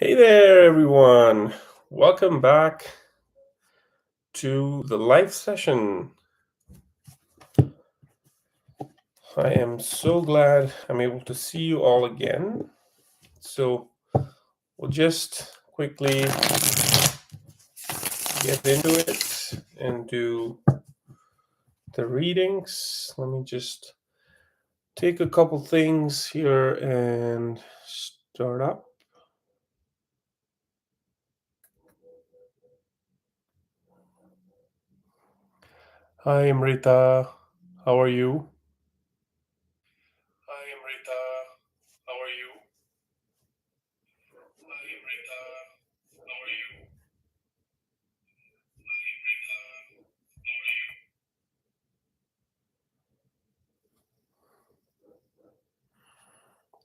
Hey there, everyone. Welcome back to the live session. I am so glad I'm able to see you all again. So we'll just quickly get into it and do the readings. Let me just take a couple things here and start up. Hi, Amrita. How are you? Hi, Amrita. How are you? Hi, Amrita. How are you?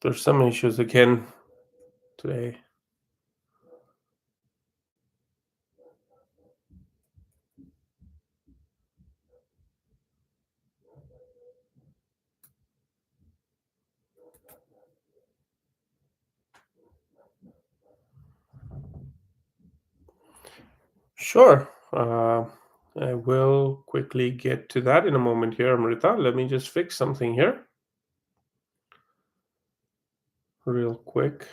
There's some issues again today. Sure. I will quickly get to that in a moment here, Amrita. Let me just fix something here real quick.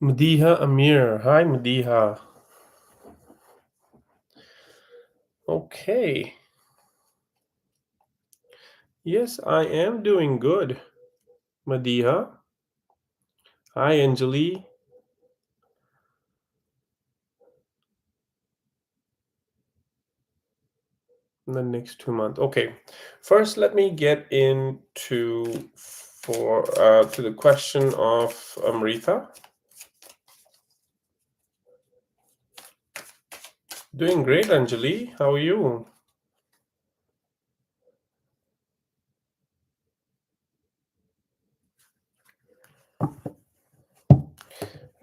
Madiha Amir. Hi, Madiha. Okay. Yes, I am doing good, Madiha. Hi, Anjali. In the next 2 months. Okay. First, let me get into to the question of Amrita. Doing great, Anjali. How are you?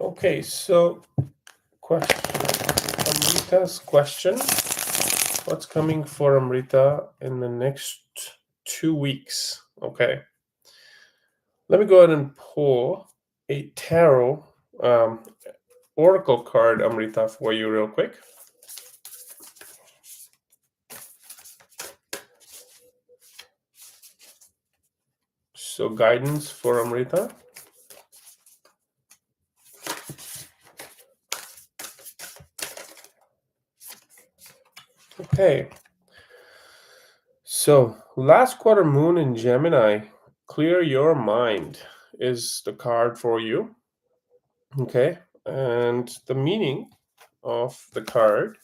Okay, so Amrita's question. What's coming for Amrita in the next 2 weeks? Okay, let me go ahead and pull a tarot oracle card, Amrita, for you real quick. So guidance for Amrita. Okay. So last quarter moon in Gemini, clear your mind is the card for you. Okay. And the meaning of the card.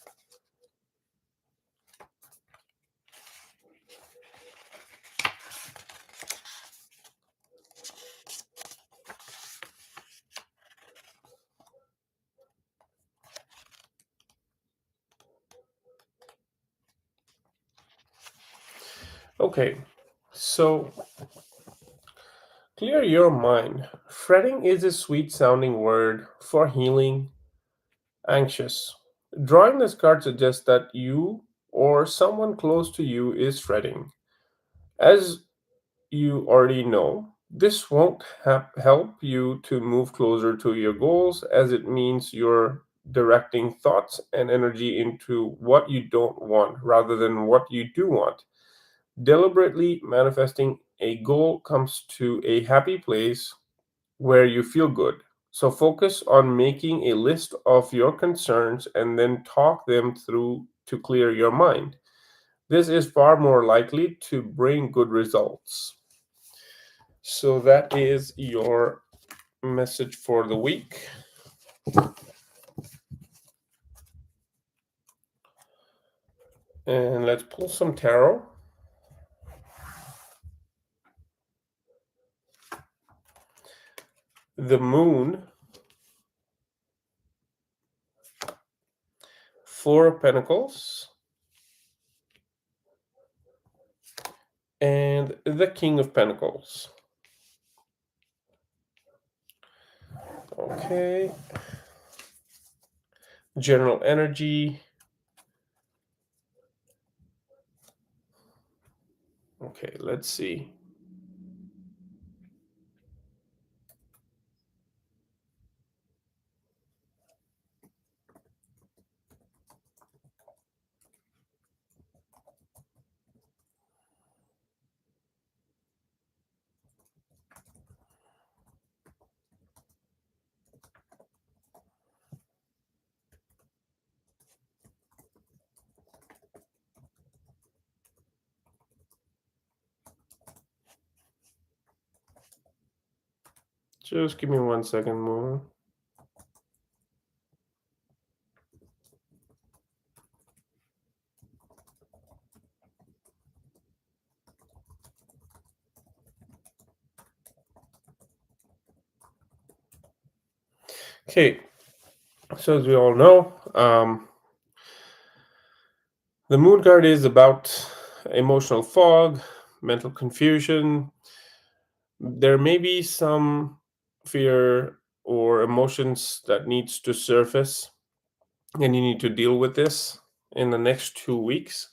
Okay. So clear your mind Fretting is a sweet sounding word for healing, anxious. Drawing this card suggests that you or someone close to you is fretting. As you already know, this won't help you to move closer to your goals, as it means you're directing thoughts and energy into what you don't want rather than what you do want. Deliberately manifesting a goal comes to a happy place where you feel good. So focus on making a list of your concerns and then talk them through to clear your mind. This is far more likely to bring good results. So that is your message for the week. And let's pull some tarot. The Moon, Four of Pentacles, and the King of Pentacles. Okay. General energy. Okay, let's see. Just give me 1 second more. Okay, so as we all know, the Moon card is about emotional fog, mental confusion. There may be some fear or emotions that needs to surface, and you need to deal with this in the next 2 weeks.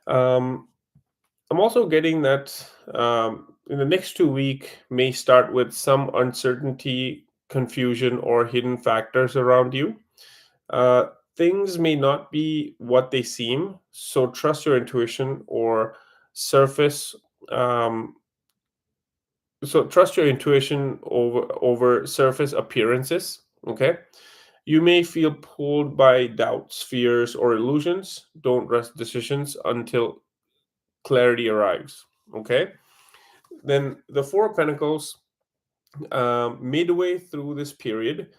Um, I'm also getting that in the next 2 week may start with some uncertainty, confusion, or hidden factors around you. Uh, Things may not be what they seem, so trust your intuition or surface. Um, so trust your intuition over surface appearances. Okay, you may feel pulled by doubts, fears, or illusions. Don't rush decisions until clarity arrives. Okay, then the Four of Pentacles, midway through this period,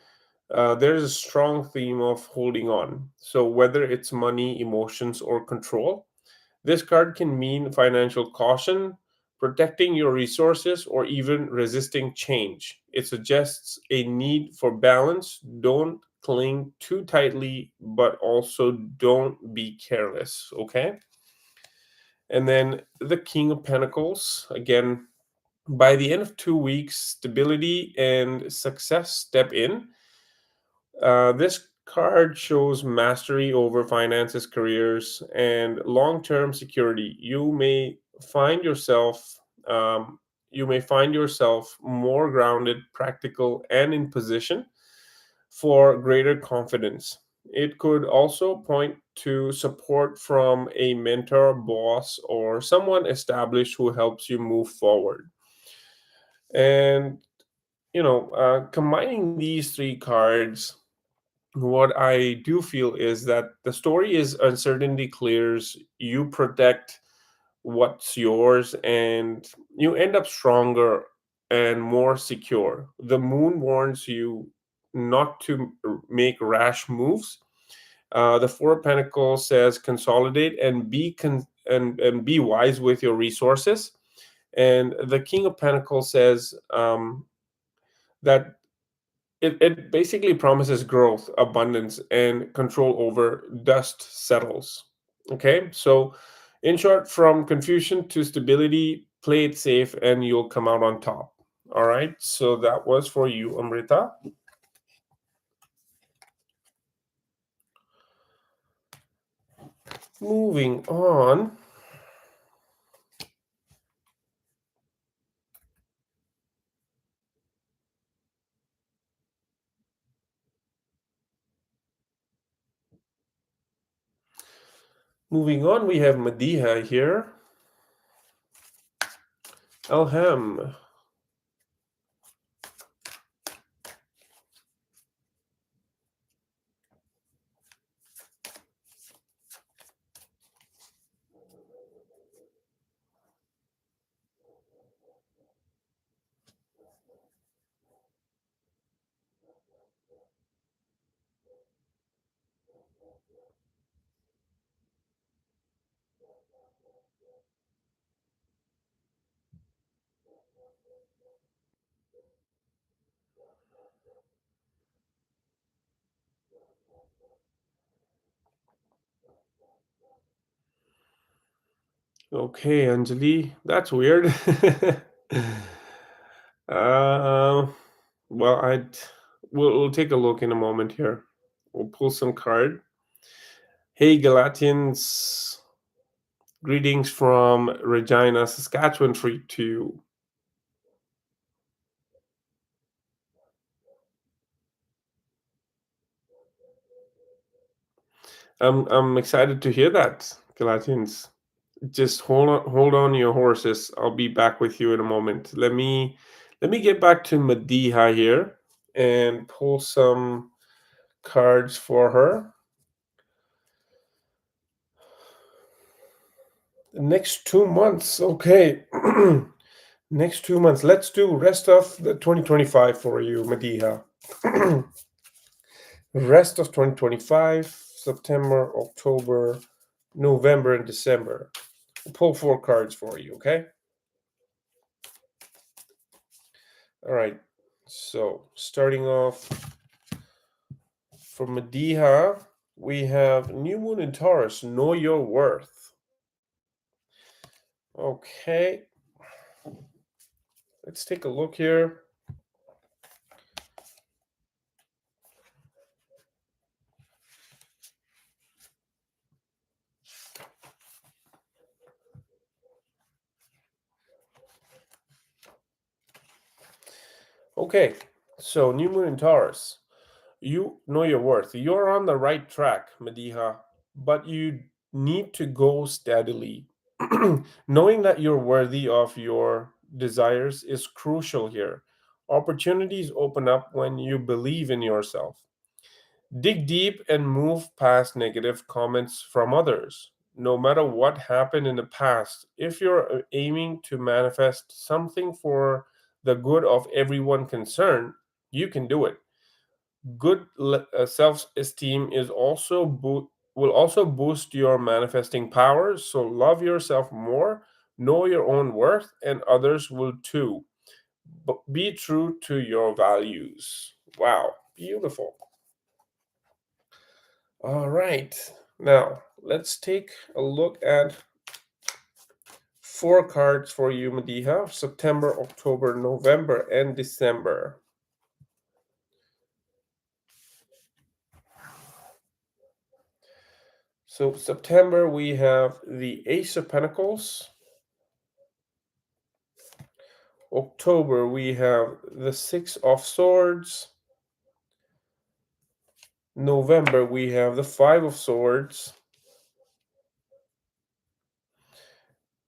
there's a strong theme of holding on. So whether it's money, emotions, or control, this card can mean financial caution, protecting your resources, or even resisting change. It suggests a need for balance. Don't cling too tightly, but also don't be careless. Okay. And then the King of Pentacles, again, by the end of 2 weeks, stability and success step in. This card shows mastery over finances, careers, and long-term security. Find yourself you may find yourself more grounded, practical, and in position for greater confidence. It could also point to support from a mentor, boss, or someone established who helps you move forward. And combining these three cards, what I do feel is that the story is uncertainty clears, you protect what's yours, and you end up stronger and more secure. The Moon warns you not to make rash moves. The Four of Pentacles says consolidate and and be wise with your resources. And the King of Pentacles says that it basically promises growth, abundance, and control over dust settles. Okay, so in short, from confusion to stability, play it safe and you'll come out on top. All right, so that was for you, Amrita. Moving on. Moving on, we have Madiha here. Alham. Okay, Anjali, that's weird. uh, well, we'll take a look in a moment here. We'll pull some card. Hey, Galatians, greetings from Regina, Saskatchewan for you too. I'm excited to hear that, Galatians. Just hold on your horses. I'll be back with you in a moment. Let me get back to Madiha here and pull some cards for her. The next 2 months, okay. Next 2 months. Let's do rest of the 2025 for you, Madiha. Rest of 2025, September, October, November, and December. We'll pull 4 cards for you, okay? All right. So starting off for Madiha, we have New Moon in Taurus. Know your worth. Okay. Let's take a look here. Okay. So New Moon in Taurus. You know your worth. You're on the right track, Madiha, but you need to go steadily. Knowing that you're worthy of your desires is crucial here. Opportunities open up when you believe in yourself. Dig deep and move past negative comments from others. No matter what happened in the past, if you're aiming to manifest something for the good of everyone concerned, you can do it. Good self-esteem is also will also boost your manifesting powers. So love yourself more, know your own worth, and others will too. But be true to your values. Wow, beautiful. All right, now let's take a look at 4 cards for you, Madiha: September, October, November, and December. So September, we have the Ace of Pentacles. October, we have the Six of Swords. November, we have the Five of Swords.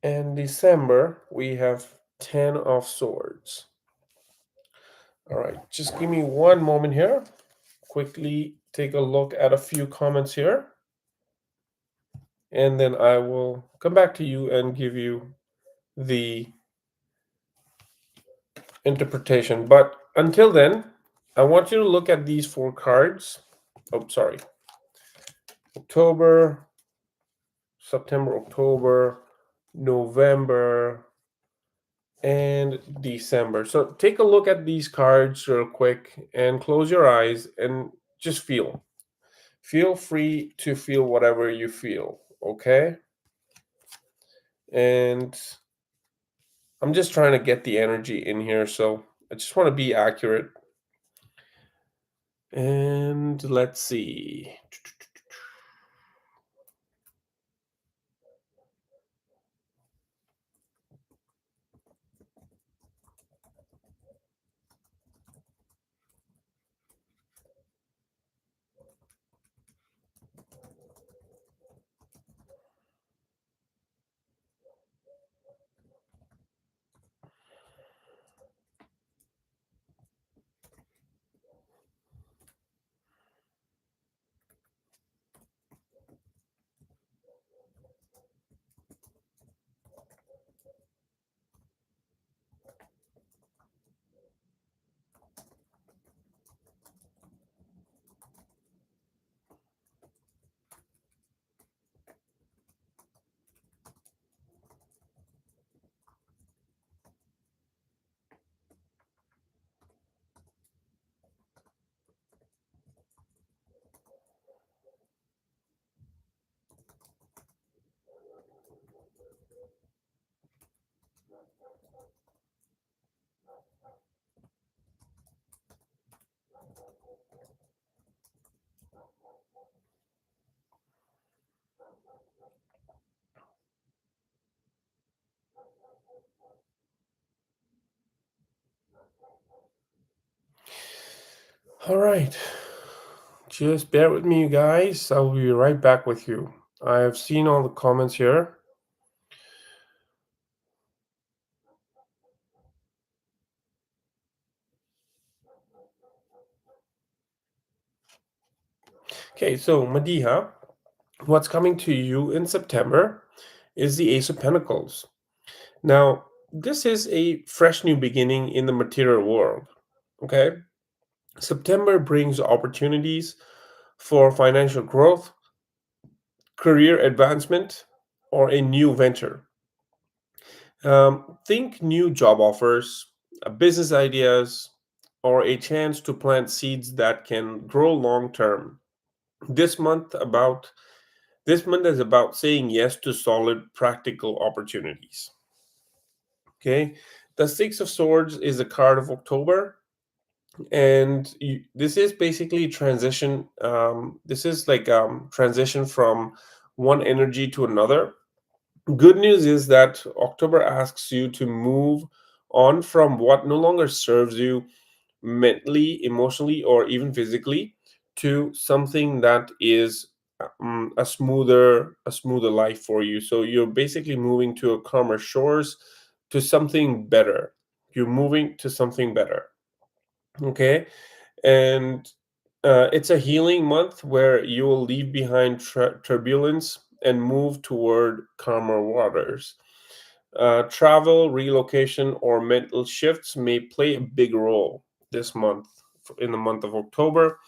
And December, we have 10 of Swords. All right, just give me one moment here. Quickly take a look at a few comments here. And then I will come back to you and give you the interpretation. But until then, I want you to look at these 4 cards. Oh, sorry. October, September, October, November, and December. So take a look at these cards real quick and close your eyes and just feel. Feel free to feel whatever you feel, okay? And I'm just trying to get the energy in here. So I just want to be accurate. And let's see. All right. Just bear with me, you guys. I'll be right back with you. I have seen all the comments here. Okay, so Madiha, what's coming to you in September is the Ace of Pentacles. Now, this is a fresh new beginning in the material world. Okay, September brings opportunities for financial growth, career advancement, or a new venture. Think new job offers, business ideas, or a chance to plant seeds that can grow long term. This month about this month is about saying yes to solid practical opportunities. Okay, the Six of Swords is a card of October, and this is basically transition. This is like transition from one energy to another. Good news is that October asks you to move on from what no longer serves you mentally, emotionally, or even physically to something that is a smoother life for you. So you're basically moving to a calmer shores, to something better. You're moving to something better. Okay, and it's a healing month where you will leave behind turbulence and move toward calmer waters. Travel, relocation, or mental shifts may play a big role this month, in the month of October.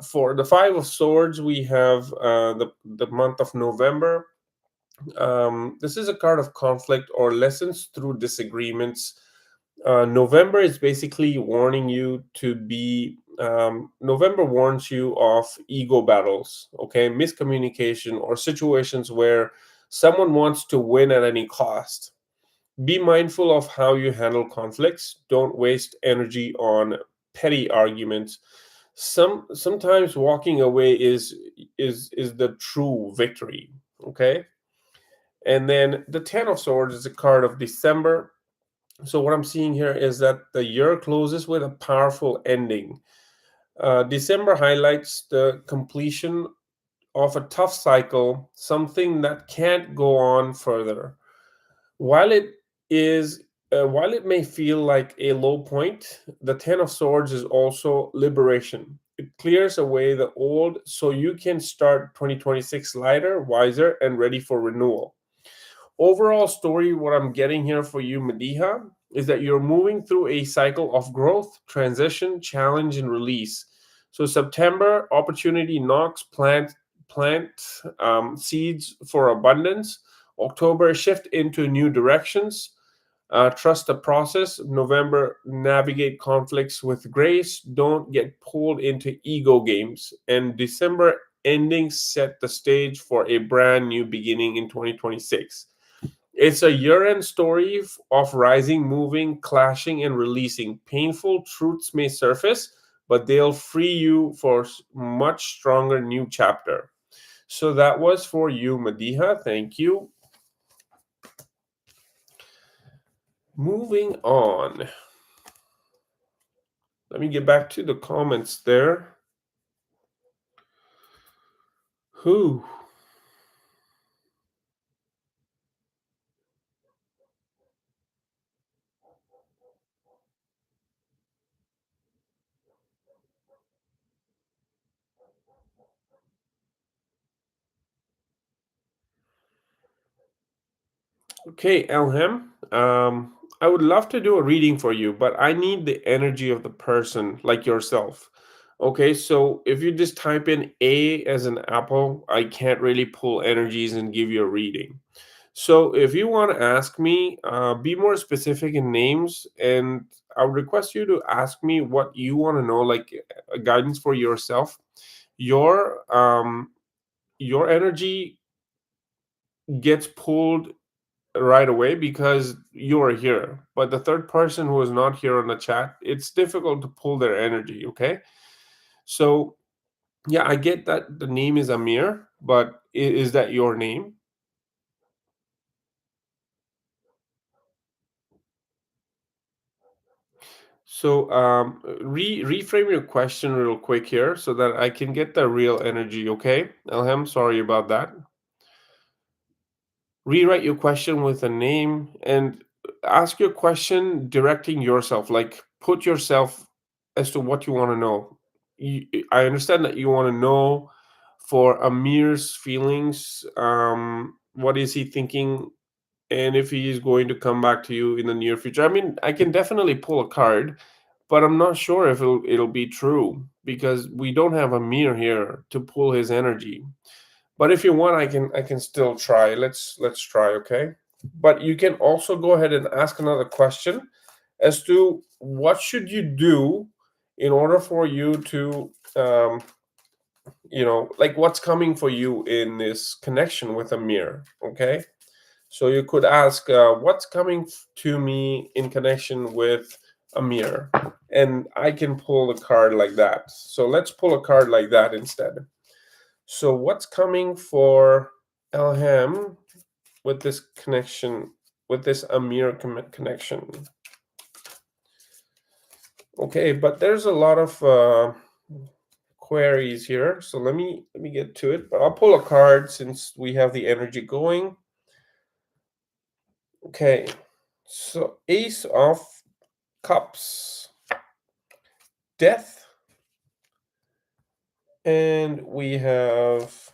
For the Five of Swords, we have the month of November. This is a card of conflict or lessons through disagreements. November is basically warning you to be. November warns you of ego battles, okay, miscommunication, or situations where someone wants to win at any cost. Be mindful of how you handle conflicts. Don't waste energy on petty arguments. Sometimes walking away is the true victory. Okay. And then the Ten of Swords is a card of December. So what I'm seeing here is that the year closes with a powerful ending. December highlights the completion of a tough cycle, something that can't go on further. While it is, while it may feel like a low point, the Ten of Swords is also liberation. It clears away the old so you can start 2026 lighter, wiser, and ready for renewal. Overall story, what I'm getting here for you, Mediha, is that you're moving through a cycle of growth, transition, challenge, and release. So September, opportunity knocks, plant seeds for abundance. October, shift into new directions. Trust the process. November, navigate conflicts with grace. Don't get pulled into ego games. And December, endings set the stage for a brand new beginning in 2026. It's a year-end story of rising, moving, clashing, and releasing. Painful truths may surface, but they'll free you for much stronger new chapter. So that was for you, Madiha. Thank you. Moving on. Let me get back to the comments there. Who? Okay, Elham. I would love to do a reading for you, but I need the energy of the person like yourself. Okay, so if you just type in A as an apple, I can't really pull energies and give you a reading. So if you want to ask me, be more specific in names, and I would request you to ask me what you want to know, like a guidance for yourself. Your energy gets pulled right away because you are here. But the third person who is not here on the chat, it's difficult to pull their energy. Okay, so yeah, I get that the name is Amir, but is that your name? So reframe your question real quick here so that I can get the real energy. Okay, Elham, sorry about that. Rewrite your question with a name and ask your question directing yourself, like put yourself as to what you want to know. I understand that you want to know for Amir's feelings, what is he thinking, and if he is going to come back to you in the near future. I mean, I can definitely pull a card, but I'm not sure if it'll be true because we don't have Amir here to pull his energy. But if you want, I can still try. Let's try, okay? But you can also go ahead and ask another question as to what should you do in order for you to like what's coming for you in this connection with Amir, okay? So you could ask, what's coming to me in connection with Amir? And I can pull a card like that. So let's pull a card like that instead. So what's coming for Elham with this connection, with this Amir connection? Okay, but there's a lot of queries here. So let me get to it. But I'll pull a card since we have the energy going. Okay, so Ace of Cups, Death, and we have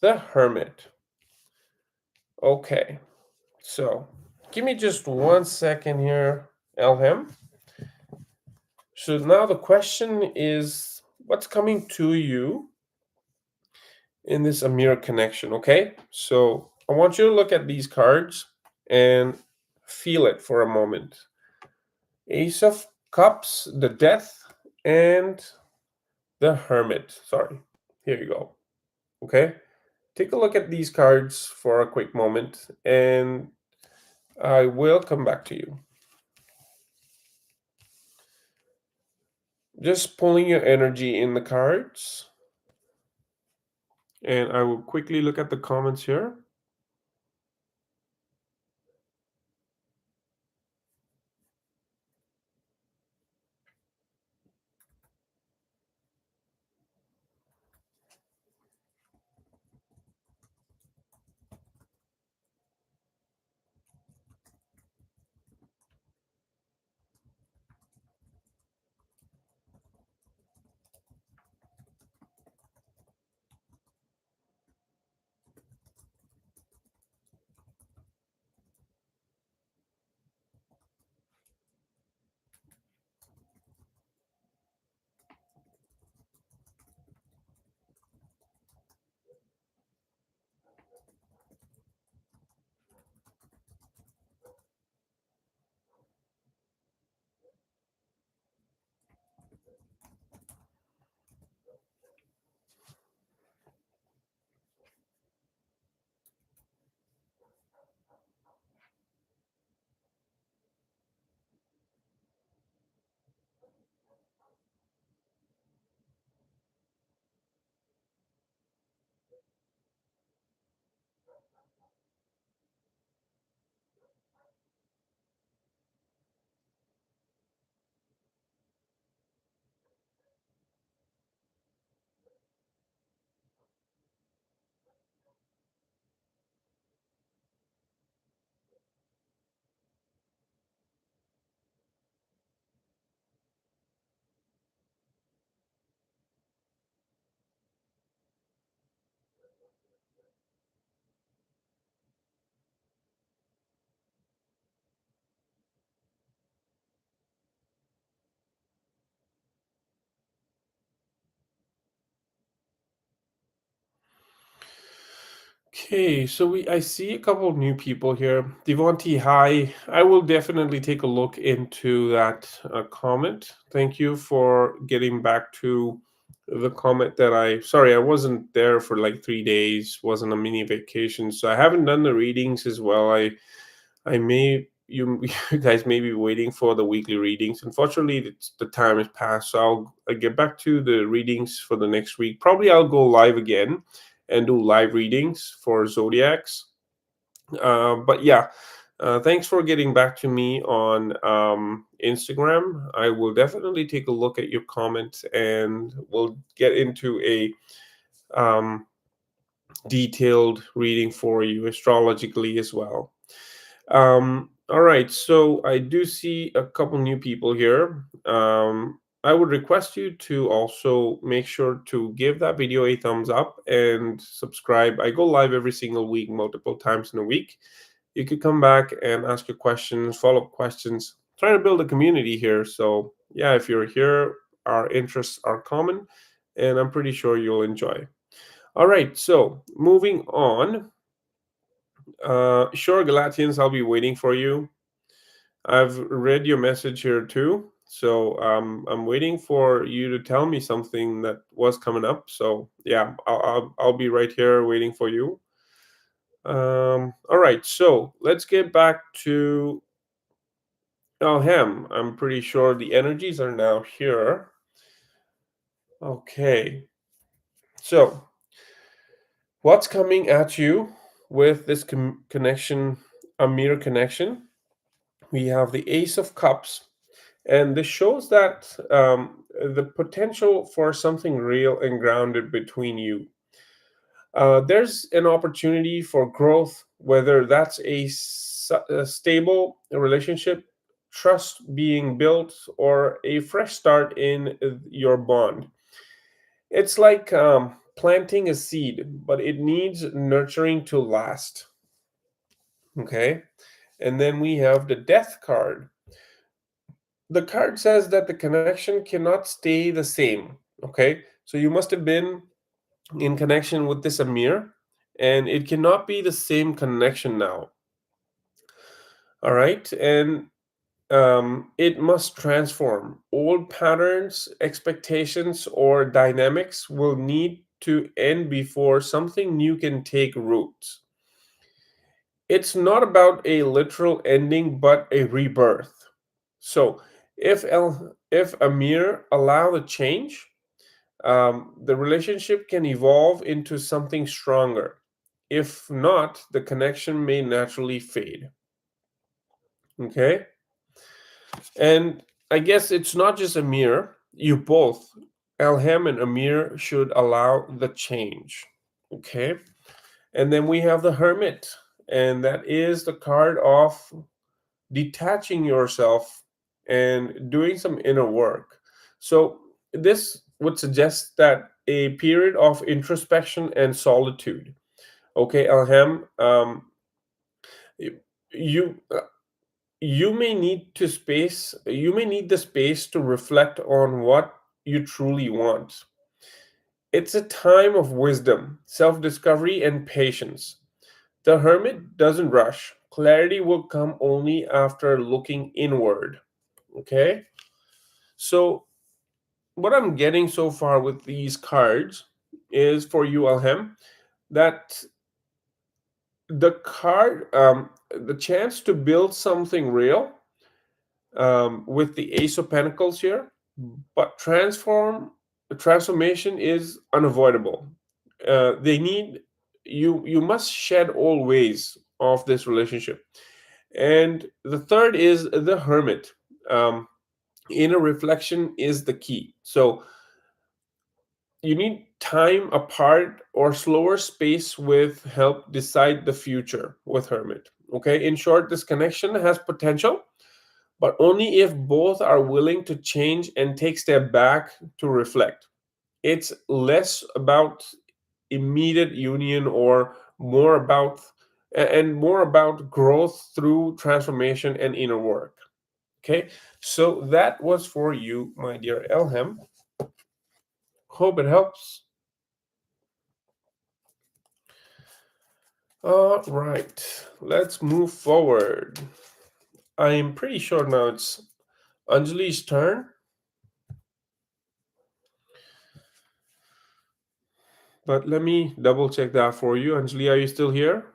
the Hermit. Okay, so give me just 1 second here, Elham. So now the question is, what's coming to you in this Amir connection? Okay, so I want you to look at these cards and feel it for a moment. Ace of Cups, the Death, and the Hermit. Sorry, here you go. Okay, take a look at these cards for a quick moment, and I will come back to you. Just pulling your energy in the cards, and I will quickly look at the comments here. Okay, so I see a couple of new people here. Devonti, hi. I will definitely take a look into that comment. Thank you for getting back to the comment that sorry, I wasn't there for like 3 days, wasn't a mini vacation, so I haven't done the readings as well. I may you guys may be waiting for the weekly readings. Unfortunately, the time has passed, so I'll get back to the readings for the next week. Probably I'll go live again and do live readings for zodiacs. But yeah, thanks for getting back to me on Instagram. I will definitely take a look at your comments, and we'll get into a um, detailed reading for you astrologically as well. All right, so I do see a couple new people here. I would request you to also make sure to give that video a thumbs up and subscribe. I go live every single week, multiple times in a week. You could come back and ask your questions, follow-up questions. Trying to build a community here. So yeah, if you're here, our interests are common, and I'm pretty sure you'll enjoy. All right, so moving on. Sure, Galatians, I'll be waiting for you. I've read your message here too. So I'm waiting for you to tell me something that was coming up. So yeah, I'll be right here waiting for you. All right, so let's get back to Alhem. I'm pretty sure the energies are now here. Okay, so what's coming at you with this connection, a mirror connection? We have the Ace of Cups, and this shows that the potential for something real and grounded between you. There's an opportunity for growth, whether that's a stable relationship, trust being built, or a fresh start in your bond. It's like planting a seed, but it needs nurturing to last. Okay. And then we have the Death card. The card says that the connection cannot stay the same. Okay. So you must have been in connection with this Amir, and it cannot be the same connection now. All right. And it must transform. Old patterns, expectations, or dynamics will need to end before something new can take root. It's not about a literal ending, but a rebirth. So, if Amir allow the change, the relationship can evolve into something stronger. If not, the connection may naturally fade. Okay, and I guess it's not just Amir. You both, Elham and Amir, should allow the change. Okay, and then we have the Hermit, and that is the card of detaching yourself and doing some inner work. So, this would suggest that a period of introspection and solitude. Okay, Alham, you you may need to space. You may need the space to reflect on what you truly want. It's a time of wisdom, self-discovery, and patience. The hermit doesn't rush. Clarity will come only after looking inward. Okay? So, what I'm getting so far with these cards is for you, Alhem, that the chance to build something real with the Ace of Pentacles here, but transformation is unavoidable. They need you must shed all ways of this relationship. And the third is the Hermit. Um, Inner reflection is the key. So you need time apart or slower space with help decide the future with Hermit. Okay, in short, this connection has potential, but only if both are willing to change and take step back to reflect. It's less about immediate union or more about growth through transformation and inner work. Okay, so that was for you, my dear Elham. Hope it helps. All right, let's move forward. I'm pretty sure now it's Anjali's turn, but let me double check that for you. Anjali, are you still here?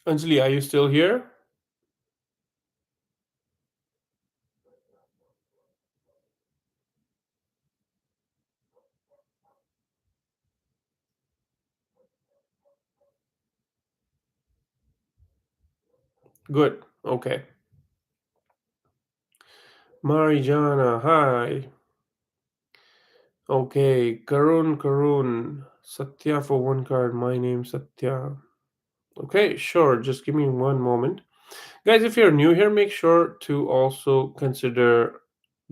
Anjali, are you still here? Good. Okay. Marijana, hi. Okay, Karun, Satya for one card. My name Satya. Okay, sure. Just give me one moment. Guys, if you're new here, make sure to also consider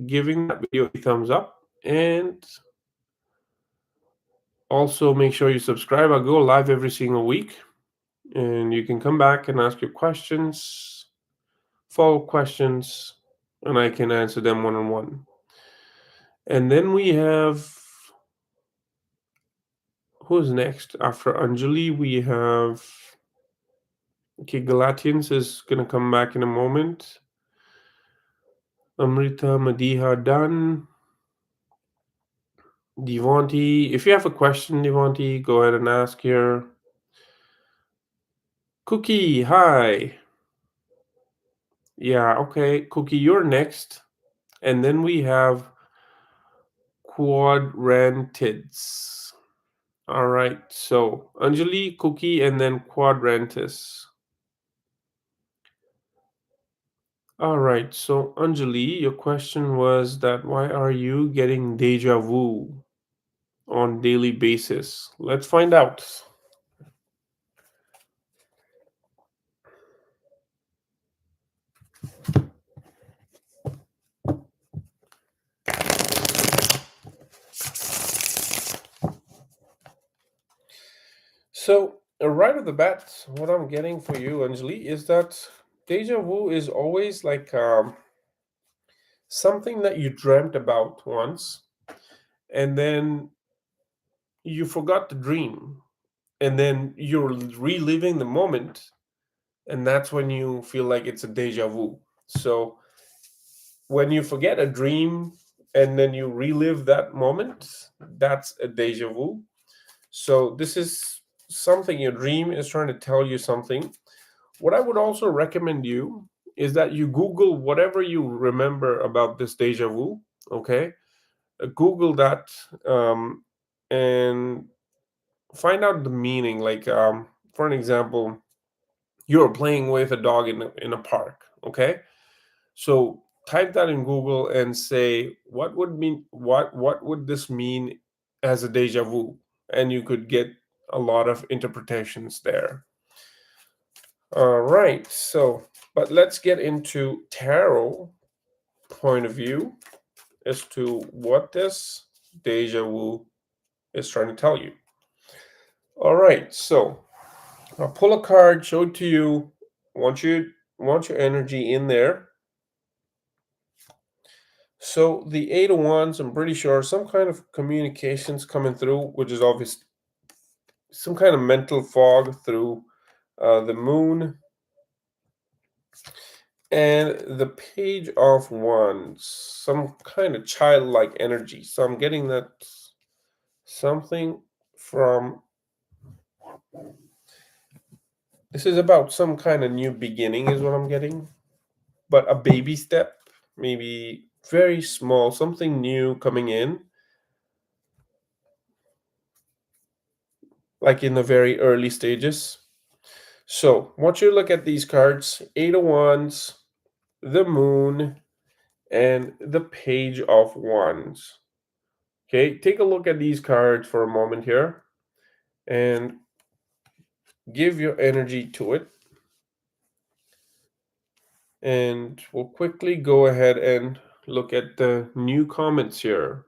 giving that video a thumbs up and also make sure you subscribe. I go live every single week and you can come back and ask your questions, follow questions, and I can answer them one on one. And then we have who's next? After Anjali, we have okay, Galatians is gonna come back in a moment. Amrita Madiha done. Devonti, if you have a question, Devonti, go ahead and ask here. Cookie, hi. Yeah, okay. Cookie, you're next. And then we have Quadrantids. All right. So Anjali, Cookie, and then Quadrantis. All right. So Anjali, your question was that why are you getting deja vu on daily basis? Let's find out. So, right off the bat, what I'm getting for you, Anjali, is that deja vu is always like something that you dreamt about once, and then you forgot the dream, and then you're reliving the moment, and that's when you feel like it's a deja vu. So, when you forget a dream and then you relive that moment, that's a deja vu. So, this is something your dream is trying to tell you something. What I would also recommend you is that you Google whatever you remember about this deja vu. Okay, Google that and find out the meaning. Like, for an example, you're playing with a dog in a park. Okay, so type that in Google and say what would this mean as a deja vu, and you could get a lot of interpretations there. All right, so but let's get into tarot point of view as to what this deja vu is trying to tell you. All right, so I'll pull a card, show it to you. Want your energy in there. So the Eight of Wands, I'm pretty sure some kind of communications coming through, which is obvious, some kind of mental fog through the moon. And the Page of Wands, some kind of childlike energy. So I'm getting that something from this is about some kind of new beginning, is what I'm getting. But a baby step, maybe very small, something new coming in, like in the very early stages. So, once you look at these cards, Eight of Wands, the moon, and the page of wands. Okay, take a look at these cards for a moment here and give your energy to it. And we'll quickly go ahead and look at the new comments here.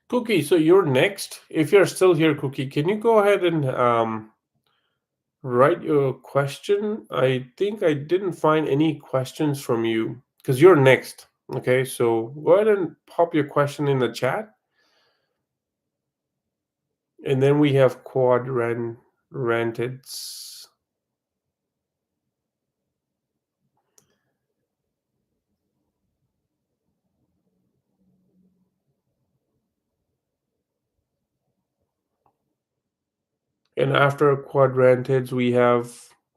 Cookie, so you're next. If you're still here, Cookie, can you go ahead and write your question? I think I didn't find any questions from you because you're next. Okay, so go ahead and pop your question in the chat. And then we have ranted. And after quadrantids, we have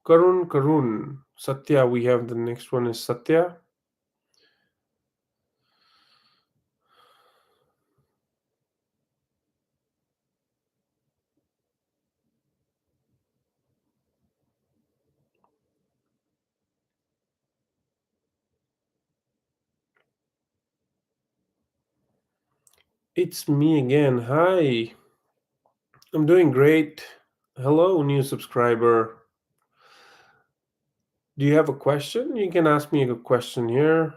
Karun. Satya, we have the next one is Satya. It's me again. Hi. I'm doing great. Hello, new subscriber. Do you have a question? You can ask me a question here.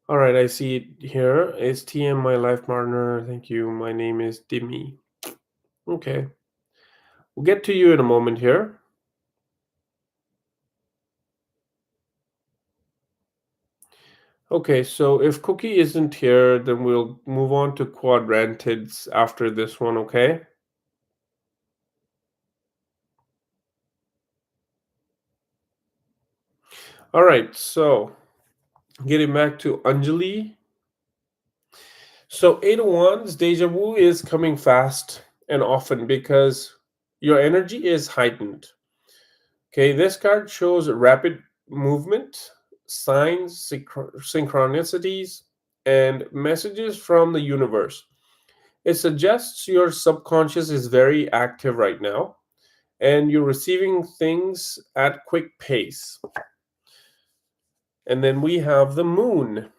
All right, I see it here. Is TM my life partner? Thank you. My name is Dimi. Okay. We'll get to you in a moment here. Okay, so if Cookie isn't here, then we'll move on to quadrantids after this one, okay? All right, so getting back to Anjali. So 801's deja vu is coming fast and often because your energy is heightened. Okay, this card shows rapid movement, signs, synchronicities, and messages from the universe. It suggests your subconscious is very active right now and you're receiving things at quick pace. And then we have the moon.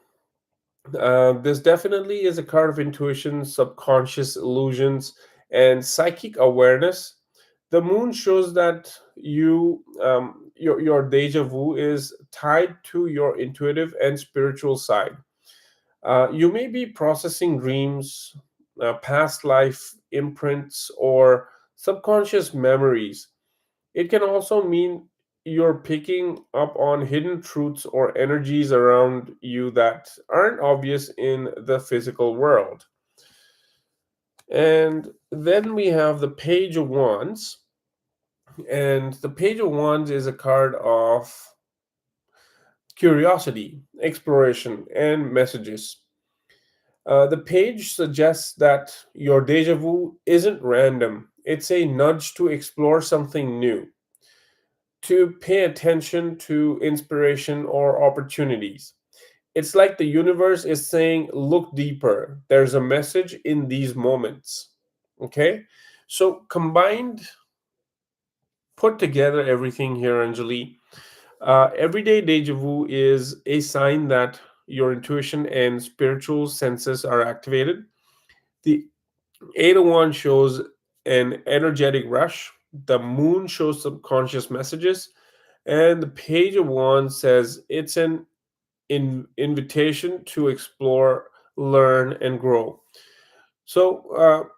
This definitely is a card of intuition, subconscious illusions, and psychic awareness. The moon shows that your deja vu is tied to your intuitive and spiritual side. You may be processing dreams, past life imprints, or subconscious memories. It can also mean you're picking up on hidden truths or energies around you that aren't obvious in the physical world. And then we have the Page of Wands. And the Page of Wands is a card of curiosity, exploration, and messages. The page suggests that your deja vu isn't random, it's a nudge to explore something new, to pay attention to inspiration or opportunities. It's like the universe is saying, look deeper. There's a message in these moments. Okay? So, combined, put together everything here, Anjali. Everyday deja vu is a sign that your intuition and spiritual senses are activated. The 801 shows an energetic rush. The moon shows subconscious messages. And the Page of Wands says it's an invitation to explore, learn, and grow. So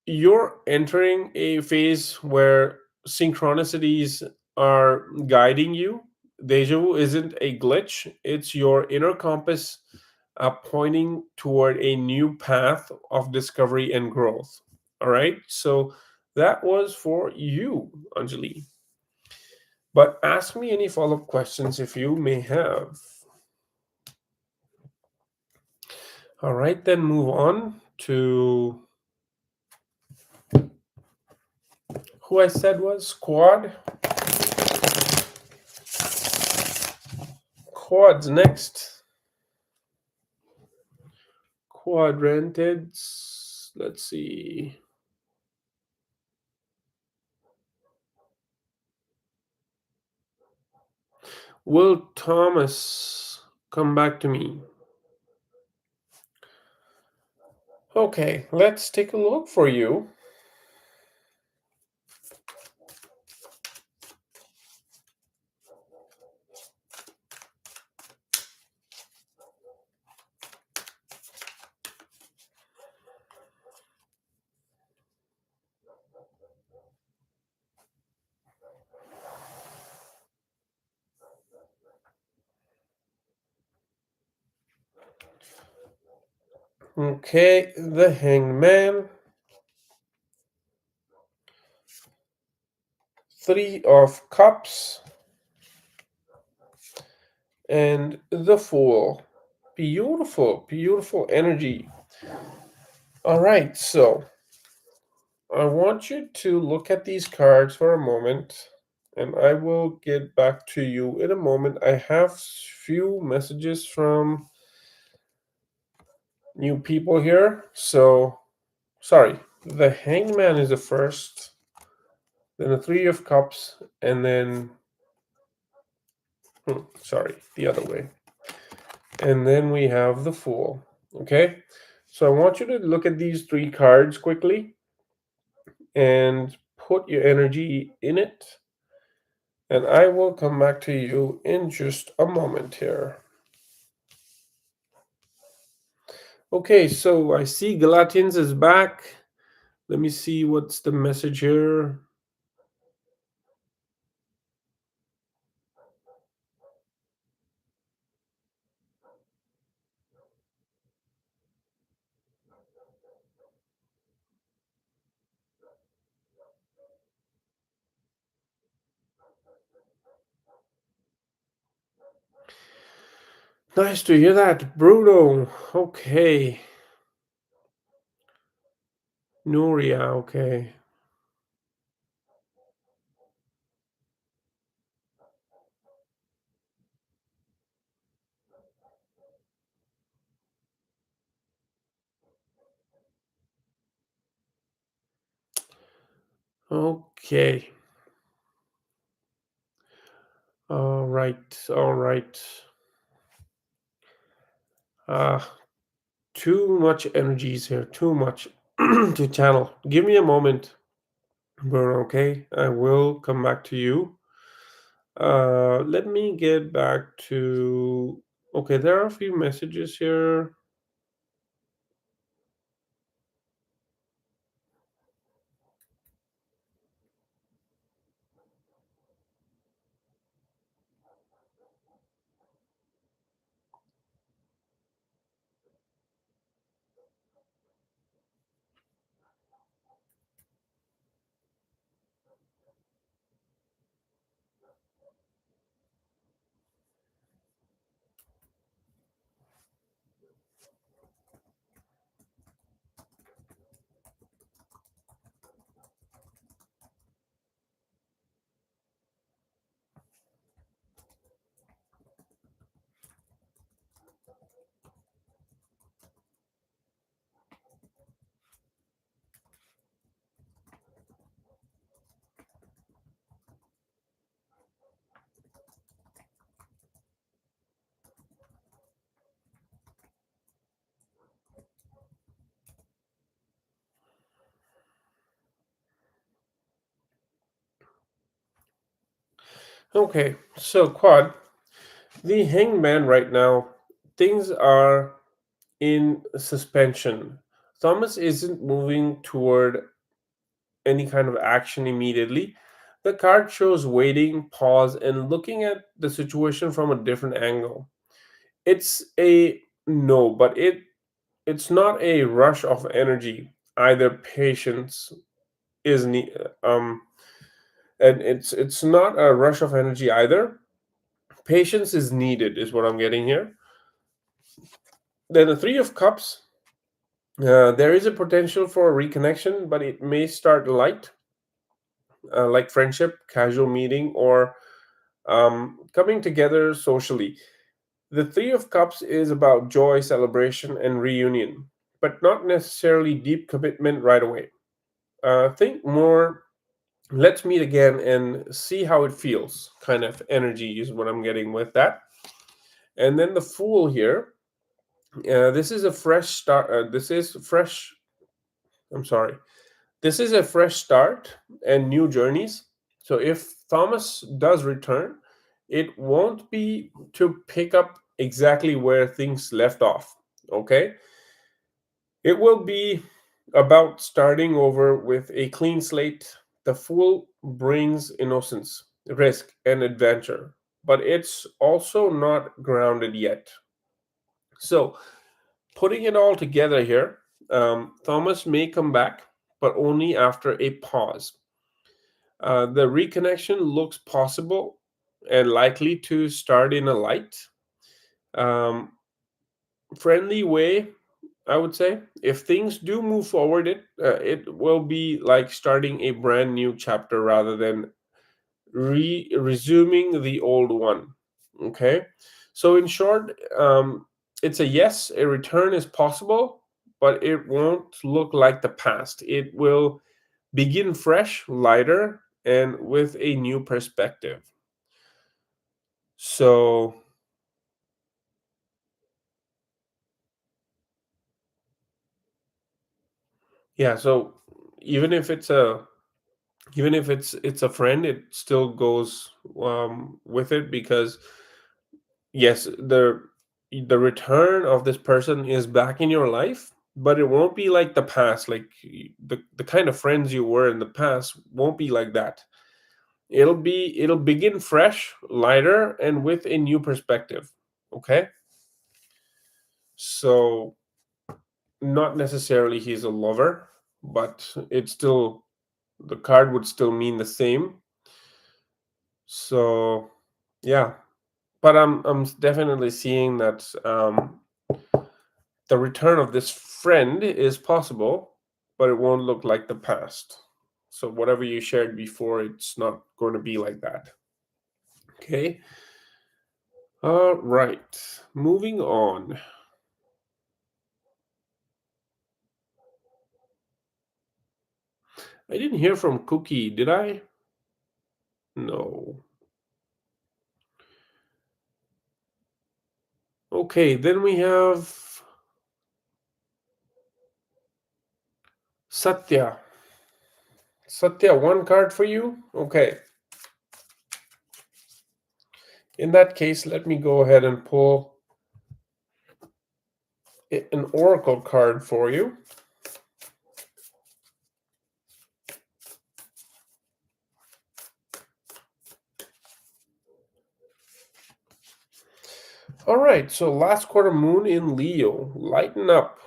you're entering a phase where synchronicities are guiding you. Deja vu isn't a glitch, it's your inner compass pointing toward a new path of discovery and growth. All right. So that was for you, Anjali. But ask me any follow up questions if you may have. All right, then move on to who I said was Quad. Quads next. Quadrantids. Let's see. Will Thomas come back to me? Okay, let's take a look for you. Okay, the Hangman. Three of Cups. And the Fool. Beautiful, beautiful energy. All right, so I want you to look at these cards for a moment, and I will get back to you in a moment. I have few messages from new people here. So, sorry, the Hangman is the first, then the Three of Cups, and then, sorry, the other way. And then we have the Fool. Okay? So, I want you to look at these three cards quickly and put your energy in it. And I will come back to you in just a moment here. Okay, so I see Galatins is back. Let me see what's the message here. Nice to hear that, Bruno. Okay. Nuria, okay. Okay. All right. All right. Uh too much energies here. Too much to channel. Give me a moment, Bruno, okay? I will come back to you. Let me get back to. Okay, there are a few messages here. Okay, so Quad, the hangman right now, things are in suspension. Thomas isn't moving toward any kind of action immediately. The card shows waiting, pause, and looking at the situation from a different angle. It's a no, but it's not a rush of energy. Either patience is and it's not a rush of energy either. Patience is needed, is what I'm getting here. Then the Three of Cups. There is a potential for a reconnection, but it may start light, like friendship, casual meeting, or coming together socially. The Three of Cups is about joy, celebration, and reunion, but not necessarily deep commitment right away. Think more, let's meet again and see how it feels, kind of energy is what I'm getting with that. And then the Fool here, this is a fresh start. I'm sorry. This is a fresh start and new journeys. So if Thomas does return, it won't be to pick up exactly where things left off. Okay? It will be about starting over with a clean slate. The Fool brings innocence, risk, and adventure, but it's also not grounded yet. So, putting it all together here, Thomas may come back, but only after a pause. The reconnection looks possible and likely to start in a light, um, friendly way, I would say. If things do move forward, it will be like starting a brand new chapter rather than resuming the old one. Okay, so in short, it's a yes. A return is possible, but it won't look like the past. It will begin fresh, lighter, and with a new perspective. So yeah, so even if it's a even if it's a friend, it still goes with it because yes, the return of this person is back in your life, but it won't be like the past. Like the kind of friends you were in the past won't be like that. It'll begin fresh, lighter, and with a new perspective. Okay, so not necessarily he's a lover, but it's still the card would still mean the same. So yeah, but I'm definitely seeing that the return of this friend is possible, but it won't look like the past. So whatever you shared before, it's not going to be like that. Okay. All right. Moving on. I didn't hear from Cookie, did I? No. Okay, then we have Satya. Satya, one card for you? Okay. In that case, let me go ahead and pull an oracle card for you. All right, so last quarter moon in Leo. Lighten up.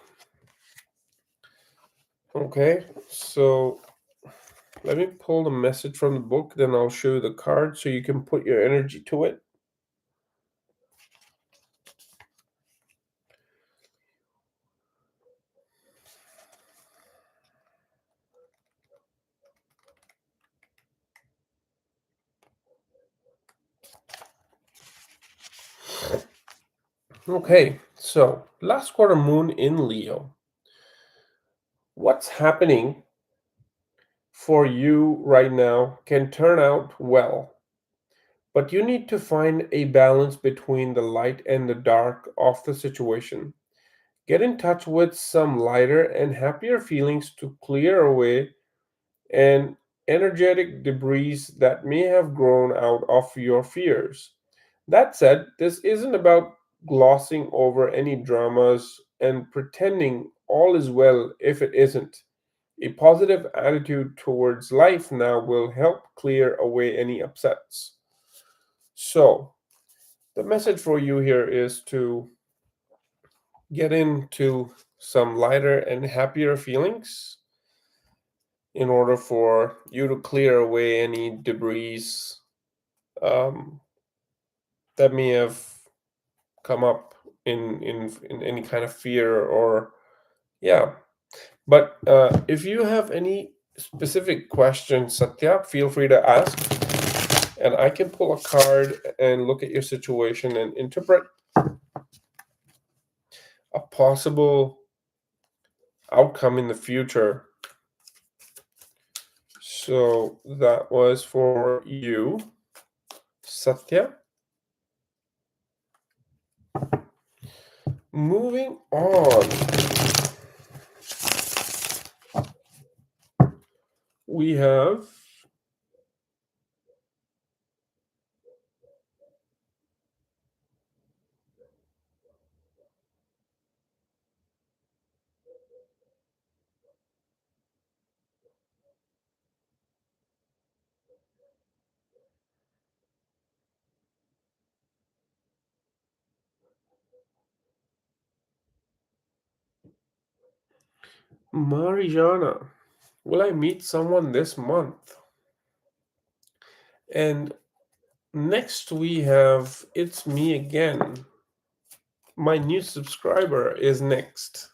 Okay, so let me pull the message from the book, then I'll show you the card so you can put your energy to it. Okay, so last quarter moon in Leo. What's happening for you right now can turn out well, but you need to find a balance between the light and the dark of the situation. Get in touch with some lighter and happier feelings to clear away and energetic debris that may have grown out of your fears. That said, this isn't about glossing over any dramas and pretending all is well if it isn't. A positive attitude towards life now will help clear away any upsets. So, the message for you here is to get into some lighter and happier feelings in order for you to clear away any debris um, that may have come up in any kind of fear or yeah. But if you have any specific questions, Satya, feel free to ask, and I can pull a card and look at your situation and interpret a possible outcome in the future. So that was for you, Satya. Moving on, we have Marijana. Will I meet someone this month? And next we have It's Me Again. My new subscriber is next.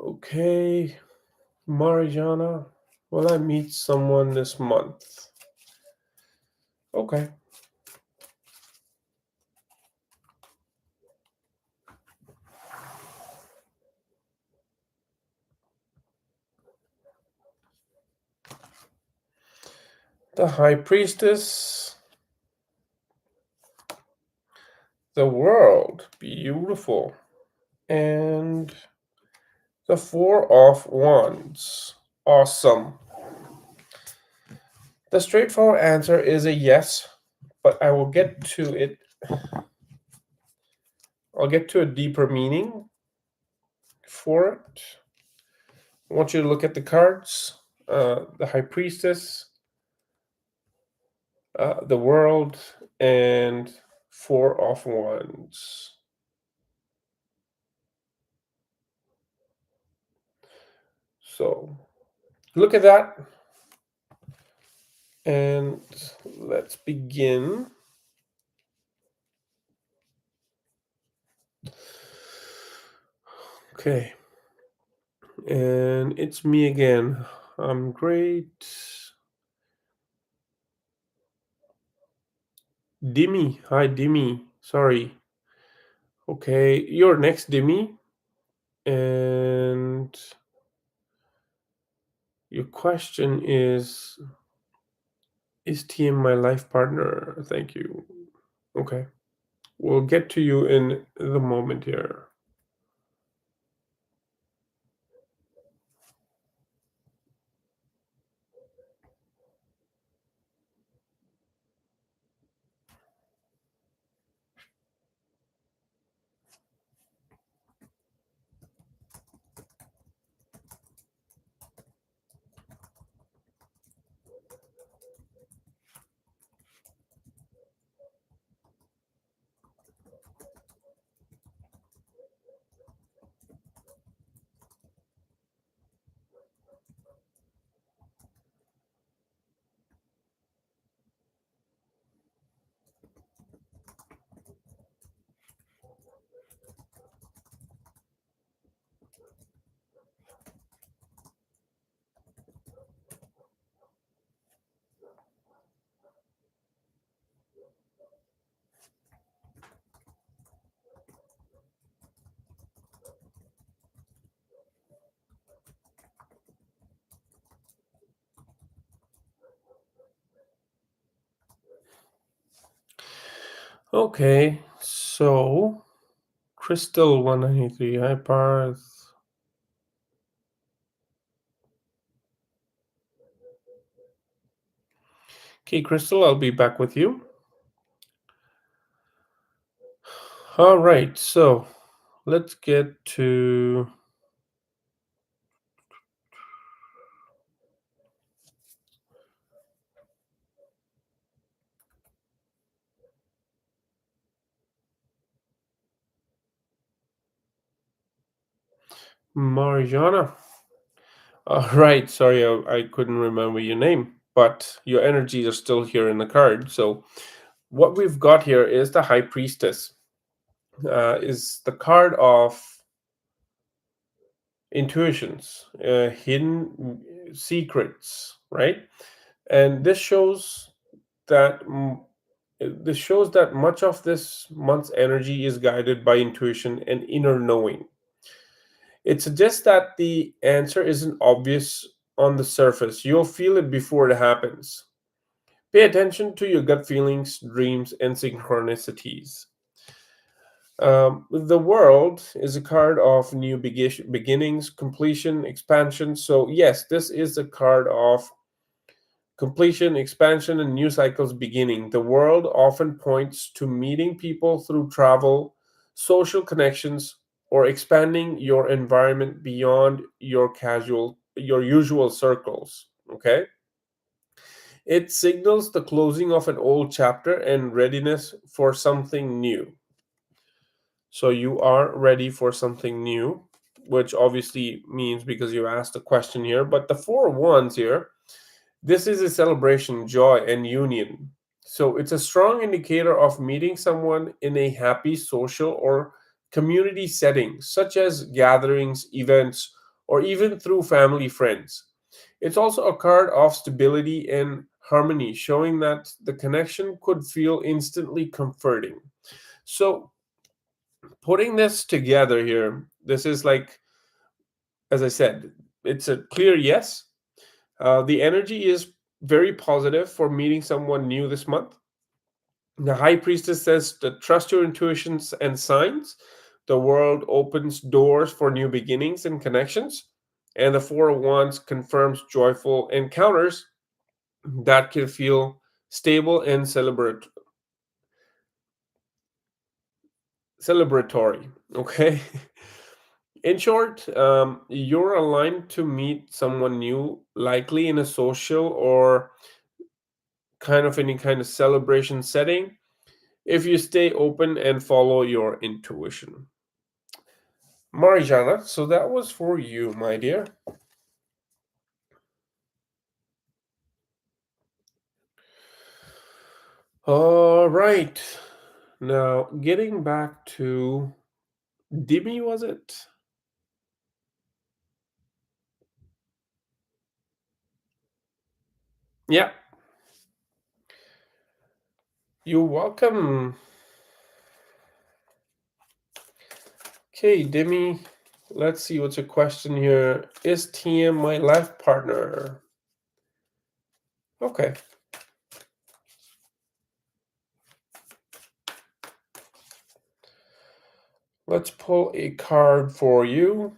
Okay, Marijana, will I meet someone this month? Okay. The High Priestess, the World, beautiful, and the Four of Wands, awesome. The straightforward answer is a yes, but I will get to it. I'll get to a deeper meaning for it. I want you to look at the cards. The High Priestess, the World, and Four of Wands. So look at that, and let's begin. Okay, and it's me again. I'm great. Dimmy, hi Dimmy. Sorry. Okay, you're next, Dimmy, and your question is TM my life partner? Thank you. Okay. We'll get to you in the moment here. Okay, so Crystal 193. Hi, Parth. Okay, Crystal, I'll be back with you. All right, so let's get to Mariana. All right, sorry, I couldn't remember your name, but your energies are still here in the card. So what we've got here is the High Priestess. Is the card of intuitions, hidden secrets, right? And that mm, this shows that much of this month's energy is guided by intuition and inner knowing. It suggests that the answer isn't obvious on the surface. You'll feel it before it happens. Pay attention to your gut feelings, dreams, and synchronicities. The world is a card of new beginnings, completion, expansion. So, yes, this is a card of completion, expansion, and new cycles beginning. The world often points to meeting people through travel, social connections, or expanding your environment beyond your usual circles. Okay? It signals the closing of an old chapter and readiness for something new. So you are ready for something new, which obviously means because you asked a question here, but the four wands here, this is a celebration, joy, and union. So it's a strong indicator of meeting someone in a happy social or community setting, such as gatherings, events, or even through family friends. It's also a card of stability and harmony, showing that the connection could feel instantly comforting. So, putting this together here, this is like, as I said, it's a clear yes. The energy is very positive for meeting someone new this month. The High Priestess says to trust your intuitions and signs. The world opens doors for new beginnings and connections. And the Four of Wands confirms joyful encounters that can feel stable and celebratory. Okay. In short, you're aligned to meet someone new, likely in a social or kind of any kind of celebration setting, if you stay open and follow your intuition. Marijana, so that was for you, my dear. All right. Now, getting back to Dimi, was it? Yeah, you're welcome. Okay, Demi, let's see what's your question here. Is TM my life partner? Okay, let's pull a card for you.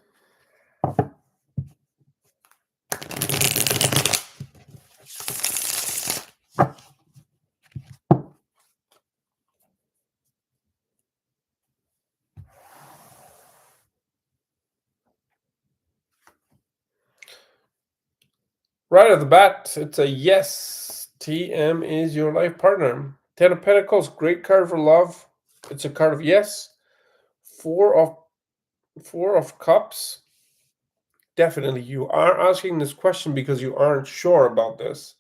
Right at the bat, it's a yes. TM is your life partner. Ten of Pentacles, great card for love. It's a card of yes. Four of Four of Cups. Definitely, you are asking this question because you aren't sure about this,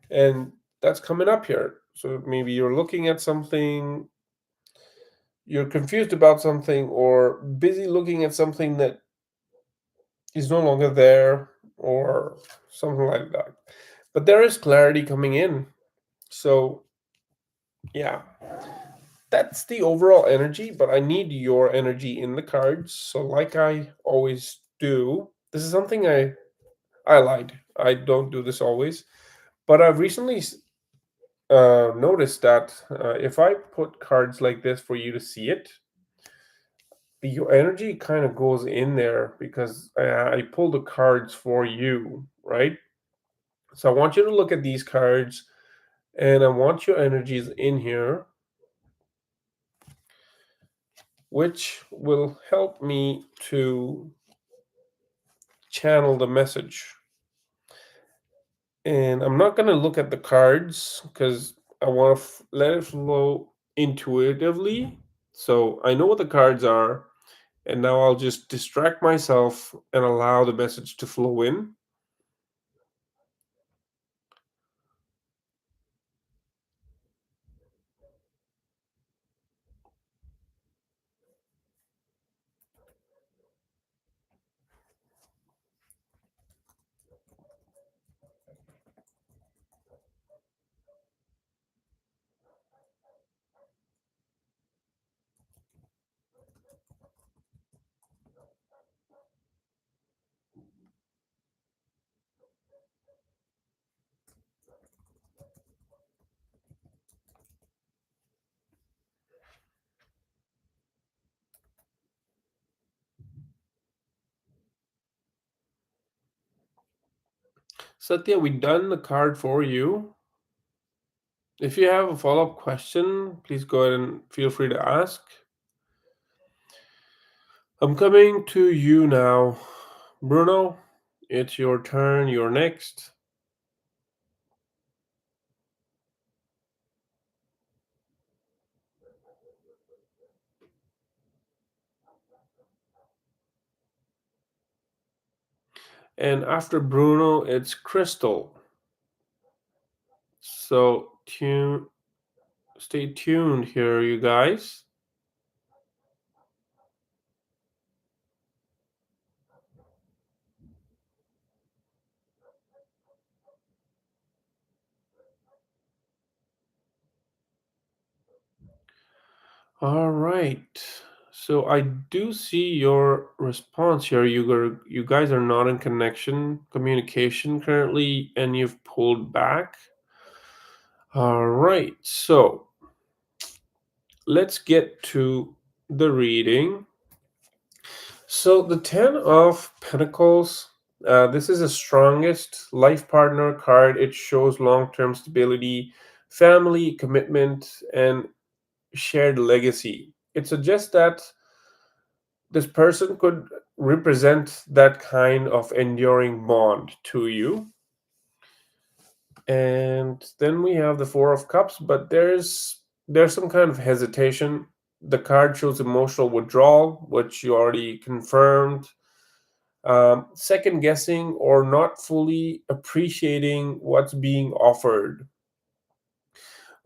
and that's coming up here. So maybe you're looking at something, you're confused about something, or busy looking at something that is no longer there, or something like that. But there is clarity coming in. So yeah, that's the overall energy, but I need your energy in the cards. So like I always do, this is something I lied. I don't do this always, but I've recently notice that if I put cards like this for you to see it, your energy kind of goes in there because I pull the cards for you, right? So I want you to look at these cards and I want your energies in here, which will help me to channel the message. And I'm not going to look at the cards because I want to let it flow intuitively. So I know what the cards are, and now I'll just distract myself and allow the message to flow in. Satya, we done the card for you. If you have a follow-up question, please go ahead and feel free to ask. I'm coming to you now. Bruno, it's your turn. You're next. And after Bruno, it's Crystal. So stay tuned here, you guys. All right. So I do see your response here. You guys are not in communication currently, and you've pulled back. All right. So let's get to the reading. So the Ten of Pentacles, this is the strongest life partner card. It shows long-term stability, family, commitment, and shared legacy. It suggests that this person could represent that kind of enduring bond to you. And then we have the Four of Cups, but there's some kind of hesitation. The card shows emotional withdrawal, which you already confirmed. Second guessing or not fully appreciating what's being offered.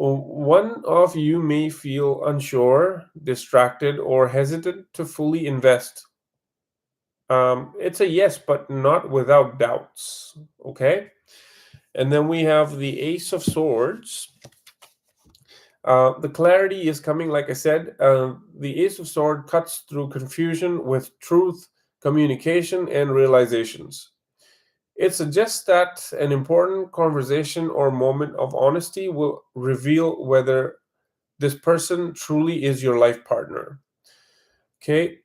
One of you may feel unsure, distracted, or hesitant to fully invest. It's a yes, but not without doubts. Okay. And then we have the Ace of Swords. The clarity is coming, like I said. The Ace of Swords cuts through confusion with truth, communication, and realizations. It suggests that an important conversation or moment of honesty will reveal whether this person truly is your life partner. Okay.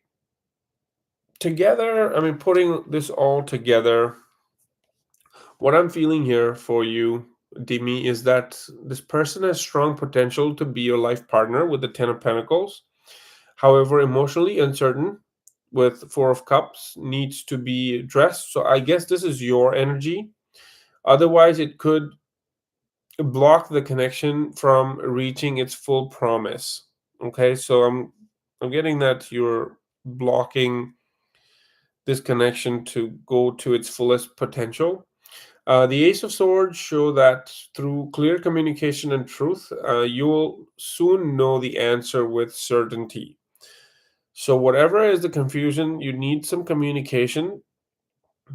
Together, I mean, putting this all together, what I'm feeling here for you, Demi, is that this person has strong potential to be your life partner with the Ten of Pentacles. However, emotionally uncertain with Four of Cups needs to be addressed. So I guess this is your energy. Otherwise, it could block the connection from reaching its full promise. Okay, so I'm getting that you're blocking this connection to go to its fullest potential. The Ace of Swords show that through clear communication and truth, you will soon know the answer with certainty. So, whatever is the confusion, you need some communication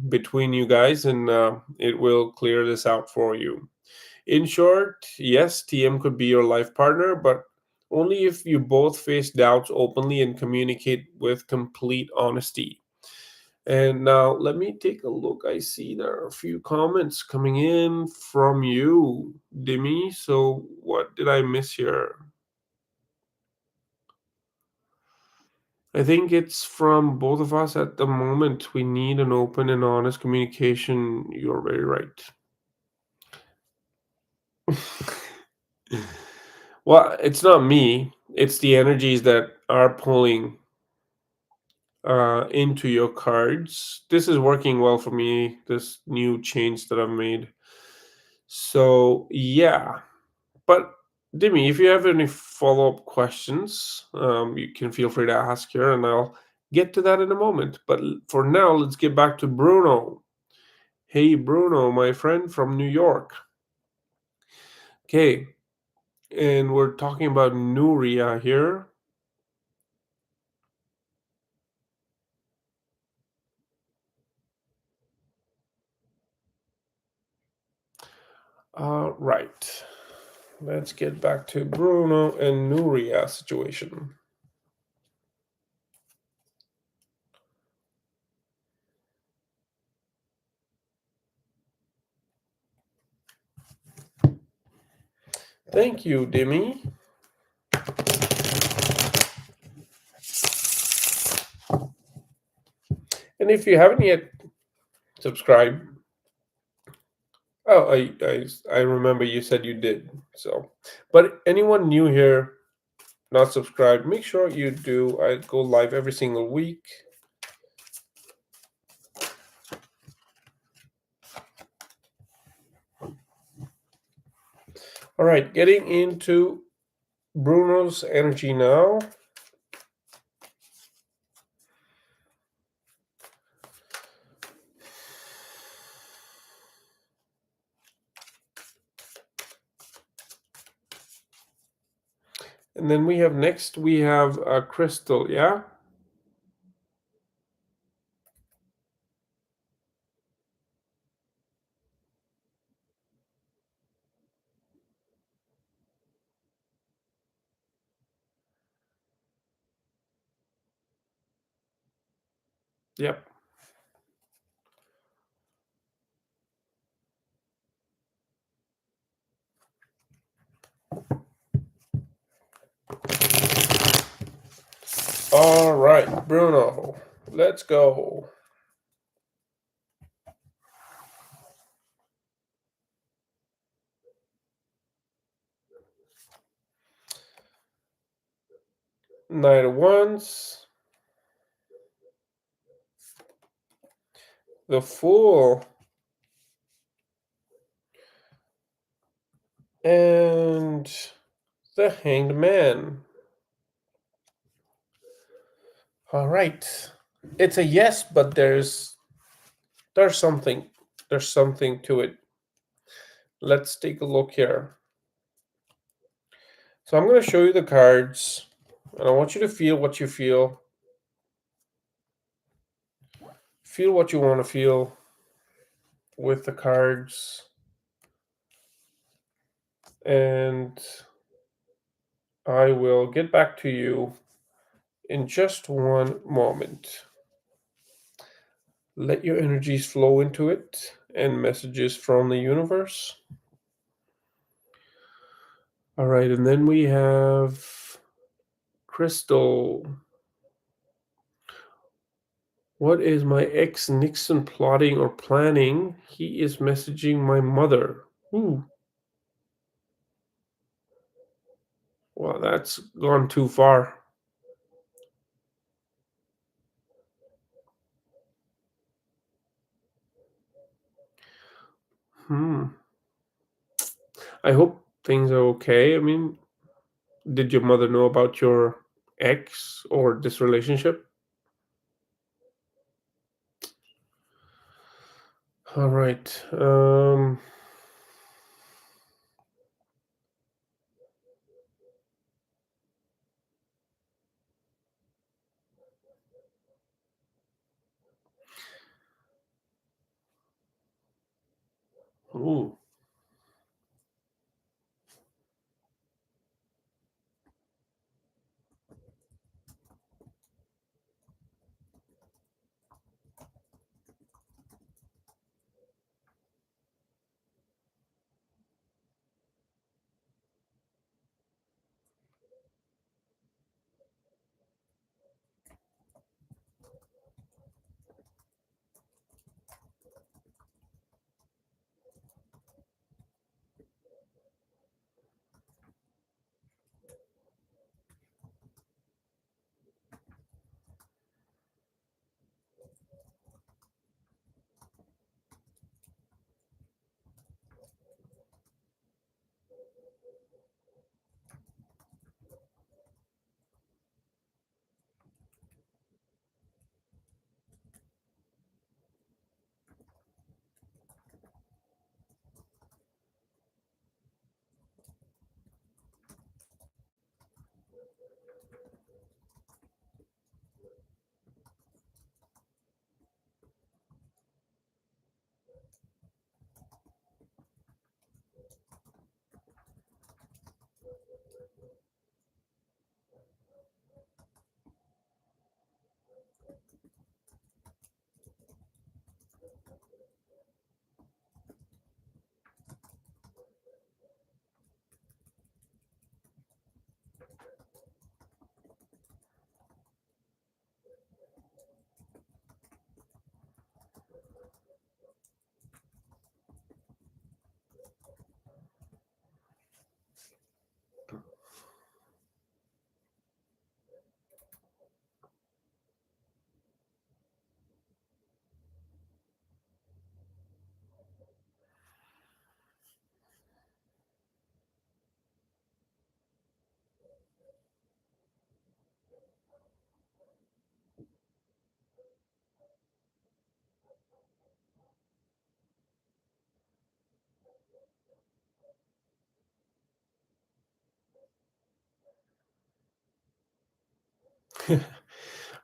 between you guys, and it will clear this out for you. In short, yes, TM could be your life partner, but only if you both face doubts openly and communicate with complete honesty. And now let me take a look. I see there are a few comments coming in from you, Demi. So what did I miss here? I think it's from both of us at the moment. We need an open and honest communication. You're very right. Well, it's not me. It's the energies that are pulling into your cards. This is working well for me, this new change that I've made. So, yeah. But, Dimi, if you have any follow up questions, you can feel free to ask here and I'll get to that in a moment. But for now, let's get back to Bruno. Hey, Bruno, my friend from New York. Okay. And we're talking about Nuria here. Right. Let's get back to Bruno and Nuria situation. Thank you, Demi. And if you haven't yet subscribed, oh, I remember you said you did. So, but anyone new here, not subscribed, make sure you do. I go live every single week. All right, getting into Bruno's energy now. And then we have next, we have Crystal, yeah? Yep. All right, Bruno, let's go. Knight of Wands, the Fool, and the Hanged Man. All right, it's a yes, but there's something to it. Let's take a look here. So I'm going to show you the cards, and I want you to feel what you feel. Feel what you want to feel with the cards, and I will get back to you in just one moment. Let your energies flow into it and messages from the universe. All right, and then we have Crystal. What is my ex Nixon plotting or planning? He is messaging my mother. Ooh. Well, that's gone too far. Hmm. I hope things are okay. I mean, did your mother know about your ex or this relationship? All right. Ooh.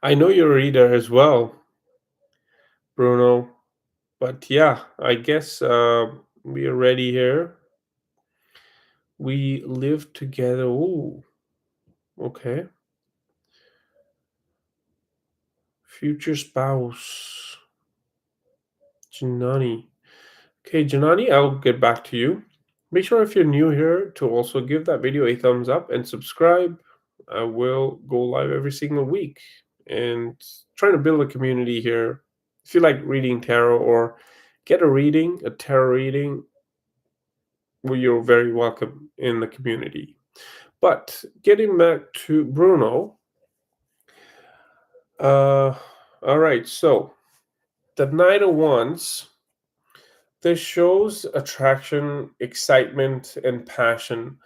I know you're a reader as well, Bruno. But yeah, I guess we are ready here. We live together. Ooh, okay. Future spouse, Janani. Okay, Janani, I'll get back to you. Make sure if you're new here to also give that video a thumbs up and subscribe. I will go live every single week and trying to build a community here. If you like reading tarot or get a tarot reading, well, you're very welcome in the community. But getting back to Bruno, uh, all right. So the Knight of Wands, this shows attraction, excitement, and passion.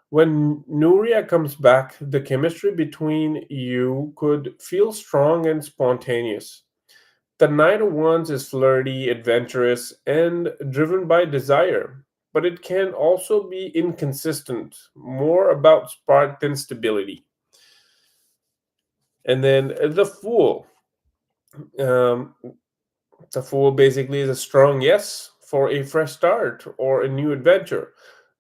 When Nuria comes back, the chemistry between you could feel strong and spontaneous. The Knight of Wands is flirty, adventurous, and driven by desire, but it can also be inconsistent, more about spark than stability. And then the Fool. Um, the Fool basically is a strong yes for a fresh start or a new adventure.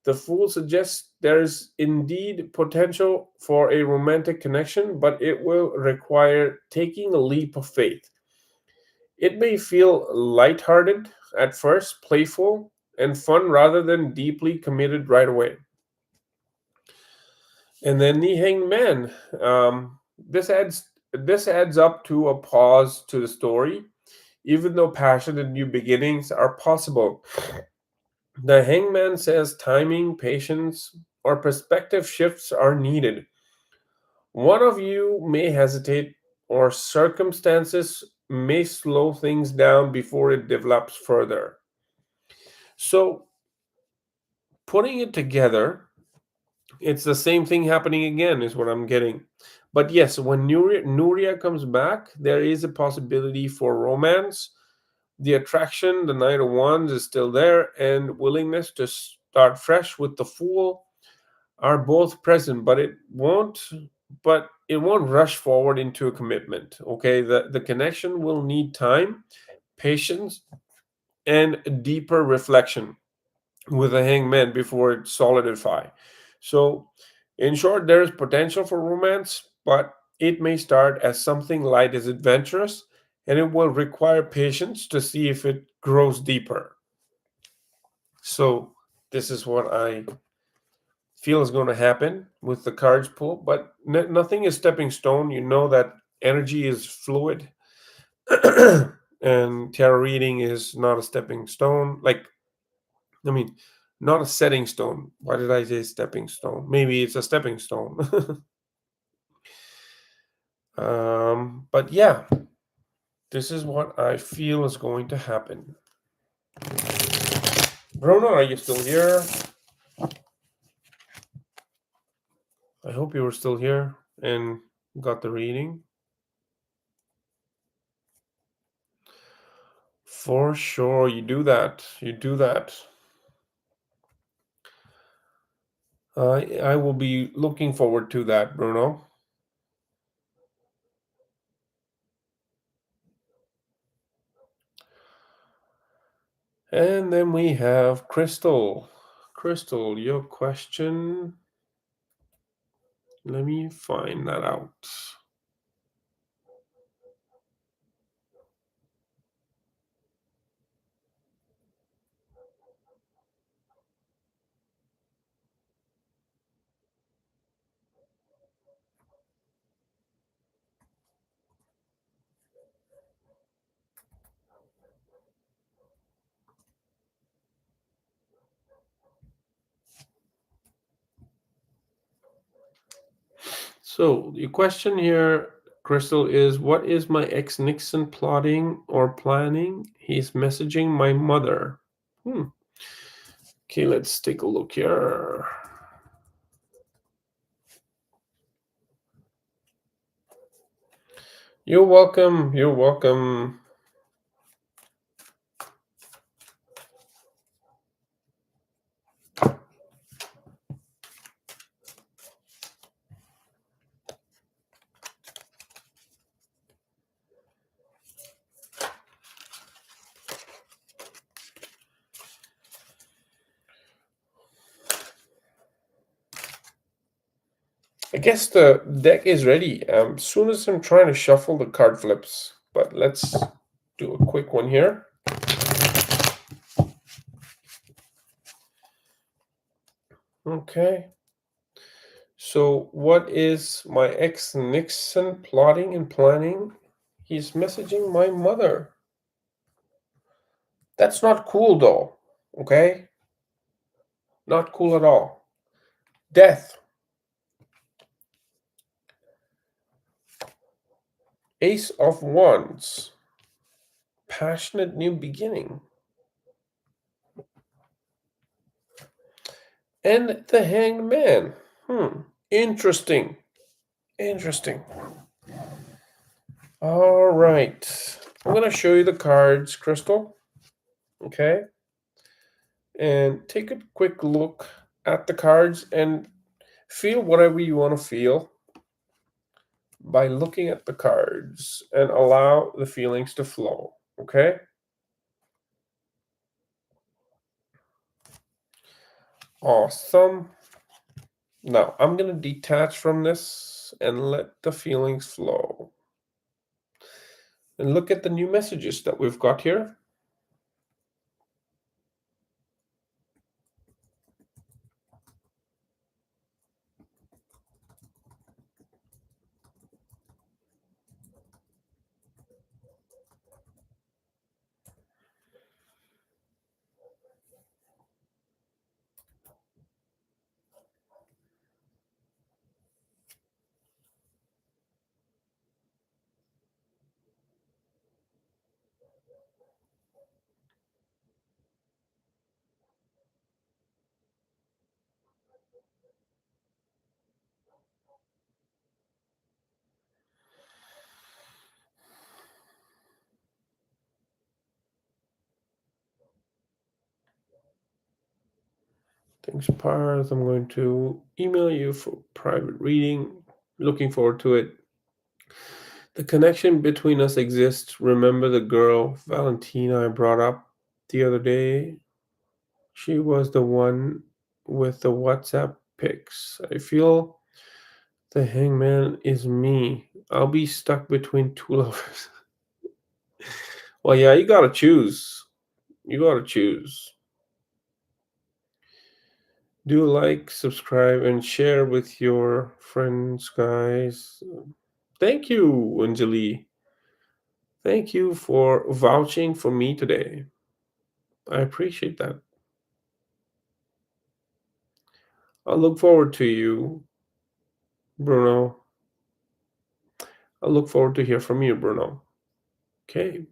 The Fool suggests there is indeed potential for a romantic connection, but it will require taking a leap of faith. It may feel lighthearted at first, playful, and fun rather than deeply committed right away. And then the Hanged Man. This adds up to a pause to the story, even though passion and new beginnings are possible. The hangman says timing, patience, or perspective shifts are needed. One of you may hesitate, or circumstances may slow things down before it develops further. So, putting it together, it's the same thing happening again, is what I'm getting. But yes, when Nuria comes back, there is a possibility for romance. The attraction, the Knight of Wands is still there, and willingness to start fresh with the Fool are both present, but it won't rush forward into a commitment. Okay, the connection will need time, patience, and deeper reflection with a hangman before it solidify. So, in short, there is potential for romance, but it may start as something light as adventurous, and it will require patience to see if it grows deeper. So, this is what I feel is going to happen with the cards pull, but nothing is stepping stone. You know that energy is fluid, and tarot reading is not a stepping stone. Like, I mean, not a setting stone. Why did I say stepping stone? Maybe it's a stepping stone. But yeah, this is what I feel is going to happen. Rona, are you still here? I hope you were still here and got the reading. For sure, you do that. You do that. I will be looking forward to that, Bruno. And then we have Crystal. Crystal, your question. Let me find that out. So, your question here, Crystal, is what is my ex Nixon plotting or planning? He's messaging my mother. Hmm. Okay, let's take a look here. You're welcome. You're welcome. I guess the deck is ready. Soon as I'm trying to shuffle the card flips, but let's do a quick one here. Okay. So, what is my ex Nixon plotting and planning? He's messaging my mother. That's not cool, though. Okay? Not cool at all. Death. Ace of Wands. Passionate new beginning. And the Hanged Man. Interesting. Interesting. All right. I'm going to show you the cards, Crystal. Okay? And take a quick look at the cards and feel whatever you want to feel by looking at the cards and allow the feelings to flow. Okay? Awesome. Now, I'm going to detach from this and let the feelings flow. And look at the new messages that we've got here. Thanks, Parth. I'm going to email you for private reading. Looking forward to it. The connection between us exists. Remember the girl, Valentina, I brought up the other day? She was the one with the WhatsApp pics. I feel the hangman is me. I'll be stuck between two lovers. Well, yeah, you gotta choose. You gotta choose. Do like, subscribe, and share with your friends, guys. Thank you, Anjali. Thank you for vouching for me today. I appreciate that. I look forward to you, Bruno. I look forward to hear from you, Bruno. Okay.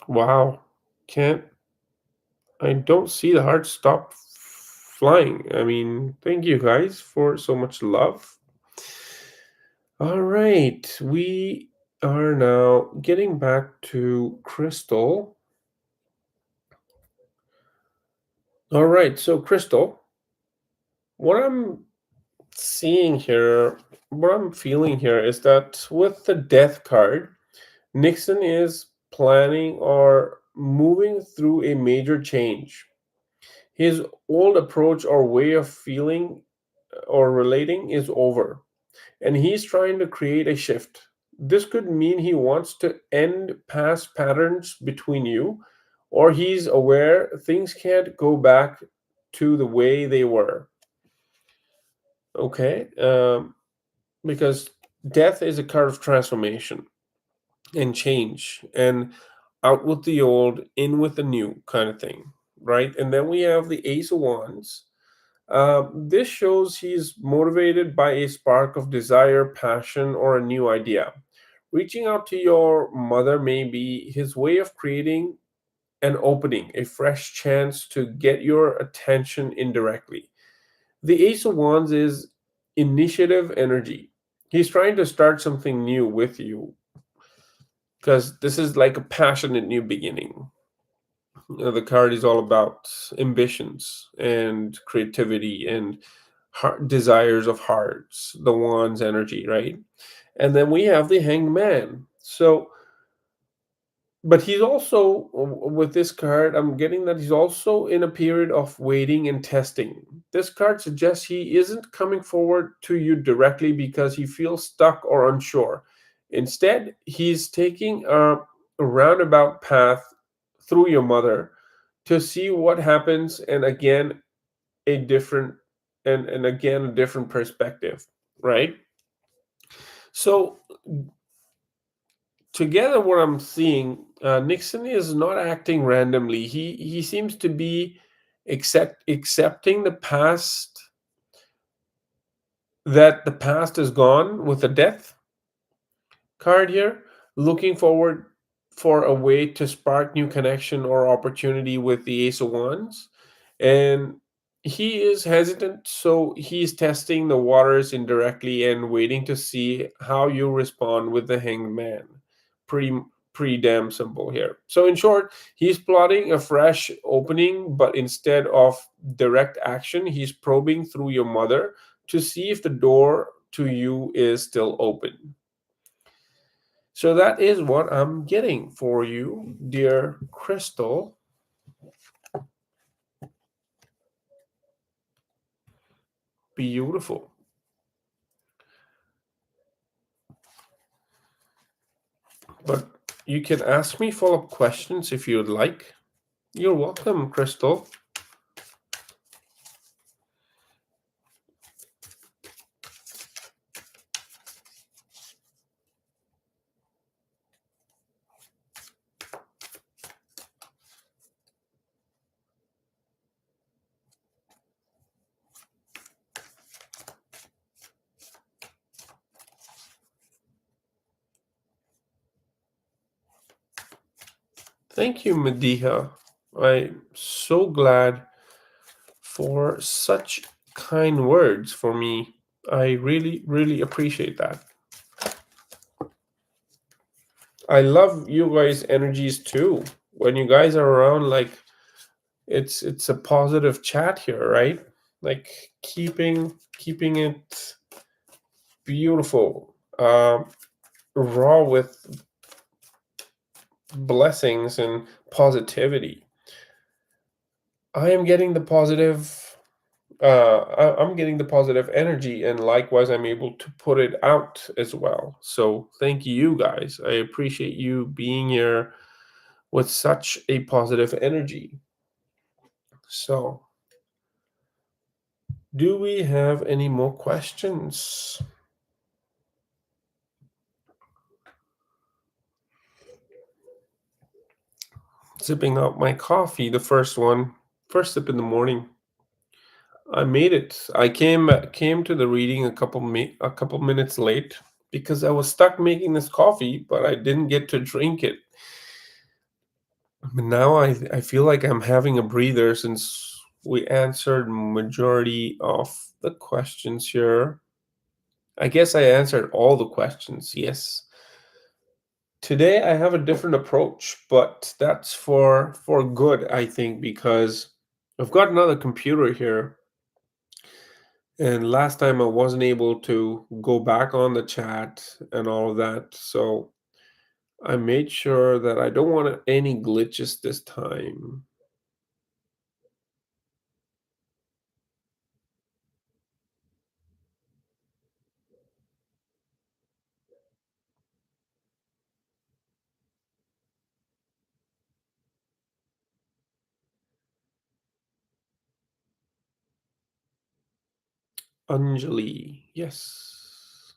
Wow. Can't I don't see the heart stop flying. I mean, thank you guys for so much love. All right. We are now getting back to Crystal. All right. So Crystal, what I'm seeing here, what I'm feeling here is that with the death card, Nixon is planning or moving through a major change. His old approach or way of feeling or relating is over, and he's trying to create a shift. This could mean he wants to end past patterns between you, or he's aware things can't go back to the way they were. Okay? Because death is a card of transformation and change, and out with the old, in with the new kind of thing, right? And then we have the Ace of Wands. This shows he's motivated by a spark of desire, passion, or a new idea. Reaching out to your mother may be his way of creating an opening, a fresh chance to get your attention indirectly. The Ace of Wands is initiative energy. He's trying to start something new with you because this is like a passionate new beginning. The card is all about ambitions and creativity and desires of hearts, the Wands energy, right? And then we have the Hanged Man. So But he's also, with this card, I'm getting that he's also in a period of waiting and testing. This card suggests he isn't coming forward to you directly because he feels stuck or unsure. Instead, he's taking a roundabout path through your mother to see what happens, and again a different and again a different perspective, right? So together, what I'm seeing, Nixon is not acting randomly. He seems to be accepting the past, that the past is gone with the death card here, looking forward for a way to spark new connection or opportunity with the Ace of Wands. And he is hesitant, so he's testing the waters indirectly and waiting to see how you respond with the Hanged Man. Pretty pretty damn simple here. So in short, he's plotting a fresh opening, but instead of direct action, he's probing through your mother to see if the door to you is still open. So that is what I'm getting for you, dear Crystal. Beautiful. But you can ask me follow-up questions if you'd like. You're welcome, Crystal. Thank you, Mediha. I'm so glad for such kind words for me. I really, really appreciate that. I love you guys' energies too. When you guys are around, like it's a positive chat here, right? Like keeping it beautiful, raw with blessings and positivity. I am getting the positive. I'm getting the positive energy, and likewise, I'm able to put it out as well. So, thank you guys. I appreciate you being here with such a positive energy. So, do we have any more questions? Sipping out my coffee, the first one, first sip in the morning. I made it. I came to the reading a couple minutes late because I was stuck making this coffee, but I didn't get to drink it. But now I feel like I'm having a breather since we answered majority of the questions here. I guess I answered all the questions. Yes. Today I have a different approach, but that's for good, I think, because I've got another computer here. And last time I wasn't able to go back on the chat and all of that. So I made sure that I don't want any glitches this time. Anjali, yes.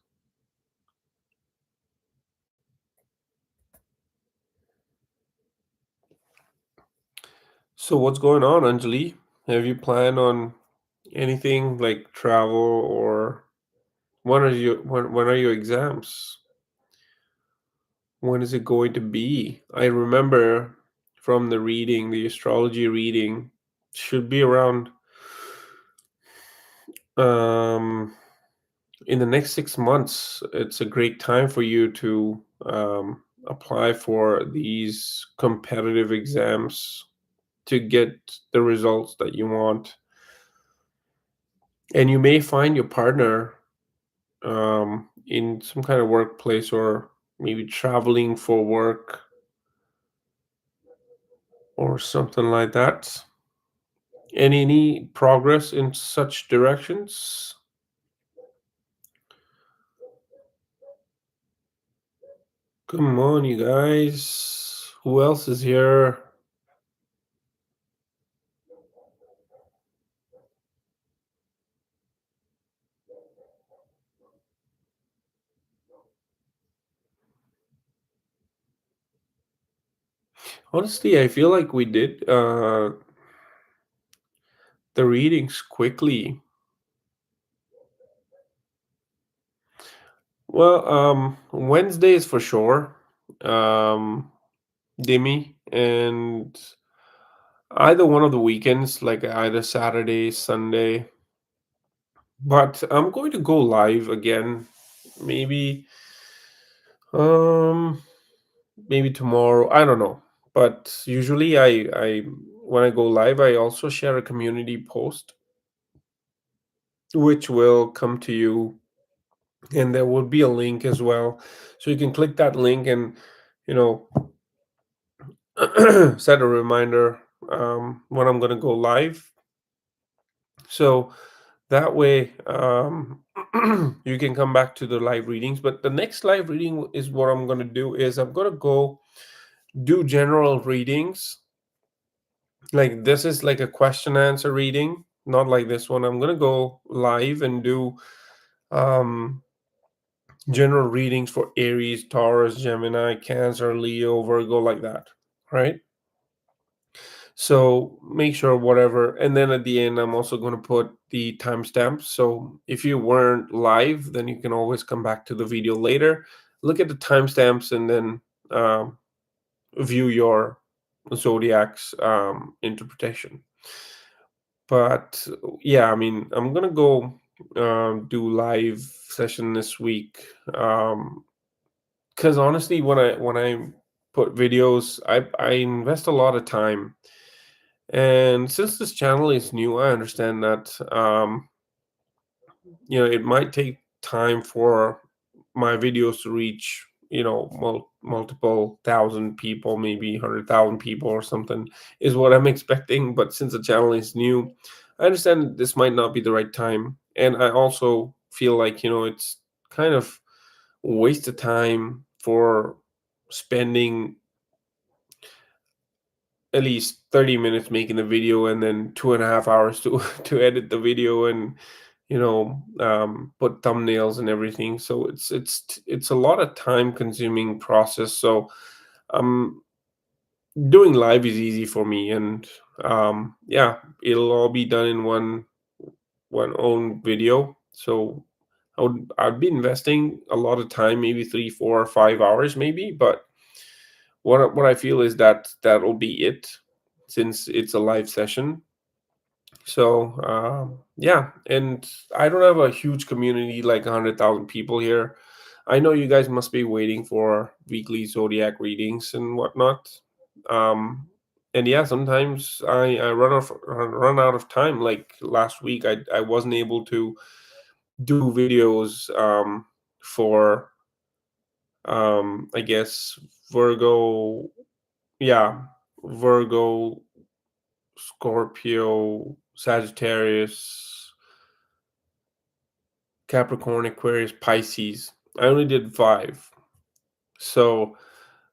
So what's going on, Anjali? Have you planned on anything like travel, or when are your exams? When is it going to be? I remember from the reading, the astrology reading, should be around um in the next 6 months. It's a great time for you to apply for these competitive exams to get the results that you want. And you may find your partner in some kind of workplace, or maybe traveling for work. or something like that. Any progress in such directions? Come on, you guys. Who else is here? Honestly, I feel like we did the readings quickly. Well, Wednesdays for sure. Um, Demi, and either one of the weekends, like either Saturday, Sunday. But I'm going to go live again, maybe, um, maybe tomorrow. I don't know. But usually, I when I go live, I also share a community post, which will come to you, and there will be a link as well, so you can click that link and, you know, set a reminder when I'm going to go live. So that way, you can come back to the live readings. But the next live reading is what I'm going to do is I'm going to go do general readings. Like this is like a question answer reading, not like this one. I'm going to go live and do um, general readings for Aries, Taurus, Gemini, Cancer, Leo, Virgo, like that. Right. So make sure whatever, and then at the end, I'm also going to put the timestamps. So if you weren't live, then you can always come back to the video later, look at the timestamps, and then um, view your zodiac's interpretation. But yeah, I mean, I'm gonna go do live session this week, because honestly, when I put videos, I invest a lot of time. And since this channel is new, I understand that it might take time for my videos to reach, multiple thousand people, maybe 100,000 people or something is what I'm expecting. But since the channel is new, I understand that this might not be the right time. And I also feel like, it's kind of a waste of time for spending at least 30 minutes making the video and then 2.5 hours to to edit the video and put thumbnails and everything. So it's a lot of time consuming process. So um doing live is easy for me, and yeah, it'll all be done in one own video. So I'd be investing a lot of time, maybe 3, 4, or 5 hours maybe. But what I feel is that that'll be it, since it's a live session. So yeah, and I don't have a huge community like 100,000 people here. I know you guys must be waiting for weekly zodiac readings and whatnot. Um, and yeah, sometimes I run out of time. Like last week, I wasn't able to do videos for I guess Virgo, yeah, Virgo, Scorpio, Sagittarius, Capricorn, Aquarius, Pisces. I only did 5. So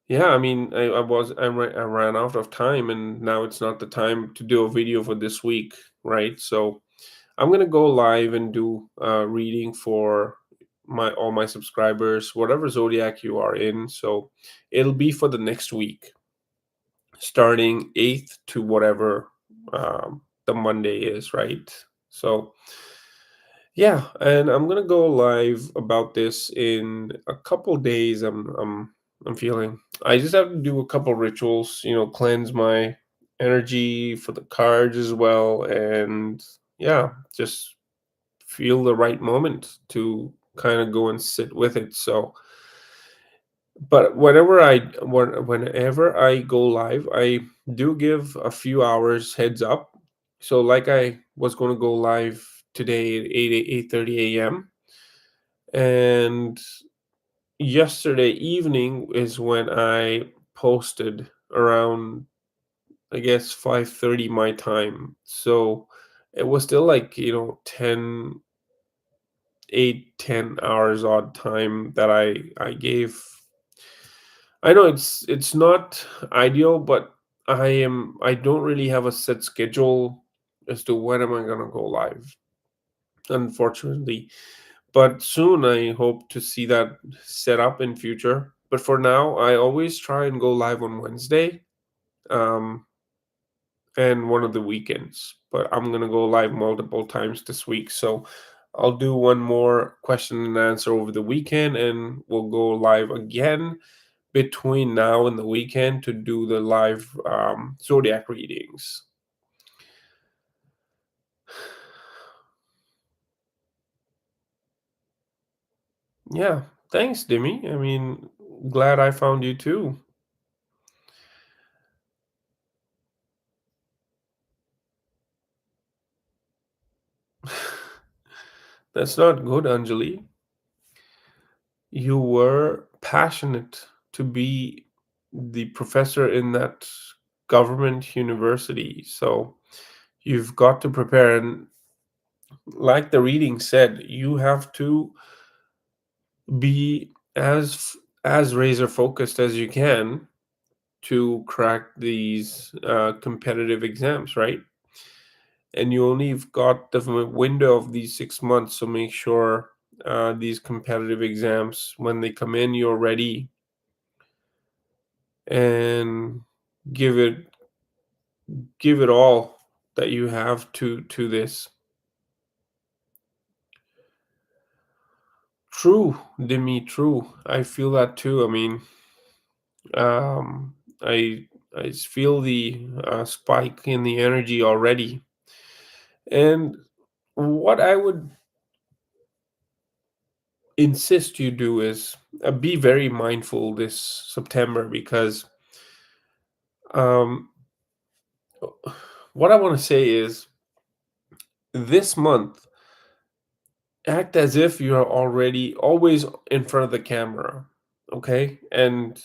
yeah, I mean, I ran out of time, and now it's not the time to do a video for this week, right? So I'm gonna go live and do reading for my all my subscribers, whatever zodiac you are in. So it'll be for the next week, starting 8th to whatever the Monday is, right? So yeah, and I'm gonna go live about this in a couple days. I'm feeling. I just have to do a couple rituals, cleanse my energy for the cards as well, and yeah, just feel the right moment to kind of go and sit with it. So, but whenever I go live, I do give a few hours heads up. So, like I was going to go live today at 8:30 a.m. and yesterday evening is when I posted around I guess 5:30 my time. So it was still like, 10, 8, 10 hours odd time that I gave. I know it's not ideal, but I don't really have a set schedule as to when am I gonna go live, unfortunately. But soon I hope to see that set up in future. But for now, I always try and go live on Wednesday, um, and one of the weekends. But I'm gonna go live multiple times this week, so I'll do one more question and answer over the weekend, and we'll go live again between now and the weekend to do the live zodiac readings. Yeah, thanks, Demi. I mean, glad I found you too. That's not good, Anjali. You were passionate to be the professor in that government university. So you've got to prepare. And like the reading said, you have to be as razor focused as you can to crack these competitive exams, right? And you only have got the window of these 6 months, so make sure these competitive exams, when they come in, you're ready and give it give it all that you have to this. True, Demi, true. I feel that too. I mean, um, I feel the spike in the energy already. And what I would insist you do is be very mindful this September because um, what I want to say is this month, act as if you're already always in front of the camera, okay? And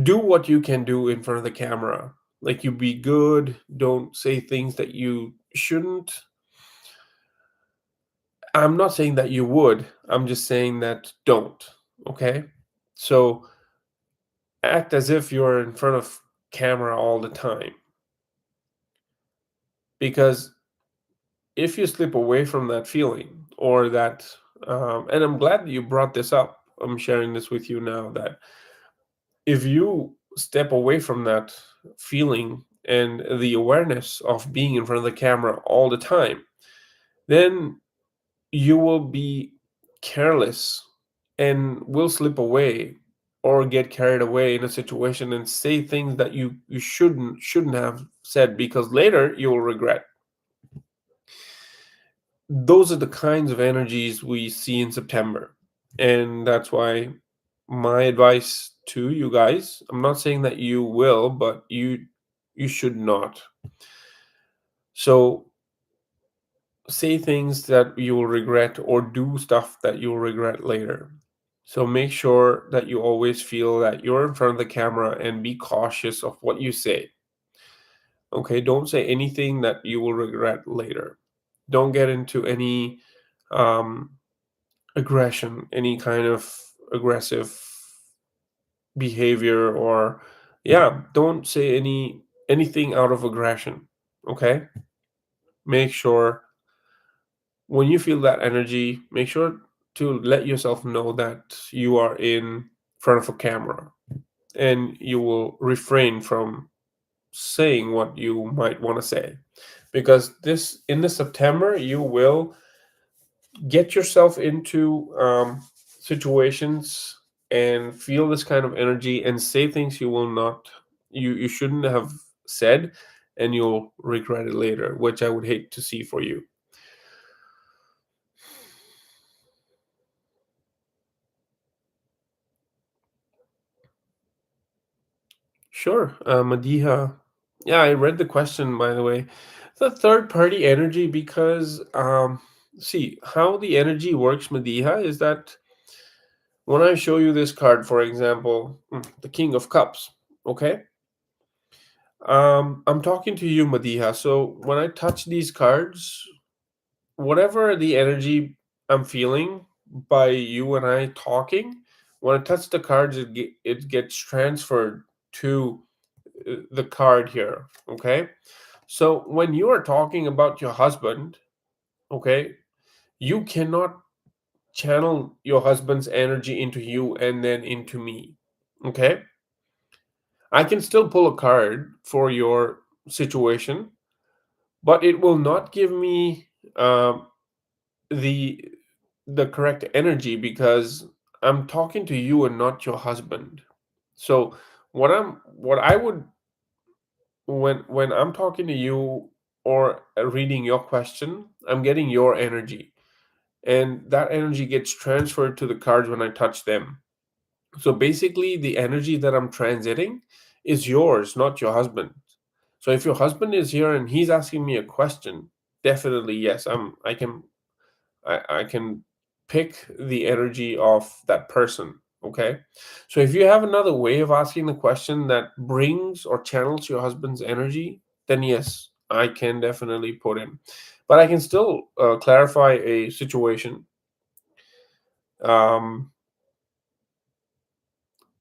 do what you can do in front of the camera. Like you be good, don't say things that you shouldn't. I'm not saying that you would, I'm just saying that don't, okay? So act as if you're in front of camera all the time because if you slip away from that feeling or that and I'm glad that you brought this up, I'm sharing this with you now, that if you step away from that feeling and the awareness of being in front of the camera all the time, then you will be careless and will slip away or get carried away in a situation and say things that you shouldn't have said because later you will regret. Those are the kinds of energies we see in September. And that's why my advice to you guys, I'm not saying that you will, but you should not. So say things that you will regret or do stuff that you'll regret later. So make sure that you always feel that you're in front of the camera and be cautious of what you say. Okay, don't say anything that you will regret later. Don't get into any um, aggression, any kind of aggressive behavior, or yeah, don't say anything out of aggression. Okay, make sure when you feel that energy, make sure to let yourself know that you are in front of a camera and you will refrain from saying what you might want to say because this in the September you will get yourself into situations and feel this kind of energy and say things you will not you shouldn't have said, and you'll regret it later, which I would hate to see for you. Sure, Madiha. Yeah, I read the question, by the way. The third party energy, because see how the energy works, Madiha, is that when I show you this card, for example, the King of Cups, okay? I'm talking to you, Madiha. So when I touch these cards, whatever the energy I'm feeling by you and I talking, when I touch the cards, it gets transferred to the card here. Okay. So when you are talking about your husband, okay, you cannot channel your husband's energy into you and then into me. Okay. I can still pull a card for your situation, but it will not give me the correct energy because I'm talking to you and not your husband. So what I would, when I'm talking to you or reading your question, I'm getting your energy, and that energy gets transferred to the cards when I touch them. So basically, the energy that I'm transiting is yours, not your husband. So if your husband is here and he's asking me a question, definitely yes, I can pick the energy of that person. Okay. So if you have another way of asking the question that brings or channels your husband's energy, then yes, I can definitely put in. But I can still clarify a situation. Um,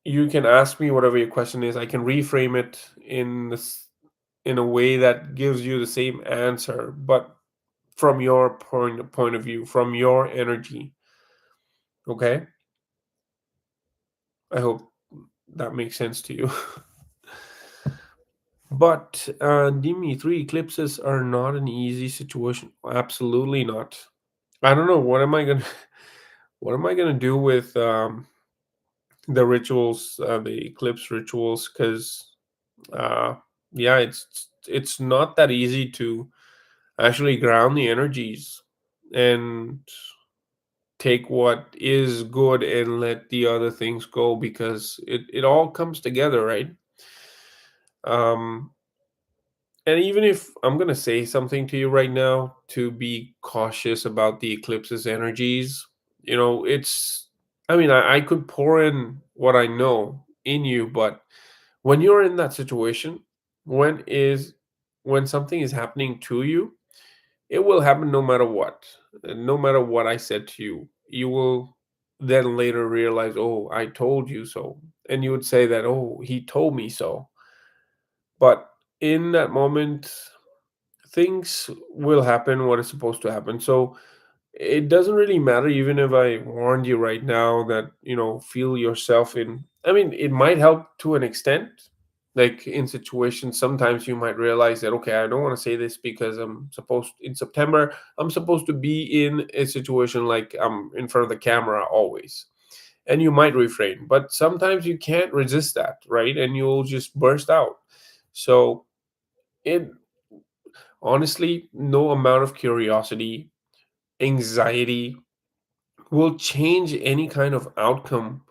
you can ask me whatever your question is. I can reframe it in a way that gives you the same answer, but from your point of view, from your energy. Okay. I hope that makes sense to you. But Dimitri, eclipses are not an easy situation. Absolutely not. I don't know what am I gonna what am I gonna do with the rituals, the eclipse rituals, because uh, yeah, it's not that easy to actually ground the energies and take what is good and let the other things go because it all comes together, right? Um, And even if I'm going to say something to you right now to be cautious about the eclipse's energies, I mean, I could pour in what I know in you, but when you're in that situation, when is when something is happening to you, it will happen no matter what. No matter what I said to you, you will then later realize, oh, I told you so. And you would say that, oh, he told me so. But in that moment, things will happen what is supposed to happen. So it doesn't really matter even if I warned you right now that, feel yourself in. I mean, it might help to an extent. Like in situations, sometimes you might realize that, okay, I don't want to say this because in September, I'm supposed to be in a situation like I'm in front of the camera always. And you might refrain, but sometimes you can't resist that, right? And you'll just burst out. So it honestly, no amount of curiosity, anxiety will change any kind of outcome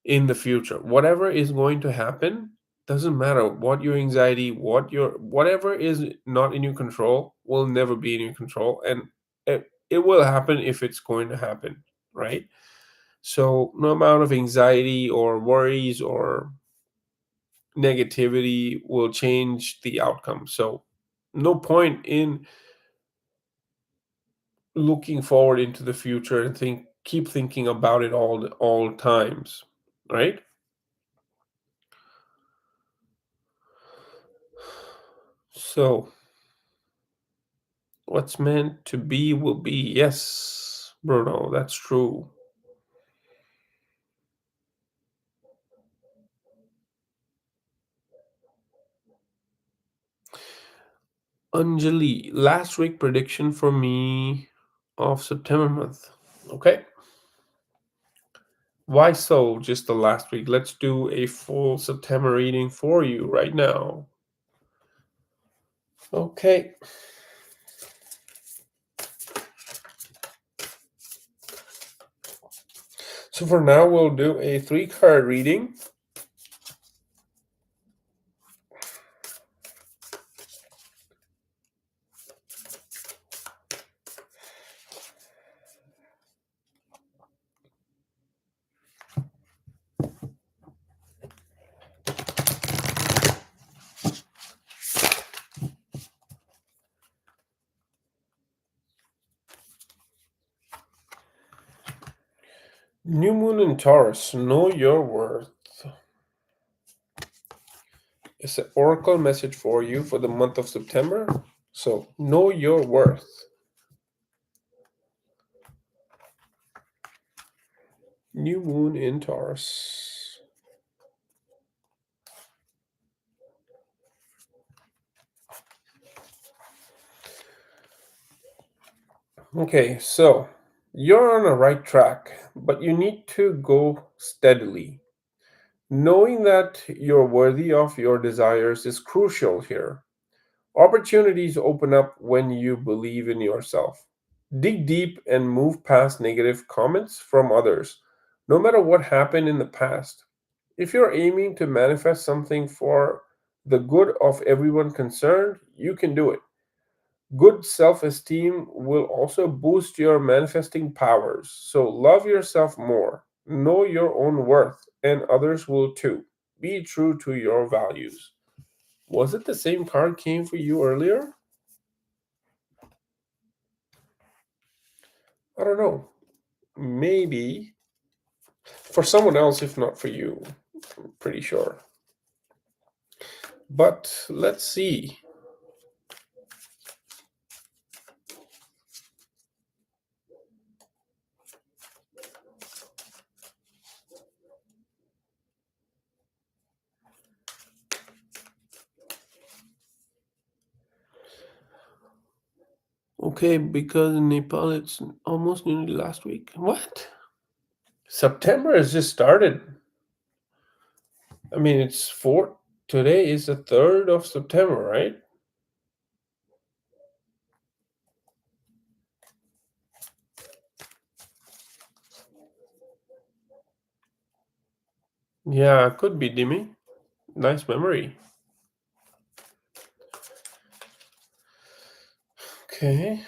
in the future. Whatever is going to happen doesn't matter what your anxiety, whatever is not in your control will never be in your control, and it will happen if it's going to happen, right? So no amount of anxiety or worries or negativity will change the outcome. So no point in looking forward into the future and keep thinking about it all times, right? So what's meant to be will be. Yes, Bruno, that's true. Anjali, last week prediction for me of September month. Okay, why so just the last week? Let's do a full September reading for you right now. Okay, so for now we'll do a three-card reading. New moon in Taurus, know your worth. It's an oracle message for you for the month of September. So, know your worth. New moon in Taurus. Okay, so you're on the right track, but you need to go steadily. Knowing that you're worthy of your desires is crucial here. Opportunities open up when you believe in yourself. Dig deep and move past negative comments from others, no matter what happened in the past. If you're aiming to manifest something for the good of everyone concerned, you can do it. Good self esteem will also boost your manifesting powers. So love yourself more. Know your own worth, and others will too. Be true to your values. Was it the same card came for you earlier? I don't know. Maybe for someone else, if not for you. I'm pretty sure. But let's see. Okay, because in Nepal it's almost nearly last week. What? September has just started. I mean, it's four. Today is the 3rd of September, right? Yeah, could be Dimi. Nice memory. Okay.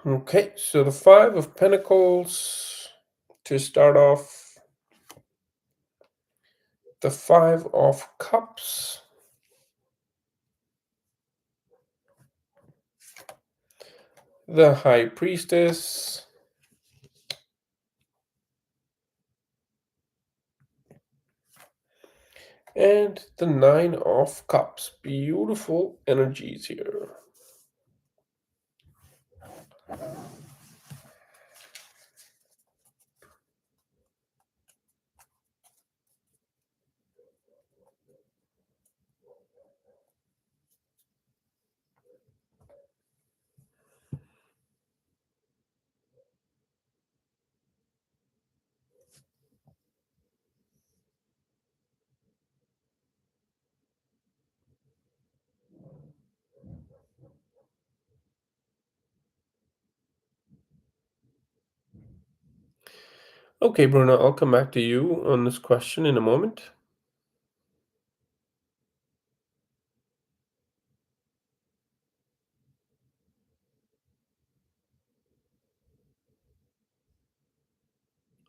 Okay, so the Five of Pentacles to start off, the Five of Cups, the High Priestess, and the Nine of Cups. Beautiful energies here. Okay, Bruno, I'll come back to you on this question in a moment.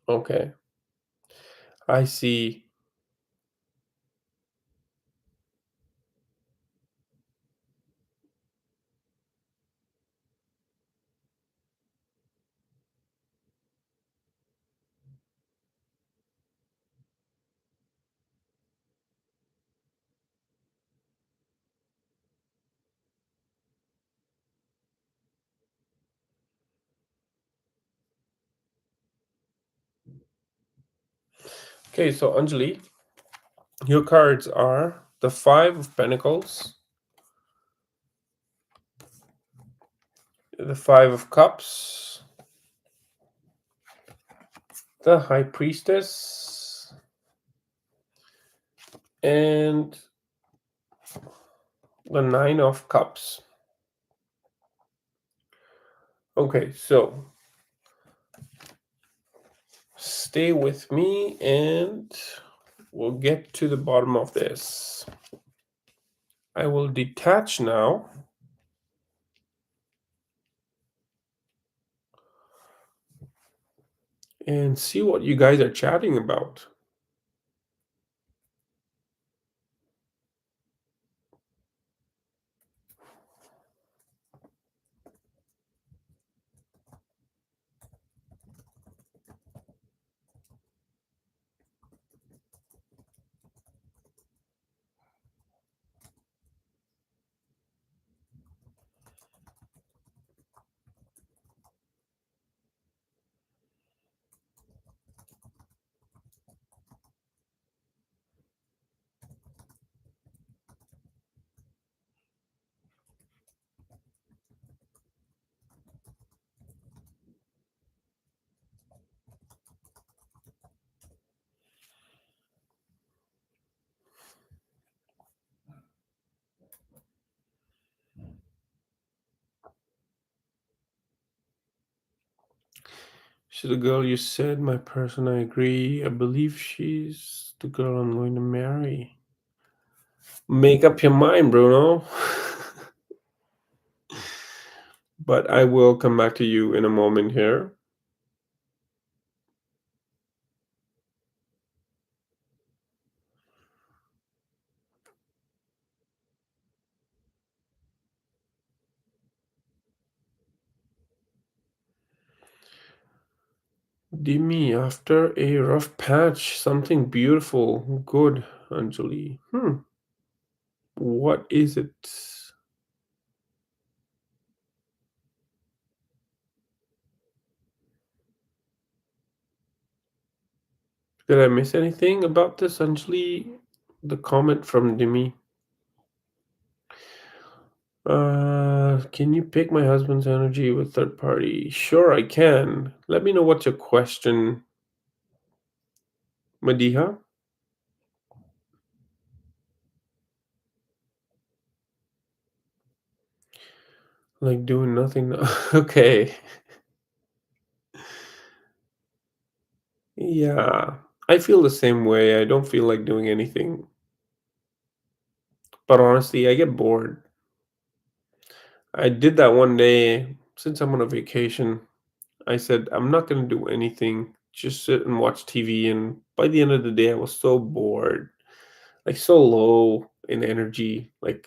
Okay, I see. Okay, so Anjali, your cards are the Five of Pentacles, the Five of Cups, the High Priestess, and the Nine of Cups. Okay, so stay with me and we'll get to the bottom of this. I will detach now and see what you guys are chatting about. To the girl you said, my person, I agree. I believe she's the girl I'm going to marry. Make up your mind, Bruno. But I will come back to you in a moment here. Dimi, after a rough patch, something beautiful. Good, Anjali. What is it? Did I miss anything about this, Anjali? The comment from Dimi. Can you pick my husband's energy with third party? Sure, I can. Let me know what's your question, Madiha. Like doing nothing. Okay. Yeah. I feel the same way. I don't feel like doing anything. But honestly, I get bored. I did that one day since I'm on a vacation. I said, I'm not going to do anything, just sit and watch TV. And by the end of the day, I was so bored, like so low in energy. Like,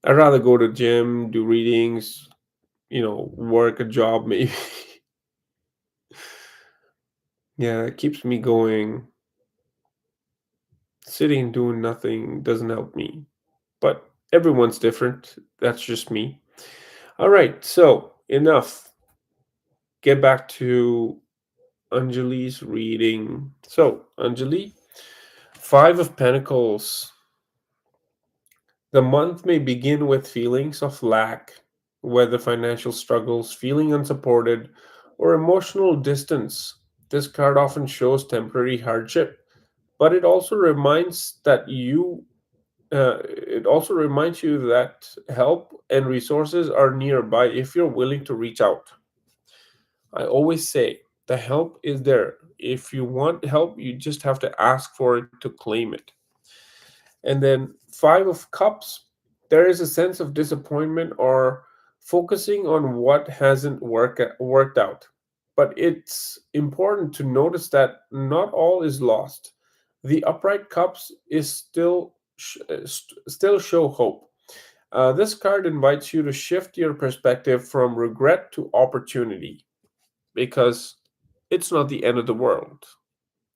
I'd rather go to gym, do readings, work a job maybe. Yeah, it keeps me going. Sitting doing nothing doesn't help me. But everyone's different. That's just me. All right, so enough. Get back to Anjali's reading. So, Anjali, Five of Pentacles. The month may begin with feelings of lack, whether financial struggles, feeling unsupported, or emotional distance. This card often shows temporary hardship, but it also reminds you that help and resources are nearby if you're willing to reach out. I always say the help is there. If you want help, you just have to ask for it to claim it. And then Five of Cups, there is a sense of disappointment or focusing on what hasn't worked out. But it's important to notice that not all is lost. The upright cups is still show hope. This card invites you to shift your perspective from regret to opportunity because it's not the end of the world.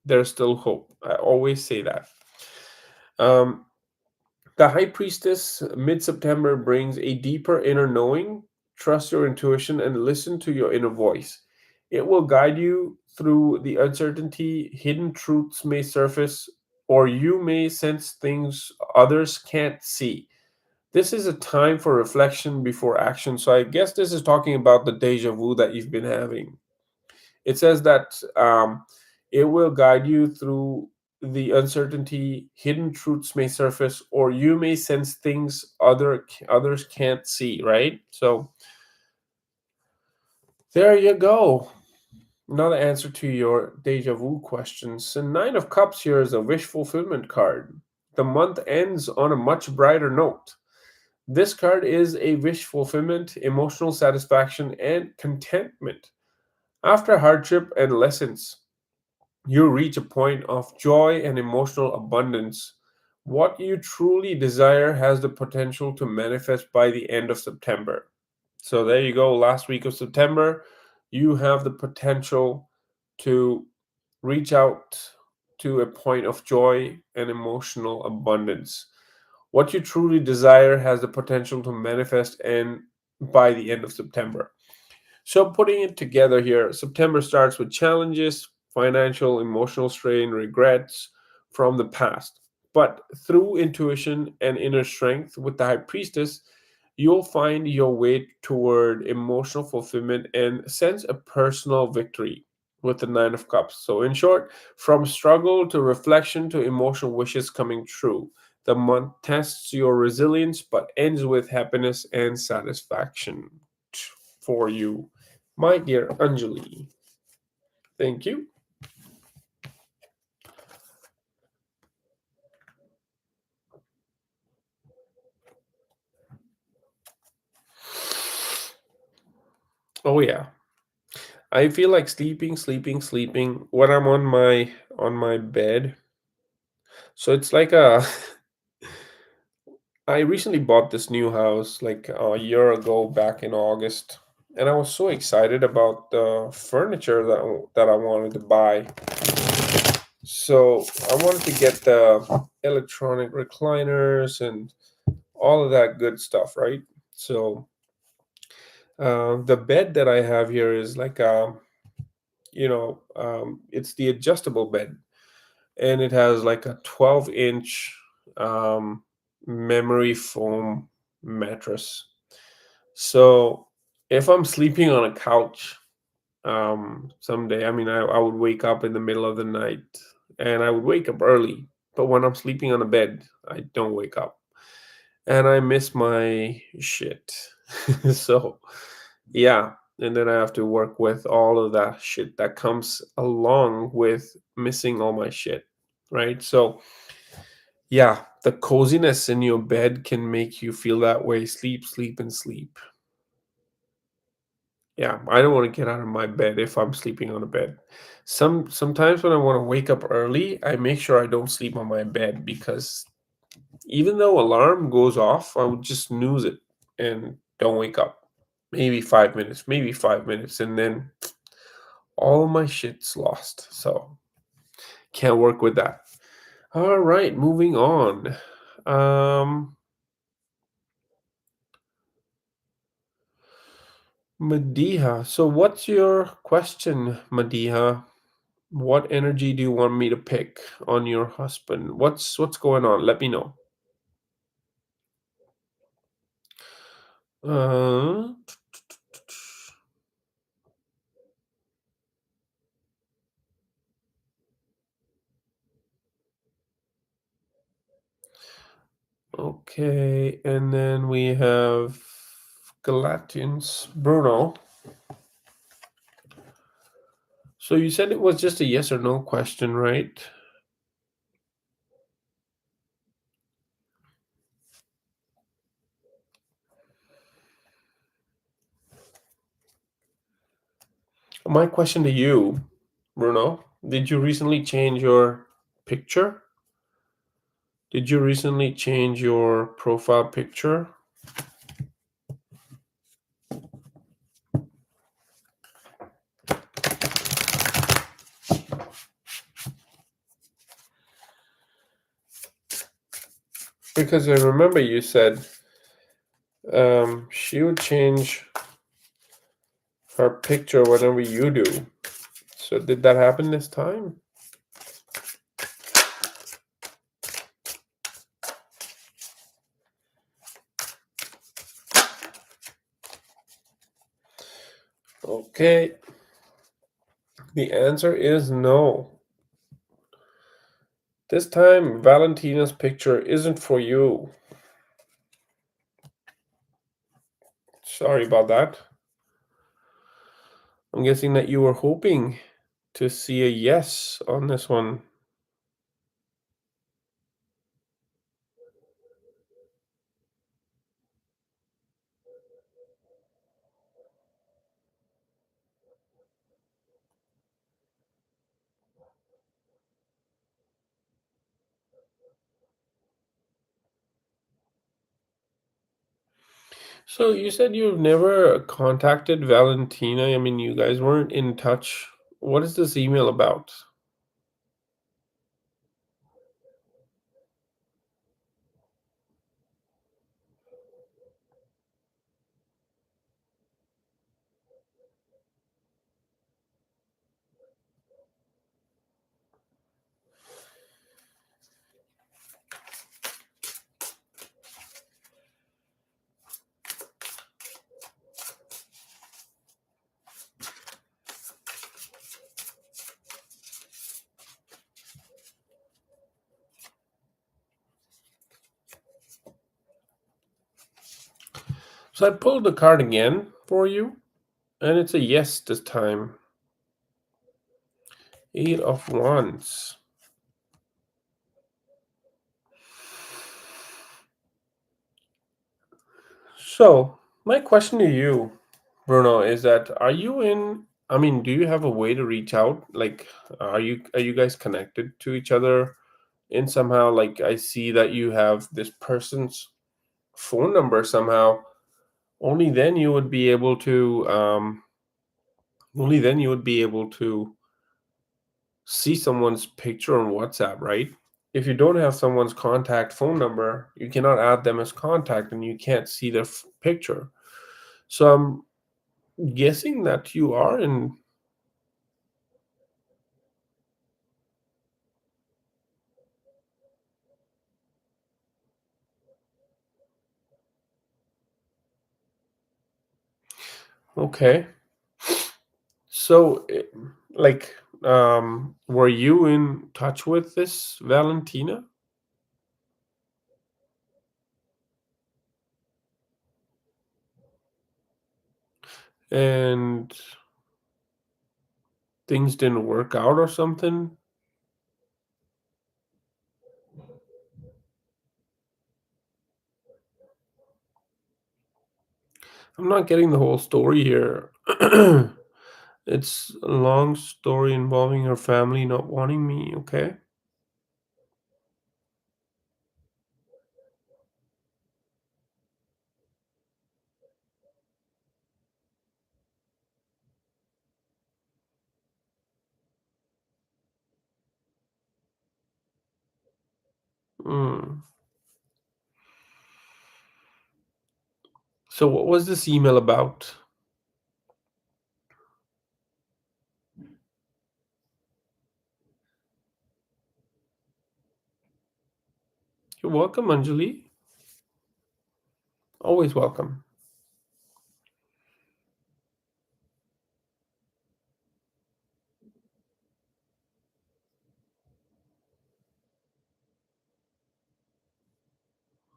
There's still hope. I always say that. Um, The High Priestess, mid September, brings a deeper inner knowing. Trust your intuition and listen to your inner voice. It will guide you through the uncertainty. Hidden truths may surface, or you may sense things others can't see. This is a time for reflection before action. So, I guess this is talking about the deja vu that you've been having. It says that it will guide you through the uncertainty. Hidden truths may surface, or you may sense things others can't see. Right. So there you go. Another answer to your deja vu questions. The Nine of Cups here is a wish fulfillment card. The month ends on a much brighter note. This card is a wish fulfillment, emotional satisfaction, and contentment. After hardship and lessons, you reach a point of joy and emotional abundance. What you truly desire has the potential to manifest by the end of September. So there you go, last week of September, you have the potential to reach out to a point of joy and emotional abundance. What you truly desire has the potential to manifest and by the end of September. So, putting it together here, September starts with challenges, financial, emotional strain, regrets from the past. But through intuition and inner strength with the High Priestess, you'll find your way toward emotional fulfillment and sense a personal victory with the Nine of Cups. So, in short, from struggle to reflection to emotional wishes coming true. The month tests your resilience but ends with happiness and satisfaction for you. My dear Anjali. Thank you. Oh yeah. I feel like sleeping when I'm on my bed. So it's like a I recently bought this new house like a year ago back in August, and I was so excited about the furniture that I wanted to buy. So I wanted to get the electronic recliners and all of that good stuff, right? So the bed that I have here is like it's the adjustable bed, and it has like a 12-inch memory foam mattress. So if I'm sleeping on a couch someday, I mean, I would wake up in the middle of the night and I would wake up early. But when I'm sleeping on a bed, I don't wake up and I miss my shit. So, yeah. And then I have to work with all of that shit that comes along with missing all my shit. Right. So, yeah, the coziness in your bed can make you feel that way. Sleep, sleep, and sleep. Yeah, I don't want to get out of my bed if I'm sleeping on a bed. Sometimes when I want to wake up early, I make sure I don't sleep on my bed because even though alarm goes off, I would just snooze it and don't wake up. Maybe 5 minutes, and then all my shit's lost. So can't work with that. All right, moving on. Um, Madiha. So what's your question, Madiha? What energy do you want me to pick on your husband? What's going on? Let me know. Uh, okay, and then we have Galatians Bruno. So you said it was just a yes or no question, right? My question to you, Bruno, did you recently change your picture? Did you recently change your profile picture? Because I remember you said she would change her picture whenever you do. So did that happen this time? Okay. The answer is no. This time, Valentina's picture isn't for you. Sorry about that. I'm guessing that you were hoping to see a yes on this one. So you said you've never contacted Valentina. I mean, you guys weren't in touch. What is this email about? So I pulled the card again for you. And it's a yes this time. Eight of Wands. So, my question to you, Bruno, is that are you in I mean, do you have a way to reach out? Like are you guys connected to each other in somehow? Like I see that you have this person's phone number somehow. Only then you would be able to only then you would be able to see someone's picture on WhatsApp, right? If you don't have someone's contact phone number, you cannot add them as contact and you can't see their picture. So I'm guessing that you are in. Okay. So, like, were you in touch with this Valentina and things didn't work out or something? I'm not getting the whole story here. It's a long story involving her family not wanting me, okay? Mm. So, what was this email about? You're welcome, Anjali. Always welcome.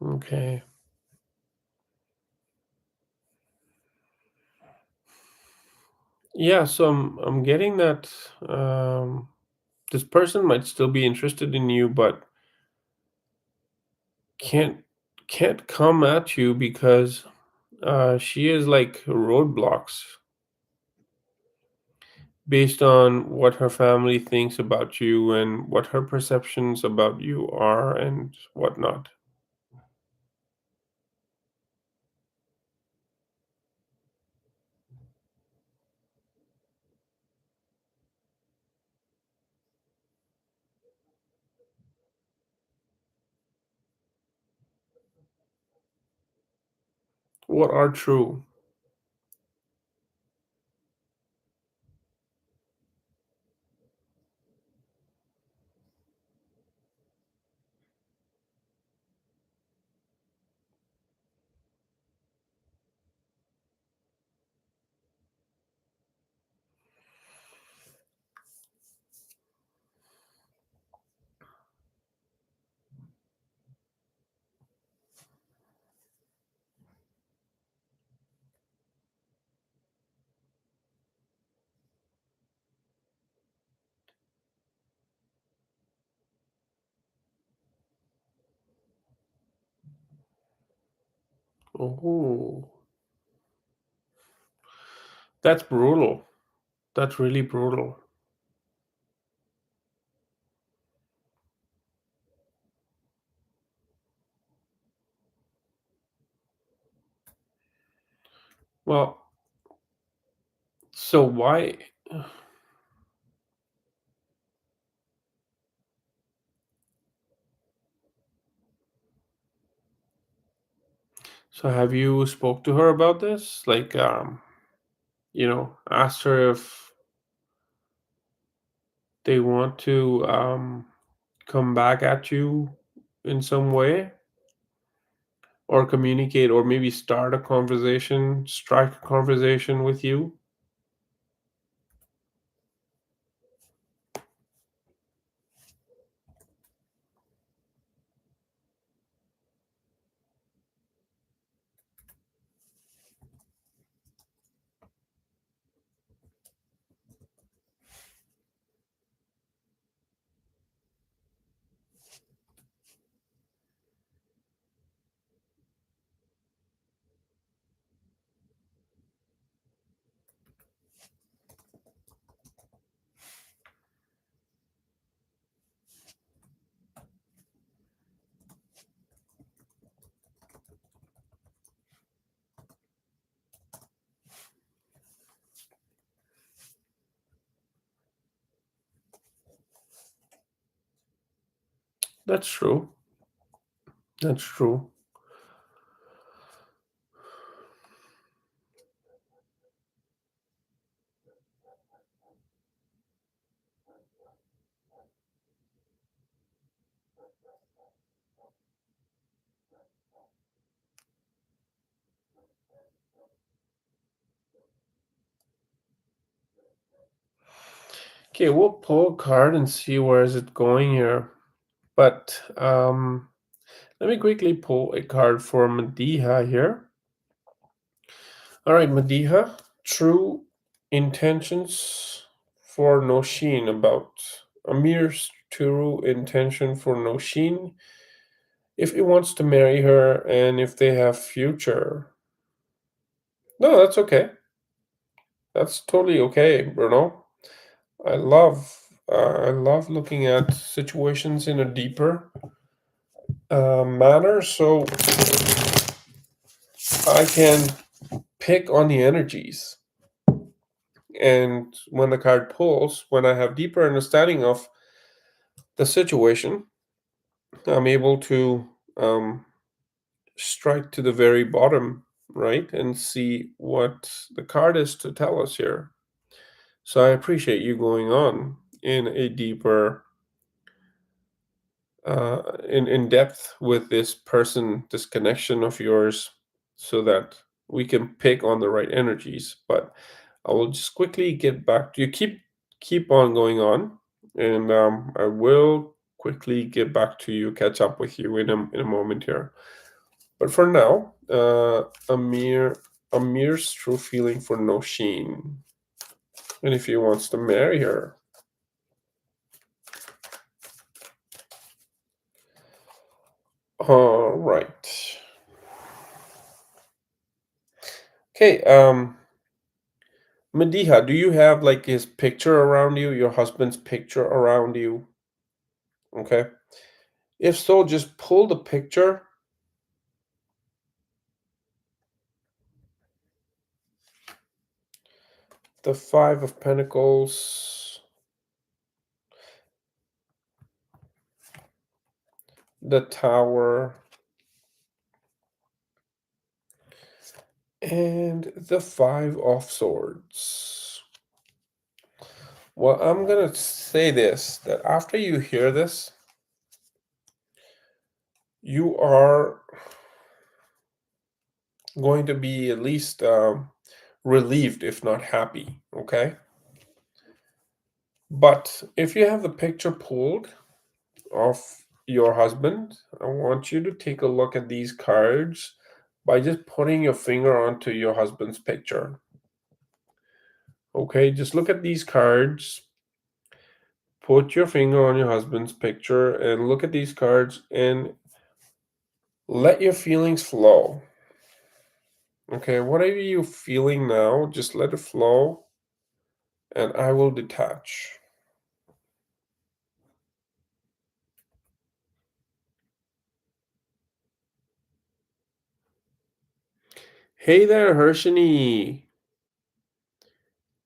Okay. Yeah, so I'm getting that this person might still be interested in you, but can't can't come at you because she is like roadblocks based on what her family thinks about you and what her perceptions about you are and whatnot. What are true? Oh, that's brutal. That's really brutal. Well, so why? So have you spoke to her about this? Like, asked her if they want to come back at you in some way or communicate or maybe start a conversation, strike a conversation with you. That's true. That's true. Okay, we'll pull a card and see where is it going here. But let me quickly pull a card for Madiha here. All right, Madiha, true intentions for Noshin about Amir's true intention for Noshin, if he wants to marry her and if they have future. No, that's okay. That's totally okay, Bruno. I love looking at situations in a deeper manner, so I can pick on the energies. And when the card pulls, when I have deeper understanding of the situation, I'm able to strike to the very bottom, right, and see what the card is to tell us here. So I appreciate you going on in a deeper, in depth with this person, this connection of yours, so that we can pick on the right energies. But I will just quickly get back to you. Keep on going on, and I will quickly get back to you, catch up with you in a moment here. But for now, Amir's true feeling for Noshin, and if he wants to marry her. All right. Okay. Mediha, do you have like his picture around you, your husband's picture around you? Okay. If so, just pull the picture. The Five of Pentacles, the Tower, and the Five of Swords. Well, I'm gonna say this, that after you hear this, you are going to be at least relieved, if not happy. Okay. But if you have the picture pulled of your husband, I want you to take a look at these cards by just putting your finger onto your husband's picture. Okay, just look at these cards, put your finger on your husband's picture, and look at these cards and let your feelings flow. Okay, whatever you're feeling now, just let it flow, and I will detach. Hey there, Hershini.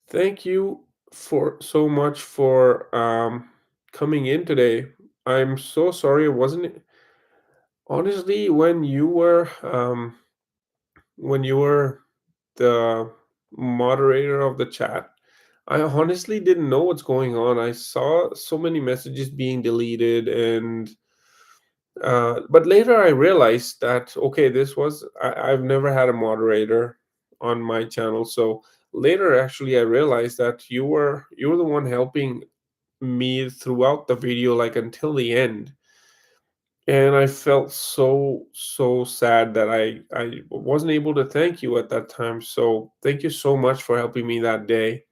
Thank you for so much for coming in today. I'm so sorry it wasn't honestly when you were the moderator of the chat. I honestly didn't know what's going on. I saw so many messages being deleted, and but later I realized that okay, I've never had a moderator on my channel. So later, actually, I realized that you were the one helping me throughout the video, like until the end. And I felt so sad that I wasn't able to thank you at that time. So thank you so much for helping me that day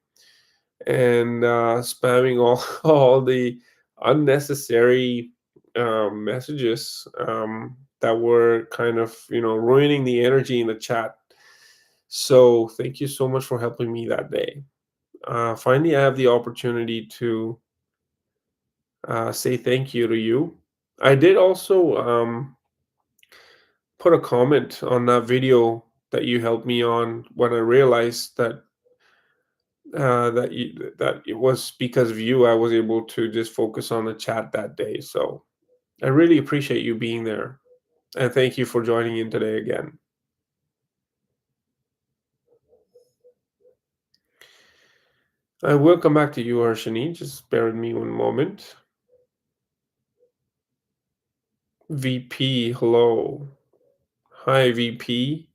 and spamming all all the unnecessary messages that were kind of ruining the energy in the chat. So thank you so much for helping me that day. Finally, I have the opportunity to say thank you to you. I did also put a comment on that video that you helped me on when I realized that it was because of you I was able to just focus on the chat that day. So I really appreciate you being there. And thank you for joining in today again. I will come back to you, Arshani. Just bear with me one moment. VP, hello. Hi, VP.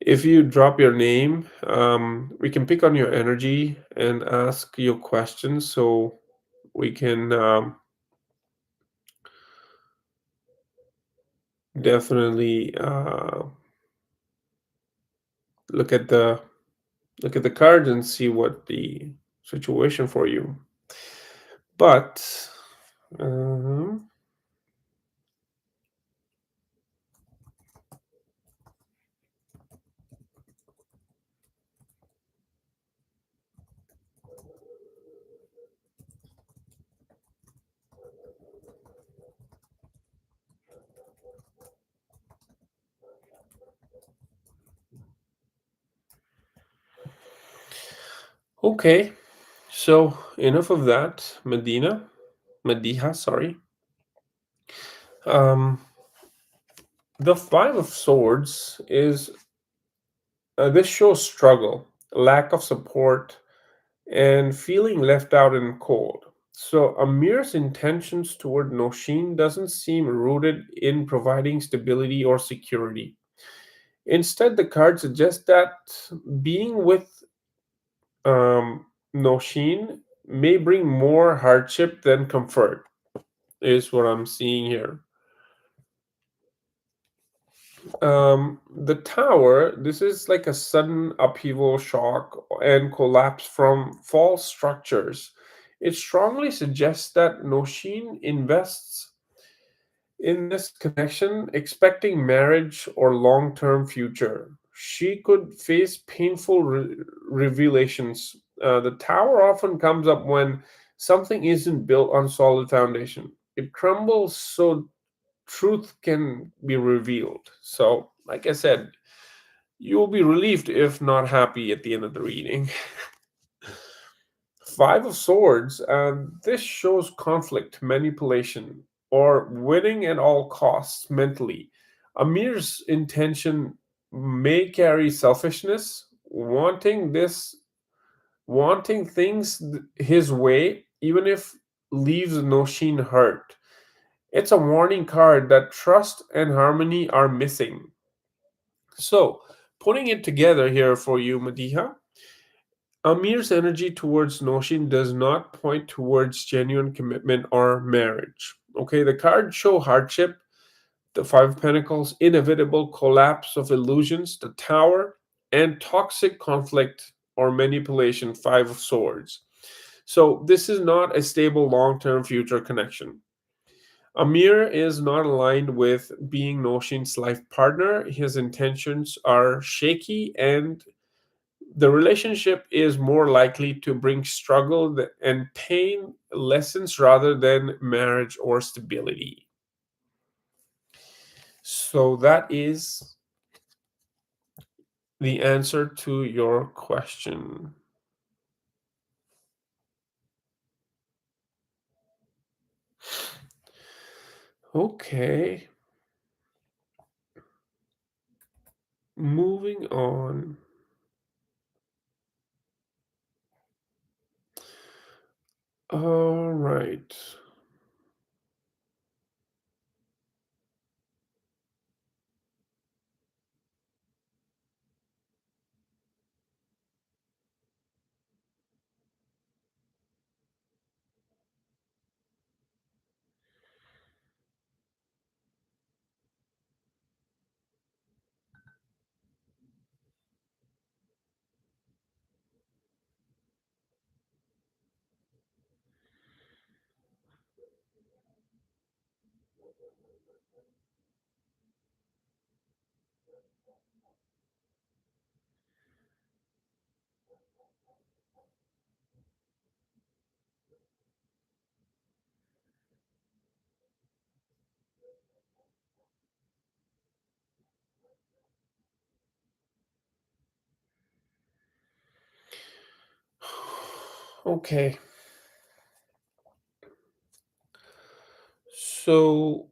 If you drop your name, we can pick on your energy and ask you questions so we can definitely look at the cards and see what the situation for you. But um, okay, so enough of that, Madiha, sorry. Um, the Five of Swords is this shows struggle, lack of support, and feeling left out and cold. So Amir's intentions toward Noshin doesn't seem rooted in providing stability or security. Instead, the card suggests that being with Noshin may bring more hardship than comfort, is what I'm seeing here. The tower, this is like a sudden upheaval, shock, and collapse from false structures. It strongly suggests that Noshin invests in this connection, expecting marriage or long term future. She could face painful revelations. The tower often comes up when something isn't built on solid foundation. It crumbles so truth can be revealed. So, like I said, you will be relieved if not happy at the end of the reading. Five of Swords, this shows conflict, manipulation, or winning at all costs mentally. Amir's intention may carry selfishness, wanting things his way, even if leaves Noshin hurt. It's a warning card that trust and harmony are missing. So, putting it together here for you, Madiha, Amir's energy towards Noshin does not point towards genuine commitment or marriage. Okay, the cards show hardship, the Five of Pentacles, inevitable collapse of illusions, the Tower, and toxic conflict or manipulation, Five of Swords. So, this is not a stable long term future connection. Amir is not aligned with being Noshin's life partner. His intentions are shaky, and the relationship is more likely to bring struggle and pain lessons rather than marriage or stability. So that is the answer to your question. Okay, moving on. All right. Okay. So,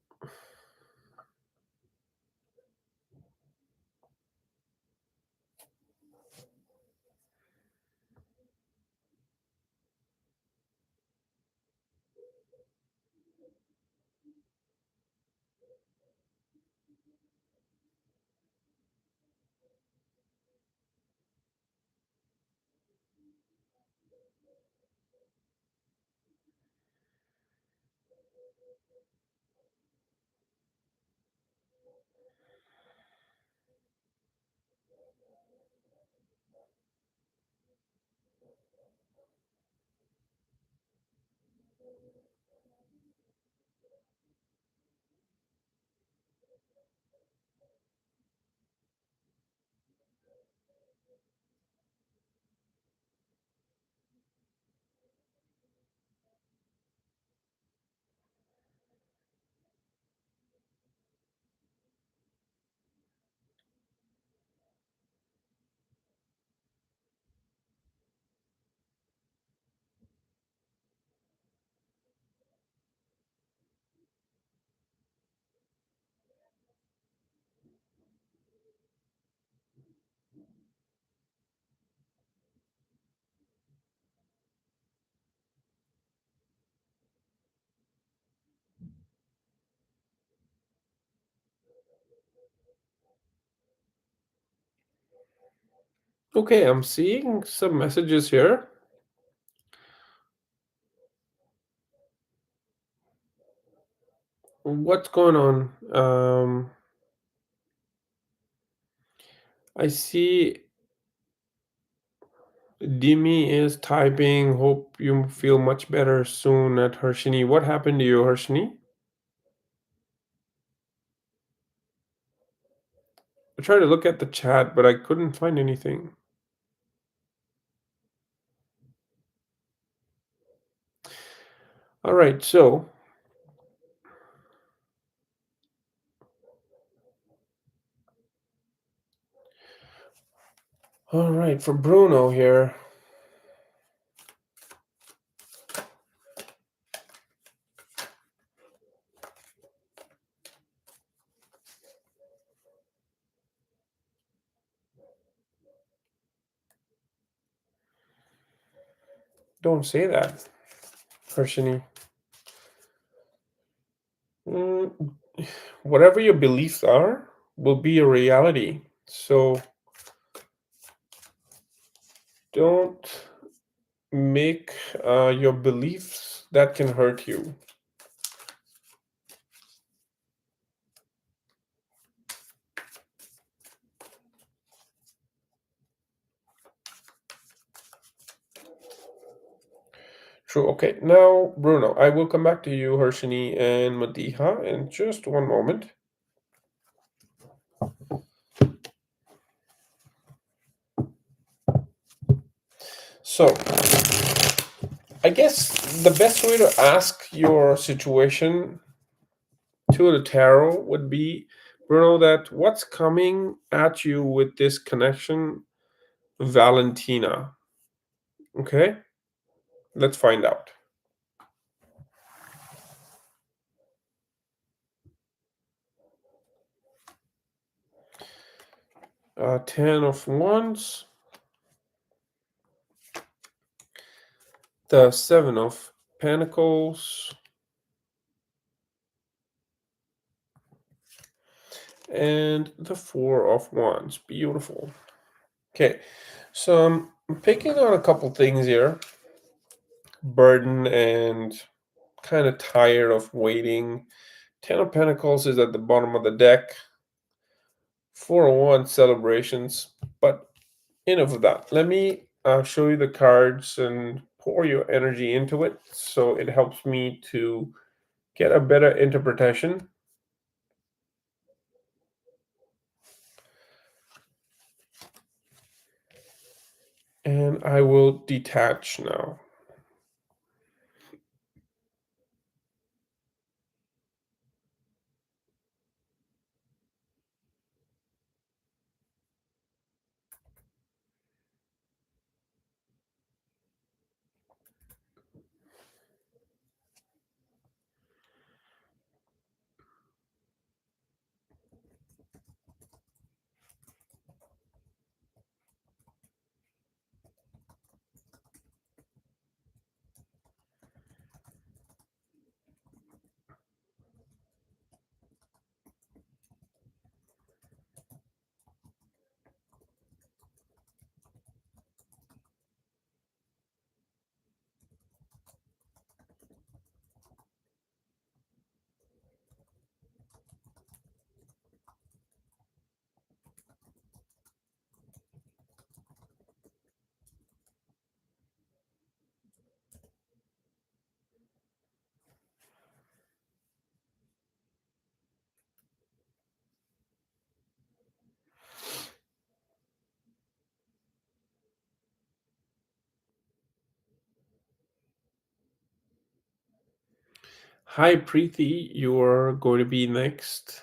okay, I'm seeing some messages here. What's going on? I see Dimi is typing. Hope you feel much better soon at Harshini. What happened to you, Harshini? I tried to look at the chat, but I couldn't find anything. All right, so all right, for Bruno here. Don't say that, Harshini. Mm, whatever your beliefs are will be a reality. So don't make your beliefs that can hurt you. True. Okay. Now, Bruno, I will come back to you, Harshini and Madiha, in just one moment. So, I guess the best way to ask your situation to the tarot would be, Bruno, that what's coming at you with this connection, Valentina? Okay, let's find out. Ten of Wands, the Seven of Pentacles, and the Four of Wands. Beautiful. Okay, so I'm picking on a couple things here. Burden and kind of tired of waiting. Ten of Pentacles is at the bottom of the deck. 401 celebrations, but enough of that. Let me show you the cards and pour your energy into it so it helps me to get a better interpretation. And I will detach now. Hi, Preeti. You're going to be next.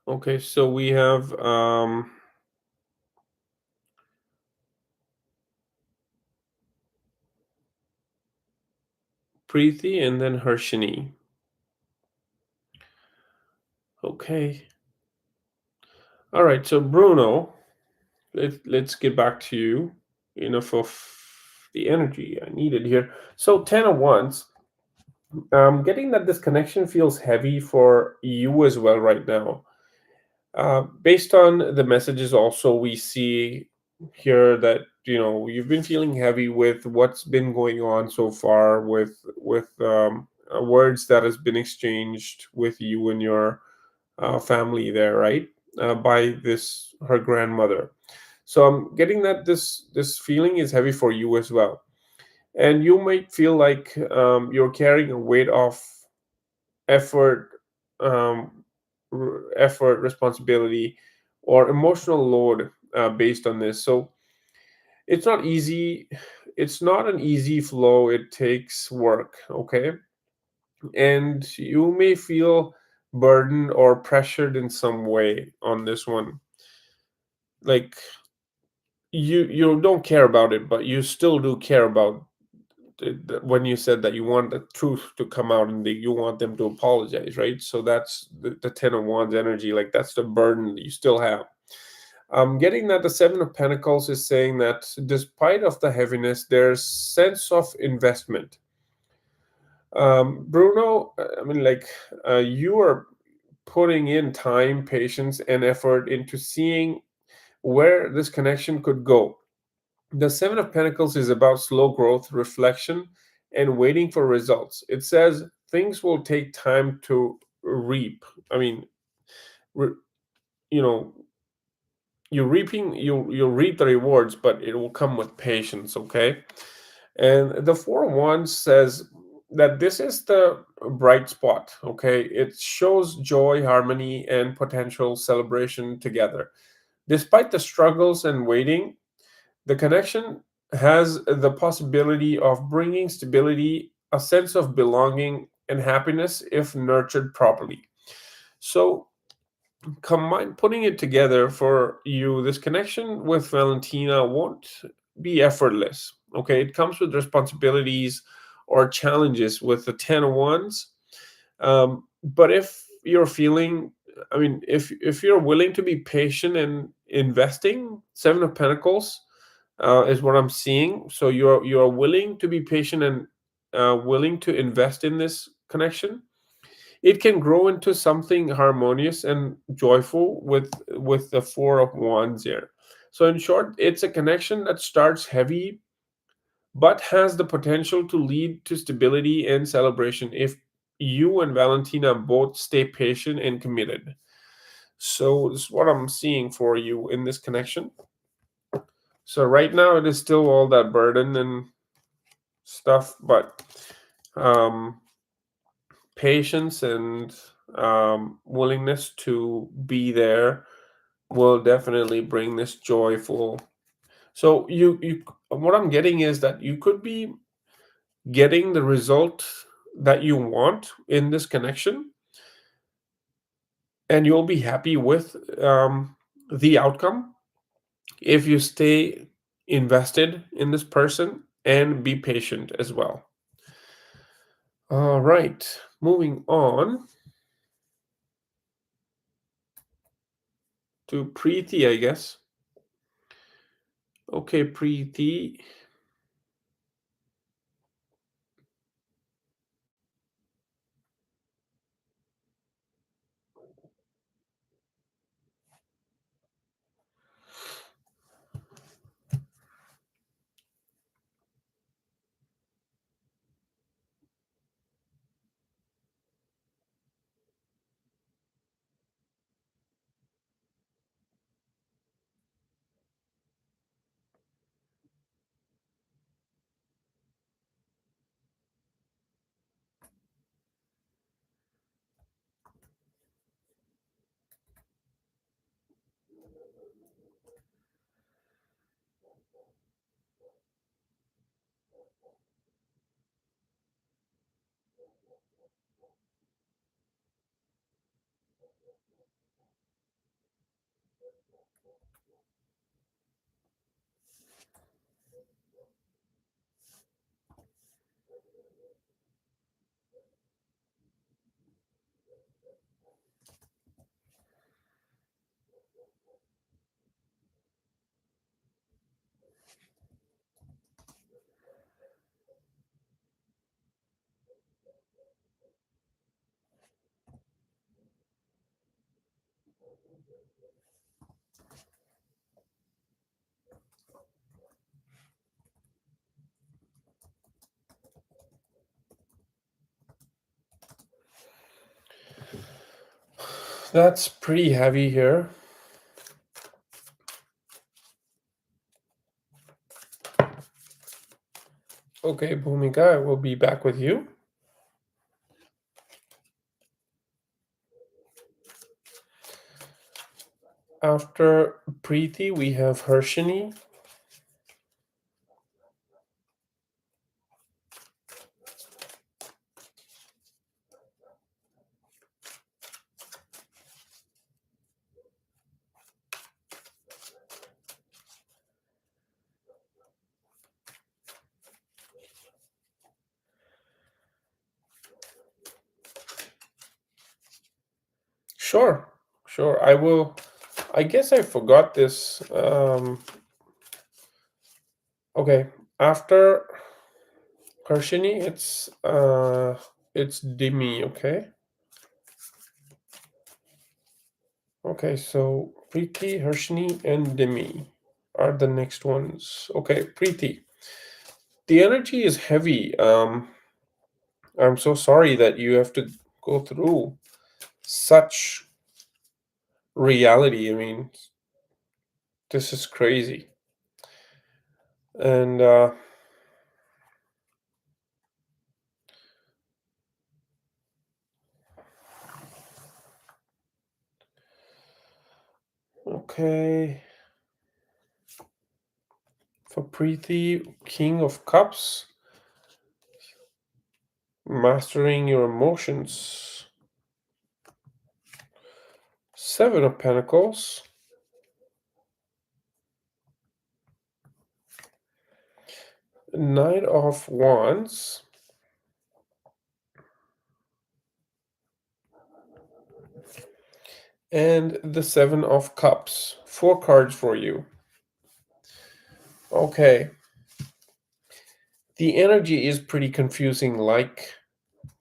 Okay, so we have Preeti and then Harshini. Okay. All right, so Bruno, let's get back to you. Enough of the energy I needed here. So 10 of Wands, getting that this connection feels heavy for you as well right now. Based on the messages, also we see here that you've been feeling heavy with what's been going on so far with words that has been exchanged with you and your family there, right? By this her grandmother. So I'm getting that this feeling is heavy for you as well, and you might feel like you're carrying a weight of effort, effort, responsibility, or emotional load based on this. So it's not easy. It's not an easy flow. It takes work. Okay, and you may feel burdened or pressured in some way on this one. Like you don't care about it, but you still do care about when you said that you want the truth to come out and you want them to apologize, right? So that's the 10 of wands energy, like that's the burden that you still have. I'm getting that the seven of pentacles is saying that despite of the heaviness, there's sense of investment. Bruno, I mean, like, you are putting in time, patience, and effort into seeing where this connection could go. The Seven of Pentacles is about slow growth, reflection, and waiting for results. It says things will take time to reap. I mean, re, you know, you reap the rewards, but it will come with patience. Okay, and the Four of Wands says that this is the bright spot. Okay, it shows joy, harmony, and potential celebration together. Despite the struggles and waiting, the connection has the possibility of bringing stability, a sense of belonging, and happiness if nurtured properly. So, combine putting it together for you, this connection with Valentina won't be effortless. Okay, it comes with responsibilities or challenges with the 10 of Wands. But if you're feeling, I mean, if you're willing to be patient and investing, Seven of Pentacles is what I'm seeing. So you're willing to be patient and willing to invest in this connection. It can grow into something harmonious and joyful with the Four of Wands here. So in short, it's a connection that starts heavy but has the potential to lead to stability and celebration if you and Valentina both stay patient and committed. So this is what I'm seeing for you in this connection. So right now it is still all that burden and stuff, but um, patience and willingness to be there will definitely bring this joyful. So you what I'm getting is that you could be getting the result that you want in this connection, and you'll be happy with the outcome if you stay invested in this person and be patient as well. All right, moving on to Preeti, I guess. Okay, Preeti. That's pretty heavy here. Okay, Bhumika, I will be back with you. After Preeti, we have Harshini. Sure, sure. I will. I guess I forgot this. Okay, after Harshini, it's Dimi. Okay. Okay, so Preeti, Harshini, and Dimi are the next ones. Okay, Preeti. The energy is heavy. I'm so sorry that you have to go through such reality. I mean, this is crazy. And okay, for Preeti, King of Cups, mastering your emotions. Seven of Pentacles, Knight of Wands, and the Seven of Cups. 4 cards for you. Okay. The energy is pretty confusing, like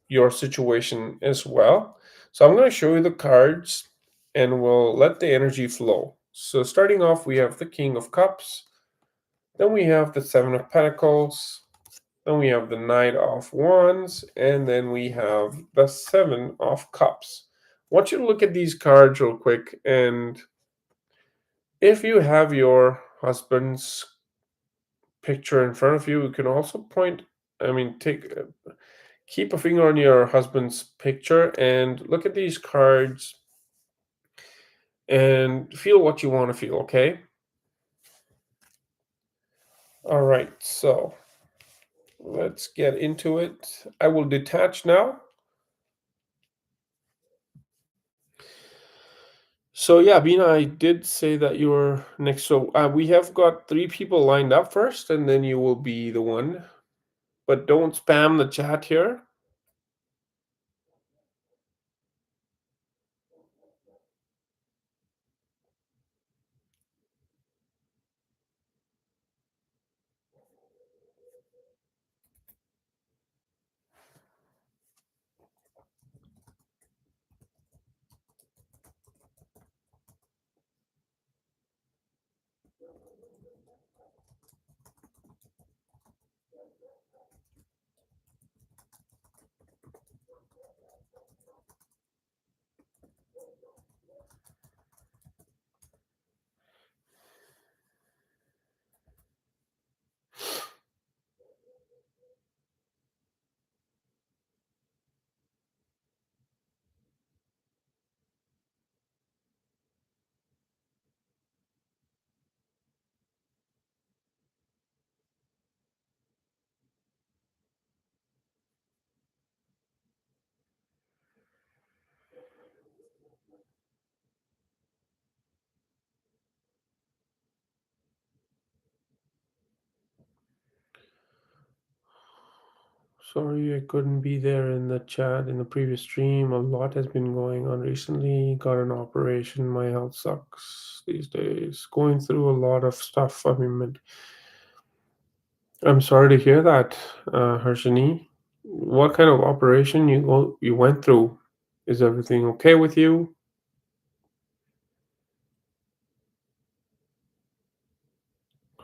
your situation as well. So I'm going to show you the cards and we'll let the energy flow. So starting off, we have the King of Cups, then we have the Seven of Pentacles, then we have the Knight of Wands, and then we have the Seven of Cups. I want you to look at these cards real quick, and if you have your husband's picture in front of you, you can also point, keep a finger on your husband's picture and look at these cards and feel what you want to feel, okay? All right, so let's get into it. I will detach now. So yeah, Bina, I did say that you were next. So we have got 3 people lined up first, and then you will be the one. But don't spam the chat here. Sorry, I couldn't be there in the chat in the previous stream. A lot has been going on recently. Got an operation. My health sucks these days. Going through a lot of stuff. I'm sorry to hear that, Harshini. What kind of operation you went through? Is everything okay with you?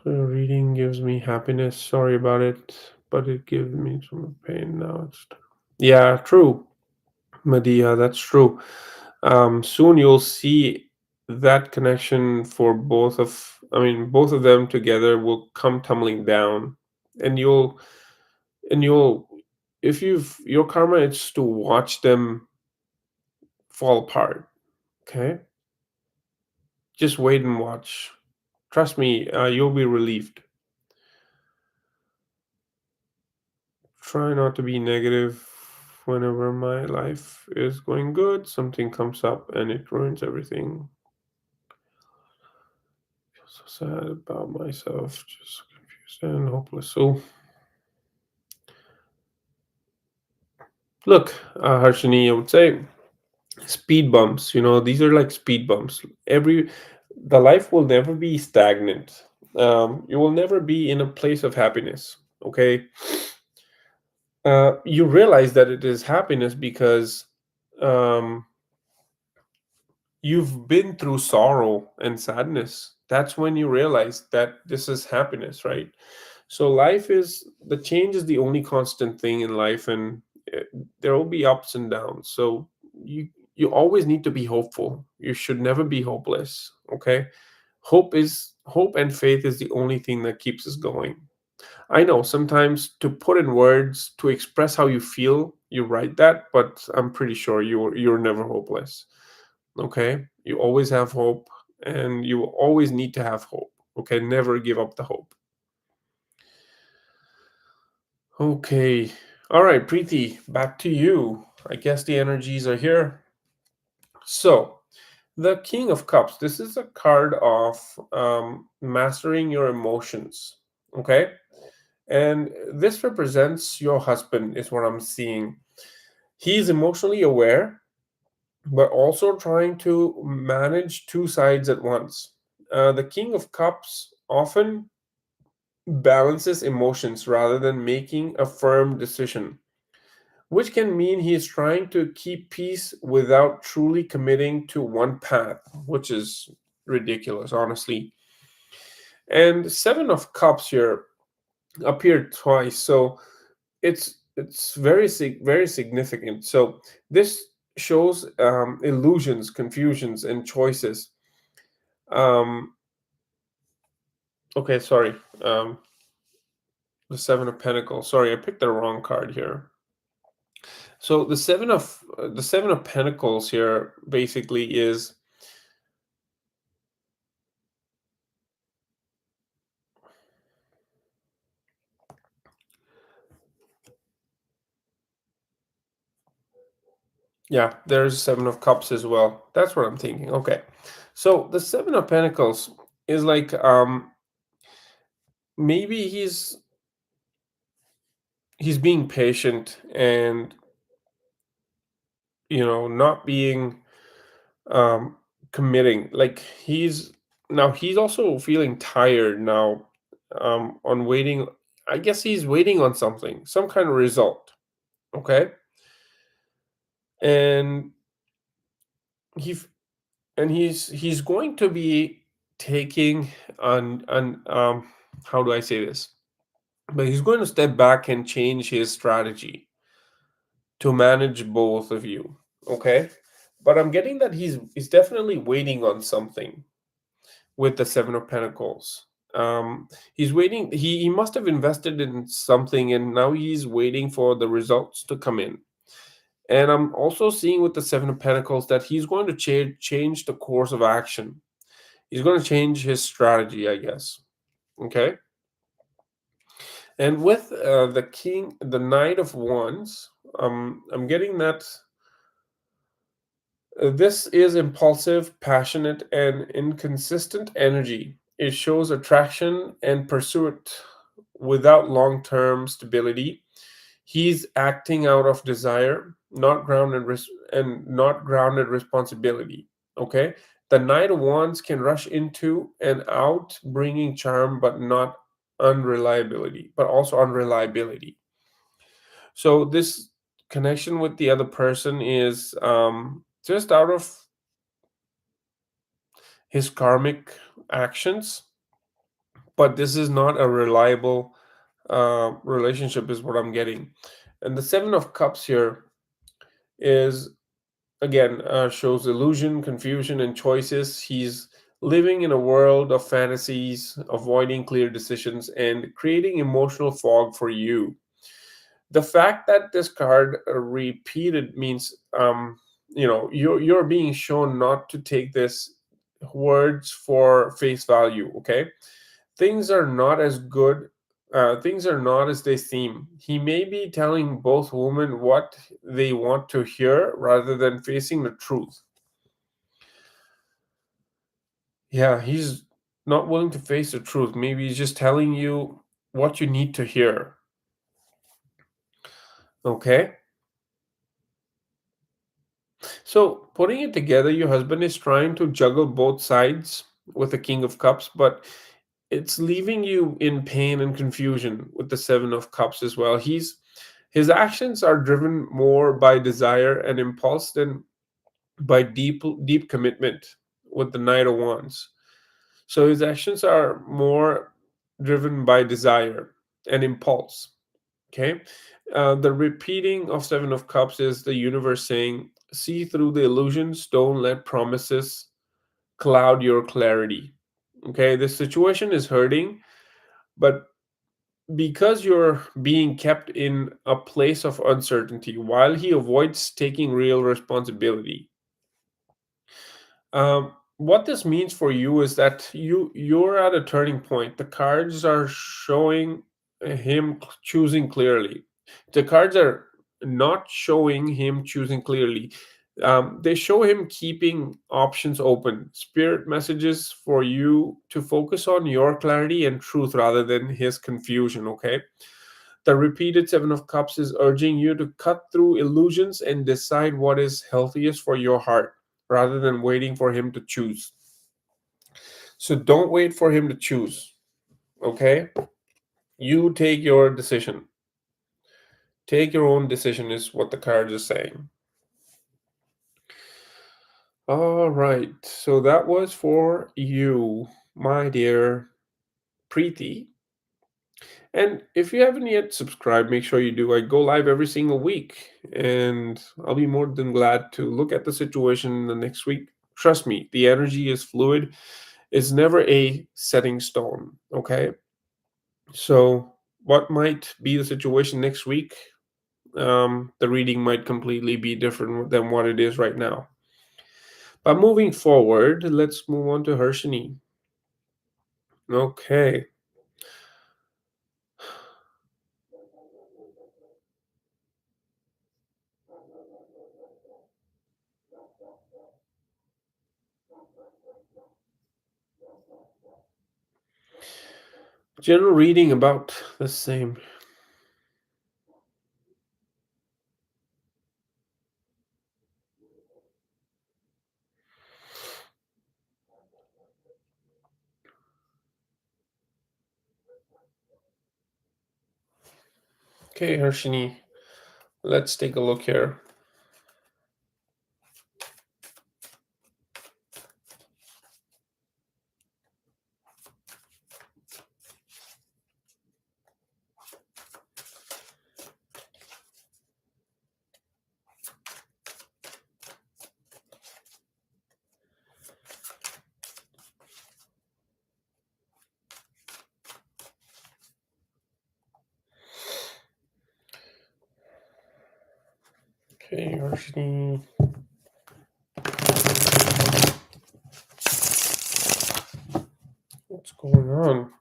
Reading gives me happiness. Sorry about it, but it gives me some pain now. Yeah, true. Medea, that's true. Soon you'll see that connection for both of them together will come tumbling down, and you'll, if your karma is to watch them fall apart. Okay, just wait and watch. Trust me, you'll be relieved. Try not to be negative. Whenever my life is going good, something comes up and it ruins everything. Feel so sad about myself, just confused and hopeless. So, look, Harshini, I would say speed bumps. These are like speed bumps. The life will never be stagnant. You will never be in a place of happiness. Okay, you realize that it is happiness because um, you've been through sorrow and sadness. That's when you realize that this is happiness, right? So life is the change is the only constant thing in life, and eh, there will be ups and downs. So you always need to be hopeful. You should never be hopeless. Okay, hope and faith is the only thing that keeps us going. I know sometimes to put in words to express how you feel, you write that, but I'm pretty sure you're never hopeless. Okay, you always have hope, and you always need to have hope. Okay, never give up the hope. Okay, all right, Preeti, back to you. I guess the energies are here. So the King of Cups, this is a card of mastering your emotions. Okay, And this represents your husband, is what I'm seeing. He's emotionally aware, but also trying to manage two sides at once. The King of Cups often balances emotions rather than making a firm decision, which can mean he is trying to keep peace without truly committing to one path, which is ridiculous, honestly. And Seven of Cups here appeared twice, so it's very significant. So this shows illusions, confusions, and choices. Um, okay, sorry. The Seven of Pentacles. Sorry, I picked the wrong card here. So the Seven of Pentacles here basically is, yeah, there's Seven of Cups as well. That's what I'm thinking. Okay. So the Seven of Pentacles is like maybe he's being patient and not being um committing. Like he's also feeling tired now on waiting. I guess he's waiting on something, some kind of result. Okay. And he f- he's going to be taking on how do I say this? But he's going to step back and change his strategy to manage both of you. Okay. But I'm getting that he's definitely waiting on something with the Seven of Pentacles. He's waiting. He must have invested in something, and now he's waiting for the results to come in. And I'm also seeing with the Seven of Pentacles that he's going to change the course of action. He's going to change his strategy, I guess. Okay. And with the Knight of Wands, I'm getting that this is impulsive, passionate, and inconsistent energy. It shows attraction and pursuit without long term stability. He's acting out of desire, not grounded responsibility. Okay? The Knight of Wands can rush into and out, bringing charm, but not unreliability, but also unreliability. So this connection with the other person is just out of his karmic actions, but this is not a reliable relationship, is what I'm getting. And the Seven of Cups here is again shows illusion, confusion, and choices. He's living in a world of fantasies, avoiding clear decisions, and creating emotional fog for you. The fact that this card repeated means you're being shown not to take this words for face value. Okay, things are not as good. Things are not as they seem. He may be telling both women what they want to hear rather than facing the truth. Yeah, he's not willing to face the truth. Maybe he's just telling you what you need to hear. Okay. So, putting it together, your husband is trying to juggle both sides with the King of Cups, but it's leaving you in pain and confusion with the Seven of Cups as well. His actions are driven more by desire and impulse than by deep commitment with the Knight of Wands. So his actions are more driven by desire and impulse. Okay. The repeating of Seven of Cups is the universe saying, see through the illusions, don't let promises cloud your clarity. Okay. This situation is hurting, but because you're being kept in a place of uncertainty while he avoids taking real responsibility. What this means for you is that you're at a turning point. The cards are showing him choosing clearly. The cards are not showing him choosing clearly. They show him keeping options open, spirit messages for you to focus on your clarity and truth rather than his confusion. Okay. The repeated Seven of Cups is urging you to cut through illusions and decide what is healthiest for your heart rather than waiting for him to choose. So don't wait for him to choose. Okay. You take your decision. Take your own decision, is what the cards are saying. All right. So that was for you, my dear Preeti. And if you haven't yet subscribed, make sure you do. I go live every single week, and I'll be more than glad to look at the situation in the next week. Trust me, the energy is fluid. It's never a setting stone. Okay. So, what might be the situation next week? The reading might completely be different than what it is right now. But moving forward, let's move on to Hershini. Okay. General reading about the same. Okay, Hershini, let's take a look here. Okay, Hershini. What's going on?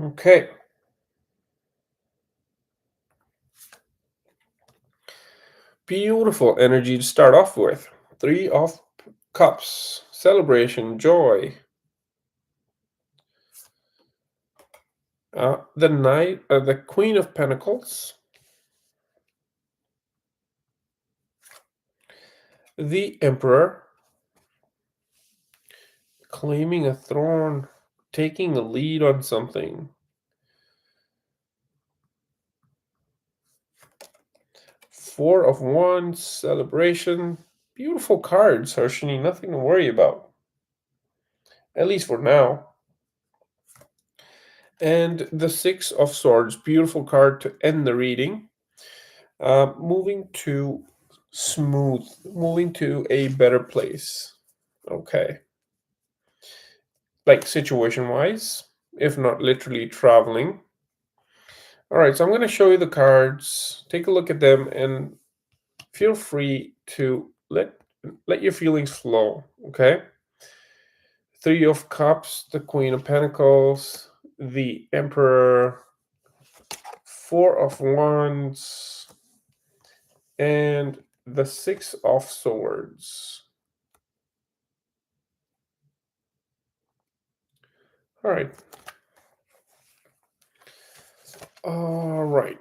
Okay. Beautiful energy to start off with. Three of Cups, celebration, joy. The Queen of Pentacles, the Emperor, claiming a throne, taking the lead on something. Four of Wands, celebration. Beautiful cards, Harshini. Nothing to worry about. At least for now. And the Six of Swords, beautiful card to end the reading. Moving to smooth, moving to a better place. Okay. Like situation wise, if not literally traveling. All right, so I'm going to show you the cards. Take a look at them and feel free to let your feelings flow, okay? Three of Cups, the Queen of Pentacles, the Emperor, Four of Wands, and the Six of Swords. All right. All right.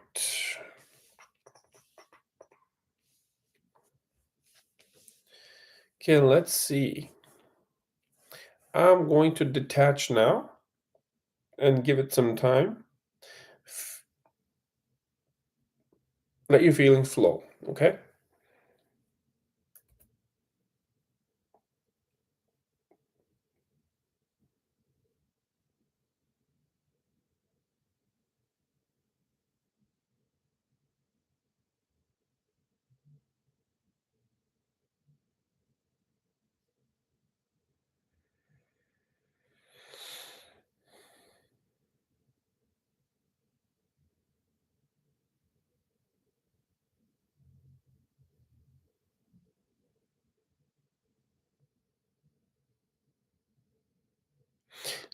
Okay, let's see. I'm going to detach now and give it some time. Let your feelings flow, okay?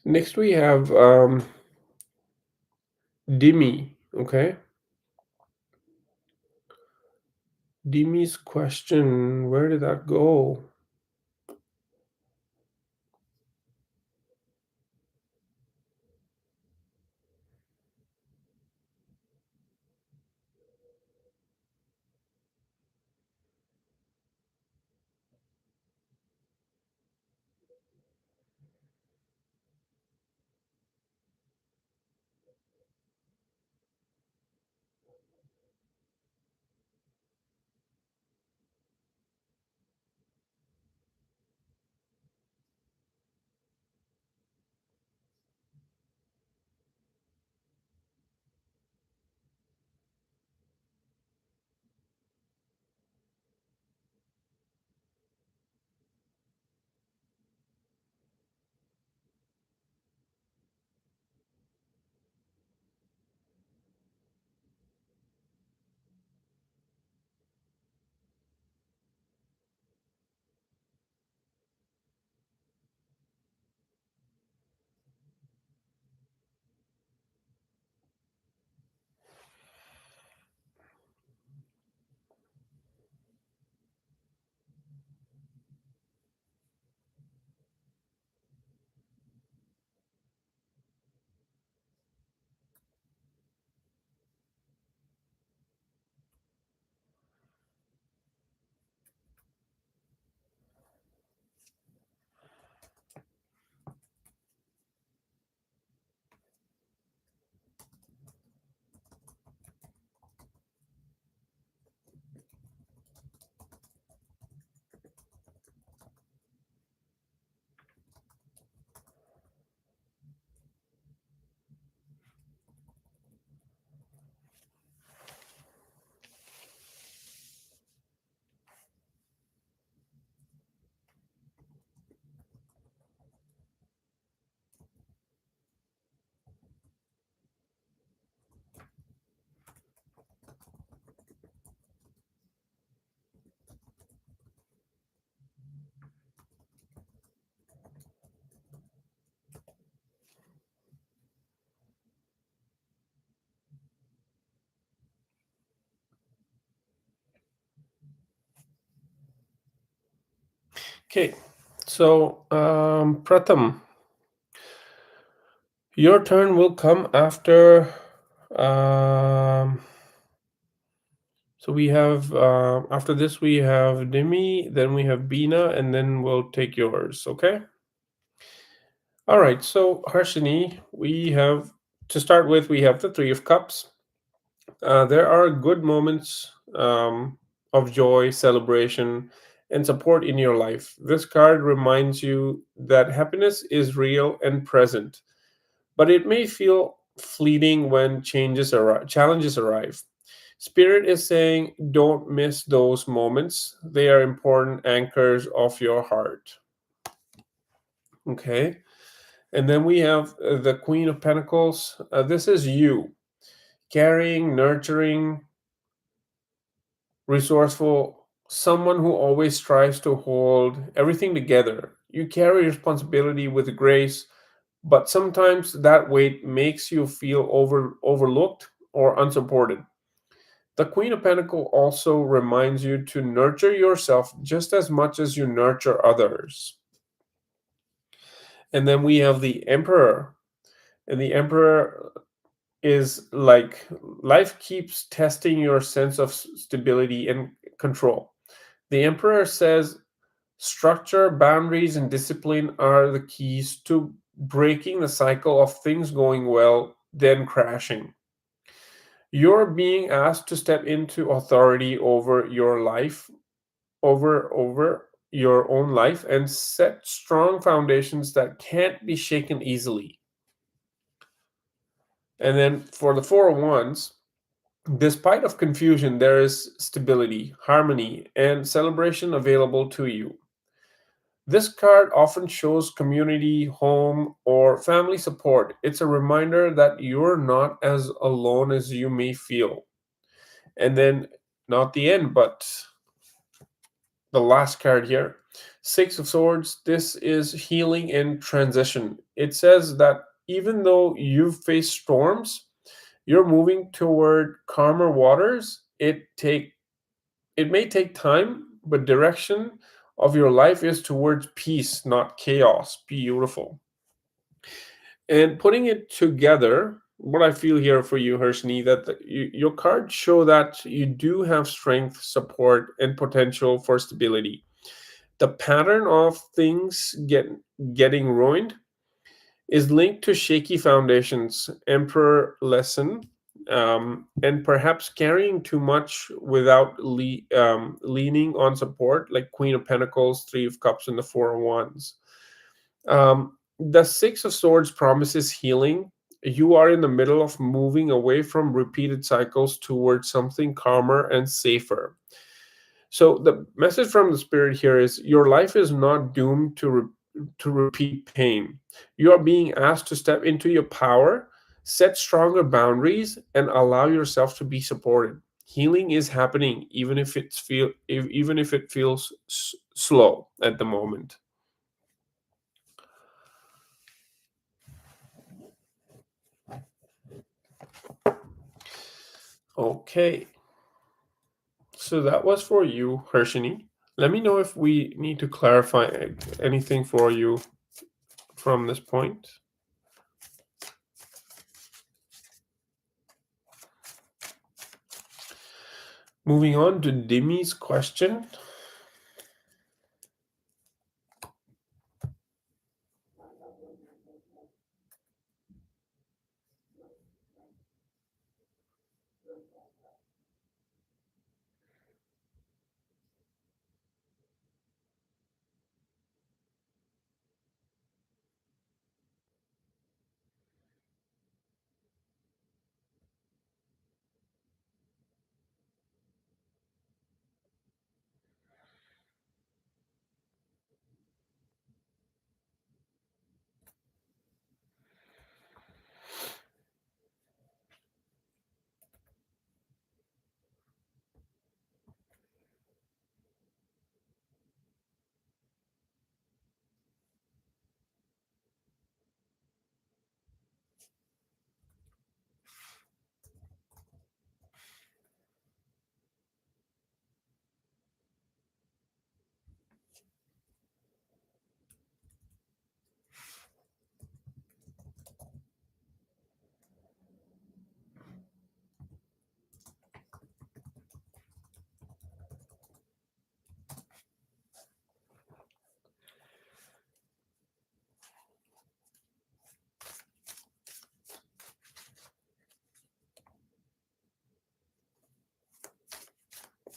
Next we have Dimi. Okay, Dimi's question. Where did that go? Okay, so Pratham, your turn will come after. Um, so we have after this we have Dimi, then we have Bina, and then we'll take yours. Okay. All right. So Harshini, we have to start with. We have the Three of Cups. There are good moments of joy, celebration, and support in your life. This card reminds you that happiness is real and present, but it may feel fleeting when challenges arrive. Spirit is saying, don't miss those moments. They are important anchors of your heart. Okay. And then we have the Queen of Pentacles. This is you carrying, nurturing, resourceful, someone who always strives to hold everything together. You carry responsibility with grace, but sometimes that weight makes you feel overlooked or unsupported. The Queen of Pentacles also reminds you to nurture yourself just as much as you nurture others. And then we have the Emperor. And the Emperor is like life keeps testing your sense of stability and control. The Emperor says structure, boundaries, and discipline are the keys to breaking the cycle of things going well, then crashing. You're being asked to step into authority over your life, over your own life, and set strong foundations that can't be shaken easily. And then for the Four of Wands, despite of confusion, there is stability, harmony, and celebration available to you. This card often shows community, home, or family support. It's a reminder that you're not as alone as you may feel. And then, not the end, but the last card here, Six of Swords, this is healing and transition. It says that even though you've faced storms, you're moving toward calmer waters. It may take time, but direction of your life is towards peace, not chaos. Beautiful. And putting it together, what I feel here for you, Hershni, that your cards show that you do have strength, support, and potential for stability. The pattern of things getting ruined is linked to shaky foundations, emperor lesson, and perhaps carrying too much without leaning on support, like Queen of Pentacles, Three of Cups, and the Four of Wands. The Six of Swords promises healing. You are in the middle of moving away from repeated cycles towards something calmer and safer. So the message from the spirit here is your life is not doomed to repeat pain. You are being asked to step into your power, set stronger boundaries, and allow yourself to be supported. Healing is happening, even if it feels slow at the moment. Okay, so that was for you, Hershini. Let me know if we need to clarify anything for you from this point. Moving on to Demi's question.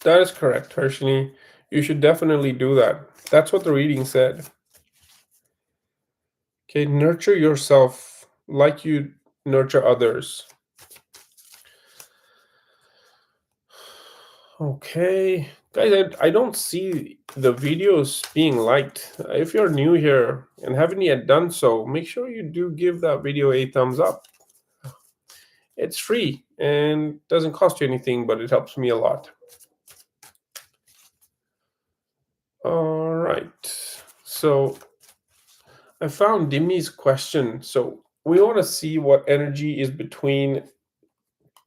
That is correct, Harshini. You should definitely do that. That's what the reading said. Okay, nurture yourself like you nurture others. Okay, guys, I don't see the videos being liked. If you're new here and haven't yet done so, make sure you do give that video a thumbs up. It's free and doesn't cost you anything, but it helps me a lot. All right, so I found Dimi's question. So we want to see what energy is between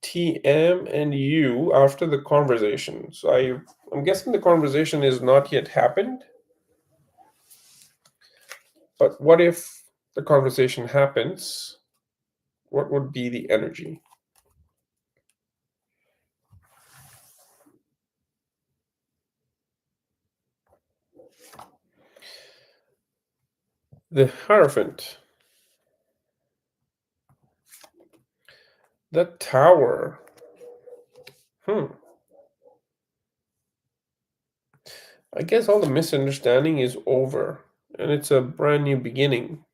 TM and you after the conversation. So I'm guessing the conversation is not yet happened. But what if the conversation happens? What would be the energy? The Hierophant. The Tower. I guess all the misunderstanding is over and it's a brand new beginning.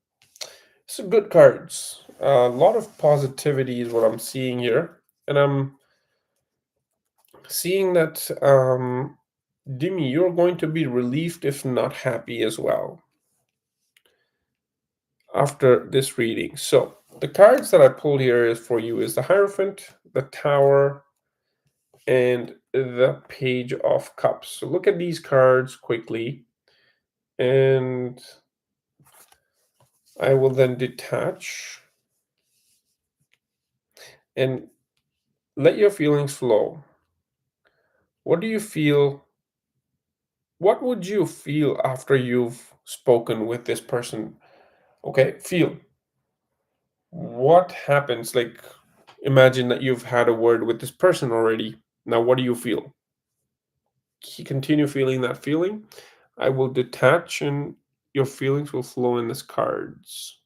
Some good cards. A lot of positivity is what I'm seeing here. And I'm seeing that, Dimi, you're going to be relieved if not happy as well after this reading. So the cards that I pulled here is for you is the Hierophant, the Tower, and the Page of Cups. So look at these cards quickly And I will then detach and let your feelings flow. What do you feel? What would you feel after you've spoken with this person? Okay, feel. What happens? Like, imagine that you've had a word with this person already. Now, what do you feel? Continue feeling that feeling. I will detach and your feelings will flow in this cards.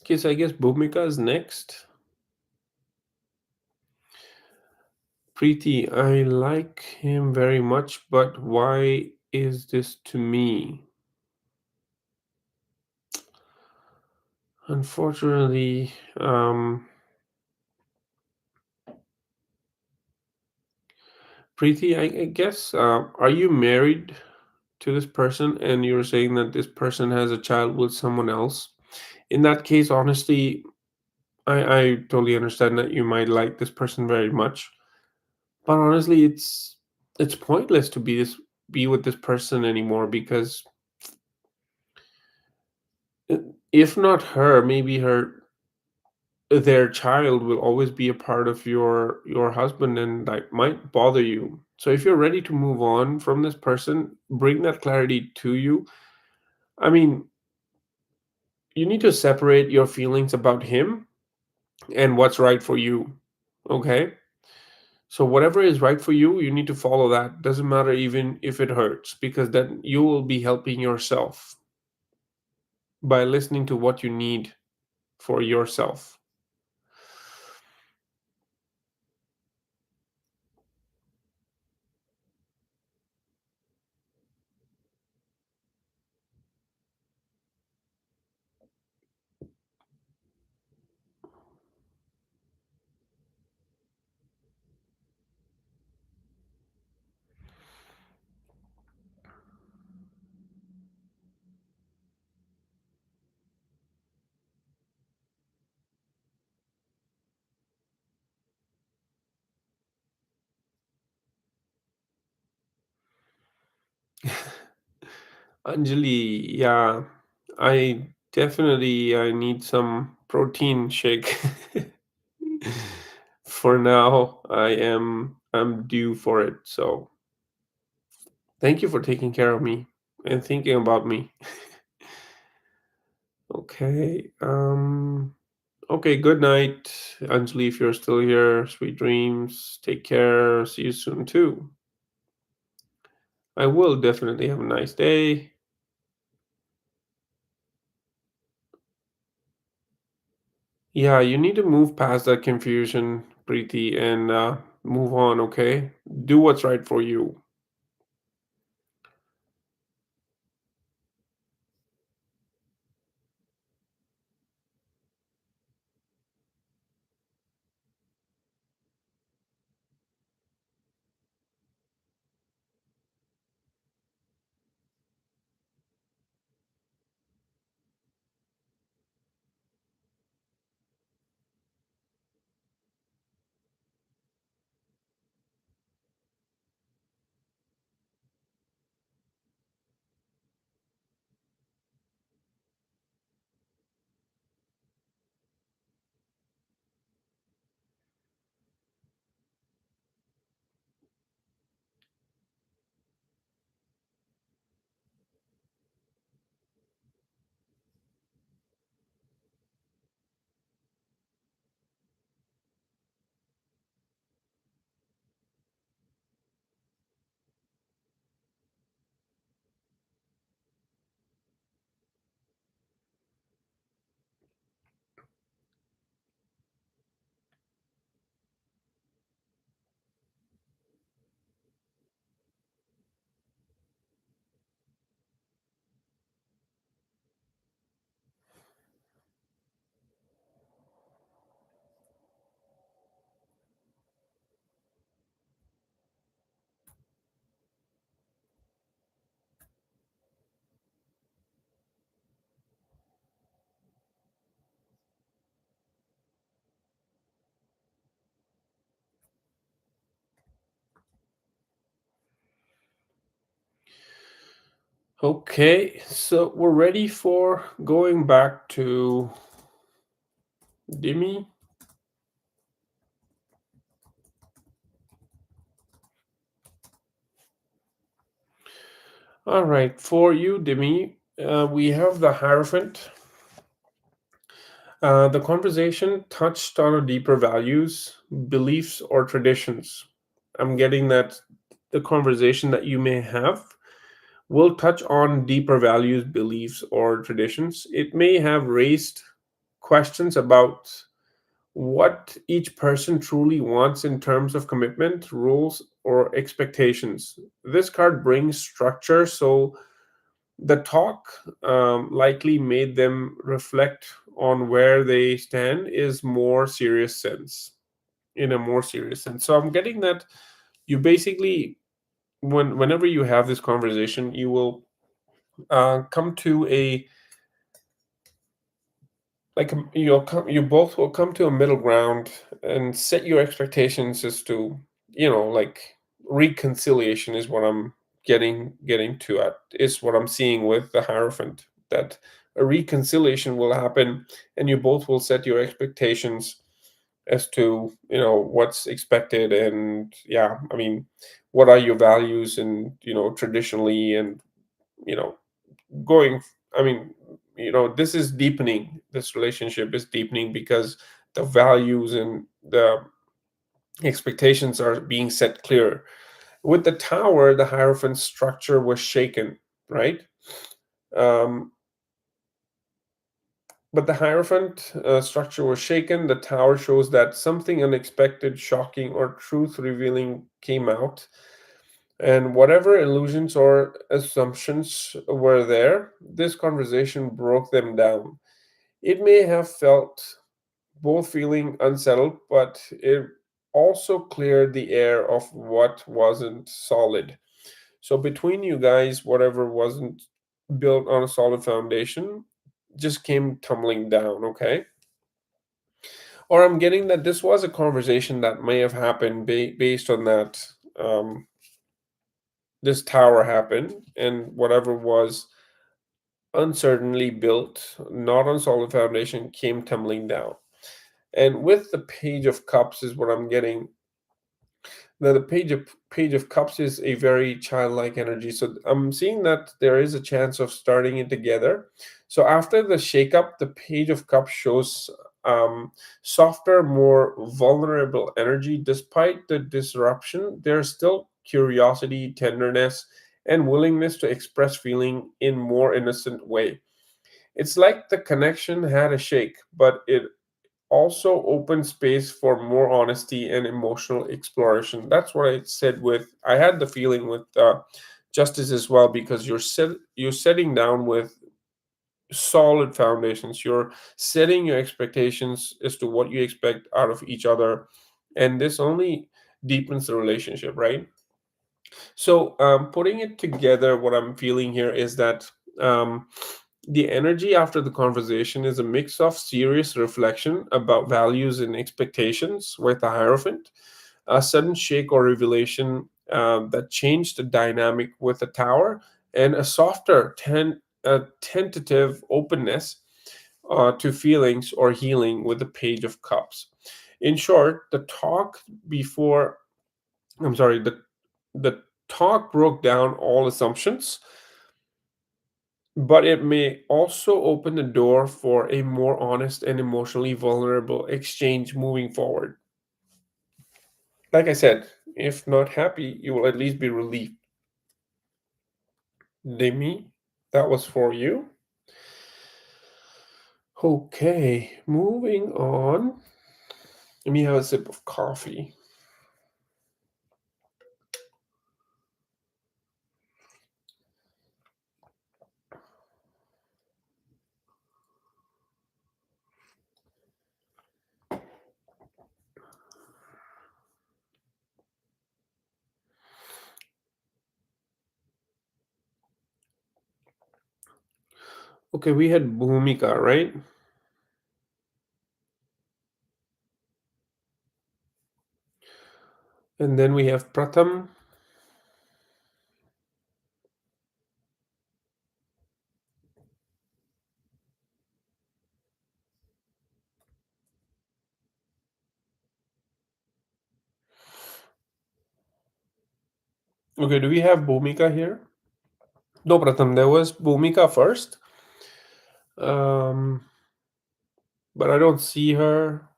Okay, so I guess Bhumika is next. Preeti, I like him very much, but why is this to me? Unfortunately, Preeti, I guess, are you married to this person and you're saying that this person has a child with someone else? In that case, honestly, I totally understand that you might like this person very much, but honestly, it's pointless to be with this person anymore because uh, if not her, maybe their child will always be a part of your husband, and that might bother you. So if you're ready to move on from this person, bring that clarity to you. I mean, you need to separate your feelings about him and what's right for you. Okay? So whatever is right for you, you need to follow that. Doesn't matter even if it hurts, because then you will be helping yourself by listening to what you need for yourself. Anjali, yeah, I need some protein shake. For now, I'm due for it. So thank you for taking care of me and thinking about me. Okay. Okay, good night, Anjali, if you're still here. Sweet dreams. Take care. See you soon too. I will definitely have a nice day. Yeah, you need to move past that confusion, Preeti, and move on, okay? Do what's right for you. Okay, so we're ready for going back to Dimi. All right, for you, Dimi, we have the Hierophant. The conversation touched on a deeper values, beliefs, or traditions. I'm getting that the conversation that you may have will touch on deeper values, beliefs, or traditions. It may have raised questions about what each person truly wants in terms of commitment, rules, or expectations. This card brings structure, so the talk likely made them reflect on where they stand is more serious sense in a more serious sense. So I'm getting that you basically whenever you have this conversation, you will come to a you both will come to a middle ground and set your expectations as to like reconciliation is what I'm getting to at is what I'm seeing with the Hierophant, that a reconciliation will happen and you both will set your expectations as to what's expected. And yeah, I mean, what are your values and traditionally, and you know going I mean, this is deepening, this relationship is deepening because the values and the expectations are being set clear. With the Tower, the Hierophant structure was shaken, right? um, but the Hierophant structure was shaken. The Tower shows that something unexpected, shocking, or truth revealing came out, and whatever illusions or assumptions were there, this conversation broke them down. It may have felt both feeling unsettled, but it also cleared the air of what wasn't solid. So between you guys, whatever wasn't built on a solid foundation just came tumbling down, okay? Or I'm getting that this was a conversation that may have happened based on that. This tower happened, and whatever was uncertainly built, not on solid foundation, came tumbling down. And with the Page of Cups is what I'm getting. Now the Page of Cups is a very childlike energy, so I'm seeing that there is a chance of starting it together. So after the shakeup, the Page of Cups shows softer, more vulnerable energy. Despite the disruption, there's still curiosity, tenderness, and willingness to express feeling in more innocent way. It's like the connection had a shake, but it also open space for more honesty and emotional exploration. That's what I said with I had the feeling with justice as well, because you're setting down with solid foundations. You're setting your expectations as to what you expect out of each other, and this only deepens the relationship, right? So putting it together, what I'm feeling here is that um, the energy after the conversation is a mix of serious reflection about values and expectations with the Hierophant, a sudden shake or revelation that changed the dynamic with the Tower, and a softer, a tentative openness to feelings or healing with the Page of Cups. In short, the talk broke down all assumptions, but it may also open the door for a more honest and emotionally vulnerable exchange moving forward. Like I said, if not happy, you will at least be relieved. Demi, that was for you. Okay, moving on. Let me have a sip of coffee. Okay, we had Bhumika, right? And then we have Pratham. Okay, do we have Bhumika here? No, Pratham, there was Bhumika first. Um, but I don't see her.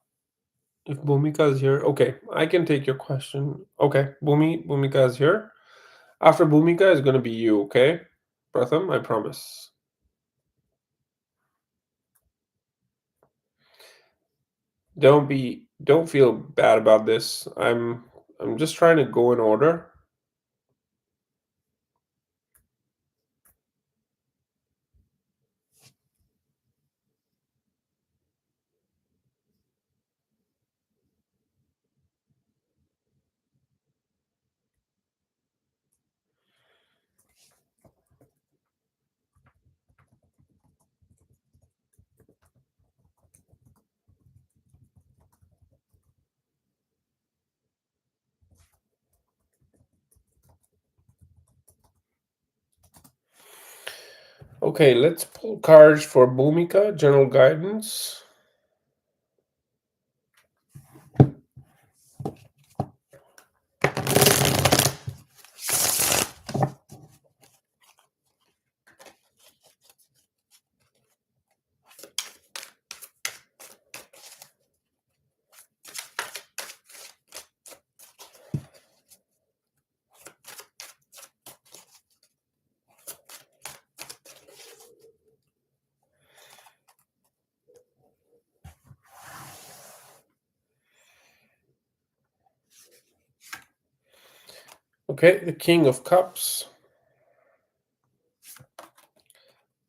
If Bhumika is here, okay, I can take your question. Okay, Bhumika is here. After Bhumika is gonna be you, okay? Pratham, I promise. Don't feel bad about this. I'm just trying to go in order. Okay, let's pull cards for Bhumika, general guidance. Okay, the King of Cups.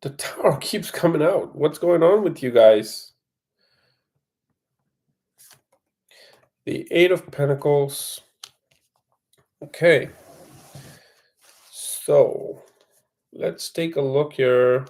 The Tower keeps coming out. What's going on with you guys? The Eight of Pentacles. Okay, so let's take a look here.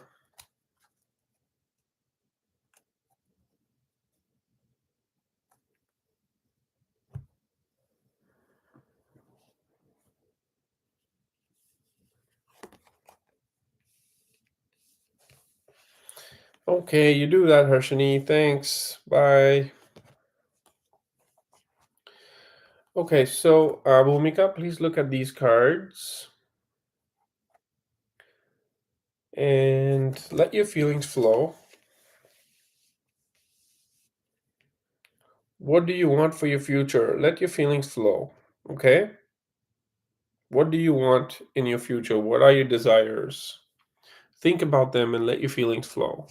Okay, you do that, Harshini. Thanks. Bye. Okay, so Bhumika, please look at these cards and let your feelings flow. What do you want for your future? Let your feelings flow. Okay? What do you want in your future? What are your desires? Think about them and let your feelings flow.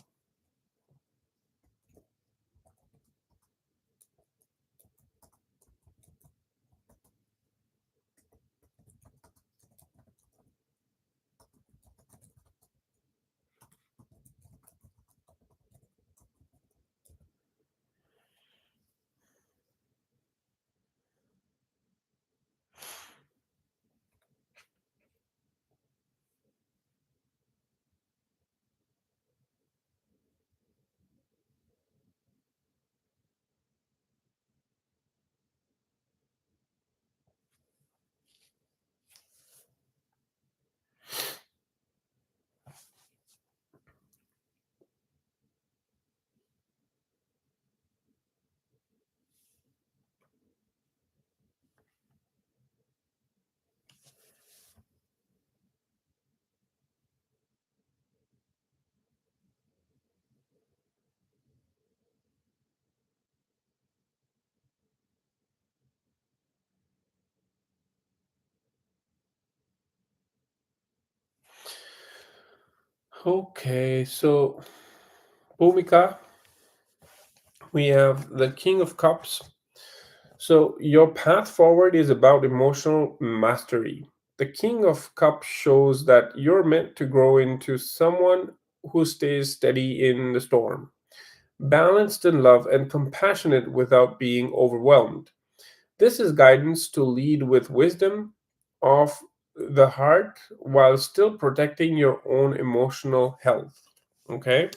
Okay, so Bhumika, we have the King of Cups. So your path forward is about emotional mastery. The King of Cups shows that you're meant to grow into someone who stays steady in the storm, balanced in love, and compassionate without being overwhelmed. This is guidance to lead with wisdom of the heart while still protecting your own emotional health. Okay?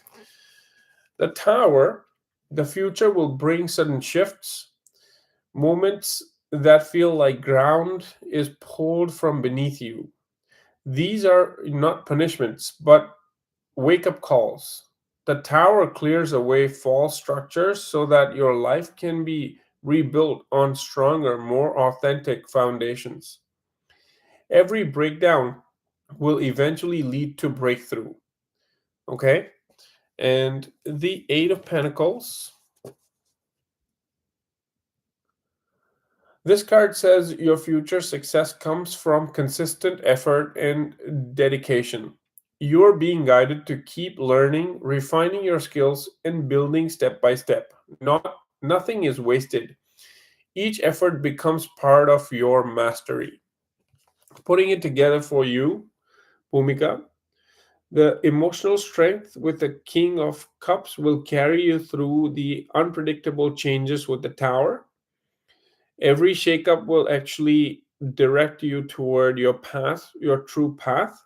The Tower, the future will bring sudden shifts, moments that feel like ground is pulled from beneath you. These are not punishments, but wake up calls. The Tower clears away false structures so that your life can be rebuilt on stronger, more authentic foundations. Every breakdown will eventually lead to breakthrough. Okay? And the Eight of Pentacles. This card says your future success comes from consistent effort and dedication. You're being guided to keep learning, refining your skills, and building step by step. Nothing is wasted. Each effort becomes part of your mastery. Putting it together for you, Bhumika, the emotional strength with the King of Cups will carry you through the unpredictable changes with the Tower. Every shakeup will actually direct you toward your path, your true path.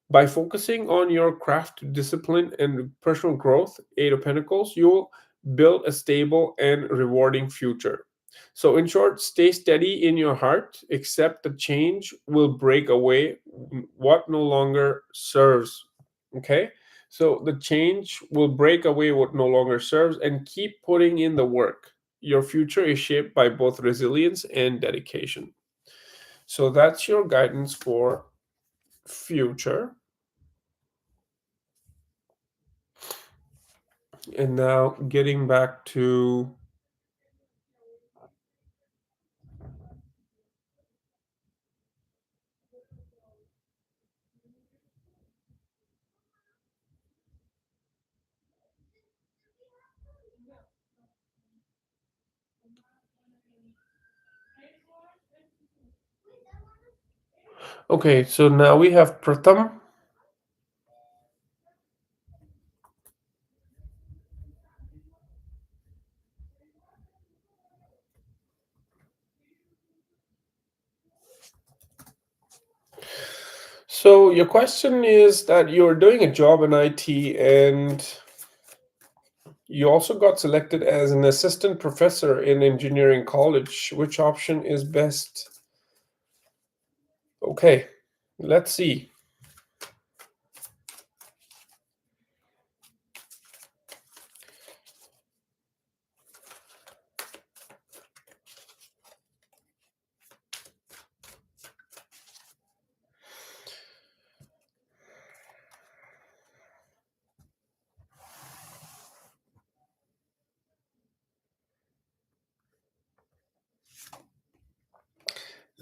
By focusing on your craft, discipline, and personal growth, Eight of Pentacles, you'll build a stable and rewarding future. So, in short, stay steady in your heart, accept the change will break away what no longer serves. Okay? So, the change will break away what no longer serves and keep putting in the work. Your future is shaped by both resilience and dedication. So, that's your guidance for future. And now getting back to okay, so now we have Pratham. So your question is that you're doing a job in IT and you also got selected as an assistant professor in engineering college. Which option is best? Okay, let's see.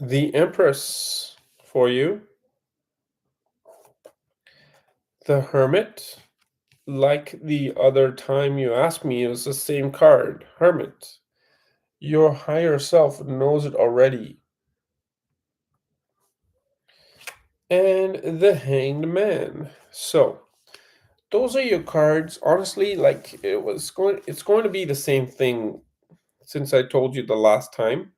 The Empress for you. The Hermit. Like the other time you asked me, it was the same card. Hermit. Your higher self knows it already. And the Hanged Man. So, those are your cards. Honestly, like it's going to be the same thing since I told you the last time.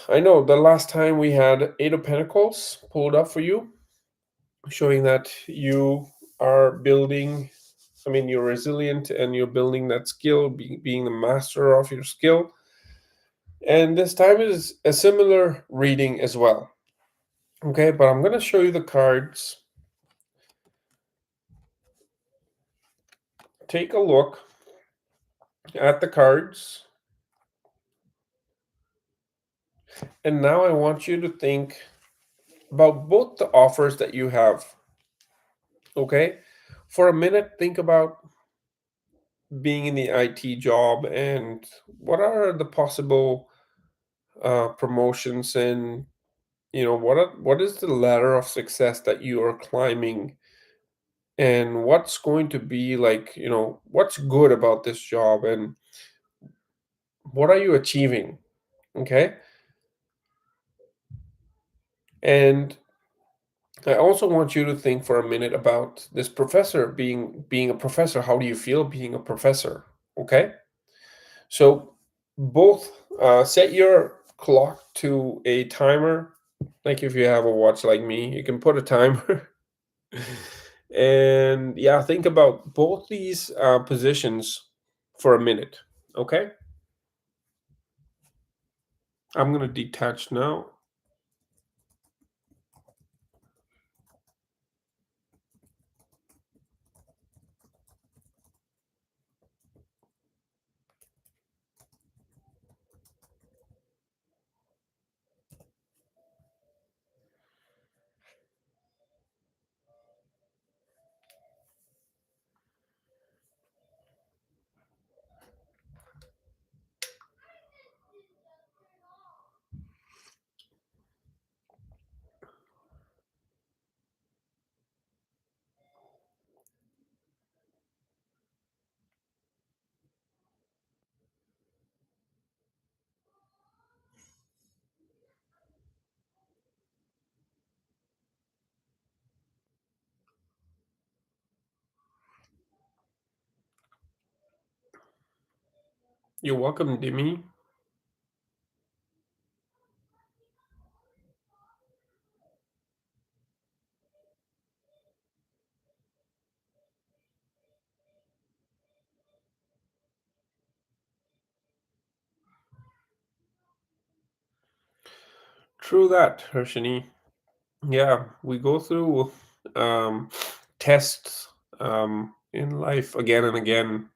I know the last time we had Eight of Pentacles pulled up for you, showing that you are building, I mean, you're resilient and you're building that skill, being the master of your skill. And this time is a similar reading as well. Okay, but I'm going to show you the cards. Take a look at the cards. And now I want you to think about both the offers that you have. Okay, for a minute, think about being in the IT job and what are the possible promotions, and what is the ladder of success that you are climbing, and what's going to be like, what's good about this job, and what are you achieving. Okay, and I also want you to think for a minute about this professor, being a professor. How do you feel being a professor? Okay, so both set your clock to a timer. Like if you have a watch like me, you can put a timer. And yeah, think about both these positions for a minute. Okay, I'm gonna detach now. You're welcome, Demi. True that, Harshini. Yeah, we go through um, tests in life again and again.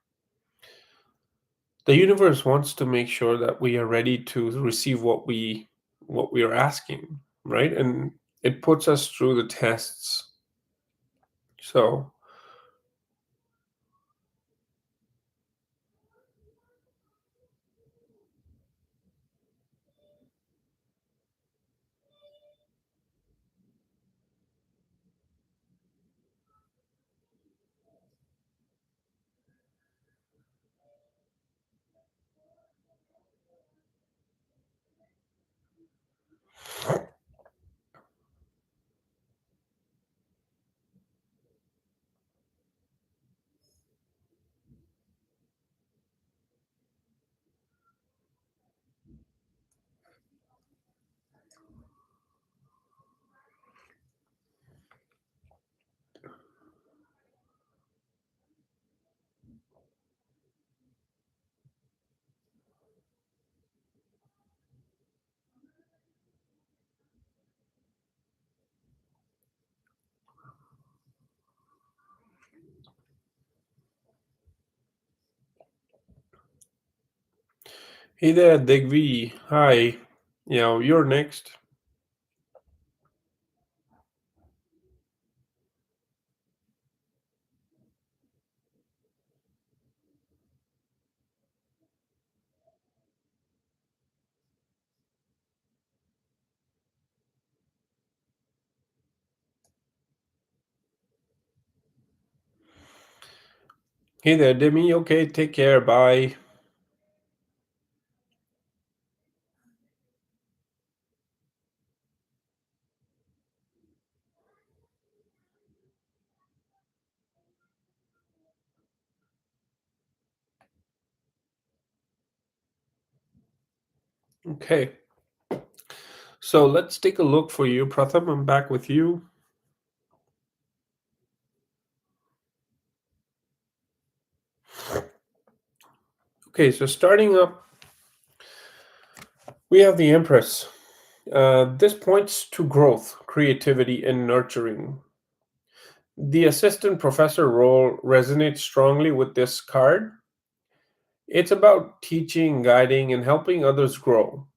The universe wants to make sure that we are ready to receive what we are asking, right? And it puts us through the tests. So, hey there, Digvi. Hi. You're next. Hey there, Demi. Okay, take care. Bye. Okay, so let's take a look for you. Pratham, I'm back with you. Okay, so starting up, we have the Empress. This points to growth, creativity, and nurturing. The assistant professor role resonates strongly with this card. It's about teaching, guiding, and helping others grow.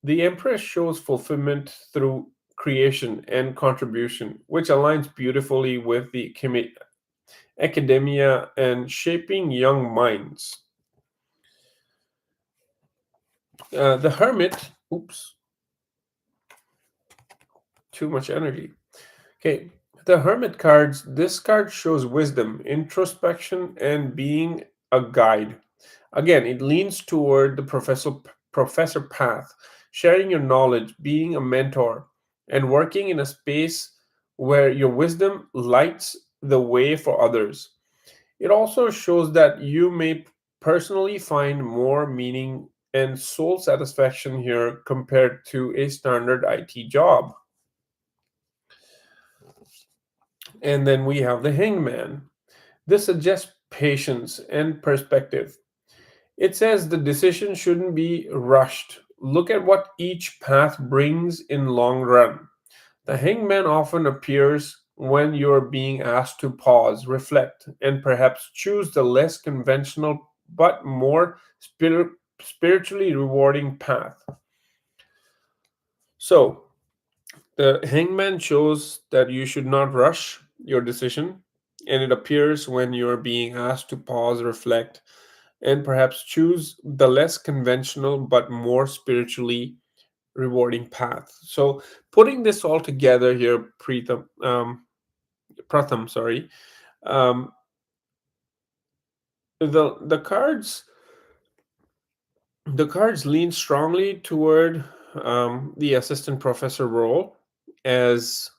The Empress shows fulfillment through creation and contribution, which aligns beautifully with the academia and shaping young minds. The Hermit, oops, too much energy. Okay, the Hermit cards, this card shows wisdom, introspection, and being a guide. Again, it leans toward the professor path, sharing your knowledge, being a mentor, and working in a space where your wisdom lights the way for others. It also shows that you may personally find more meaning and soul satisfaction here compared to a standard IT job. And then we have the Hangman. This suggests patience and perspective. It says the decision shouldn't be rushed. Look at what each path brings in long run. The hangman often appears when you're being asked to pause, reflect, and perhaps choose the less conventional but more spiritually rewarding path. So, the hangman shows that you should not rush your decision, and it appears when you're being asked to pause, reflect, and perhaps choose the less conventional but more spiritually rewarding path. So, putting this all together here, Pratham, sorry, um, the cards lean strongly toward the assistant professor role as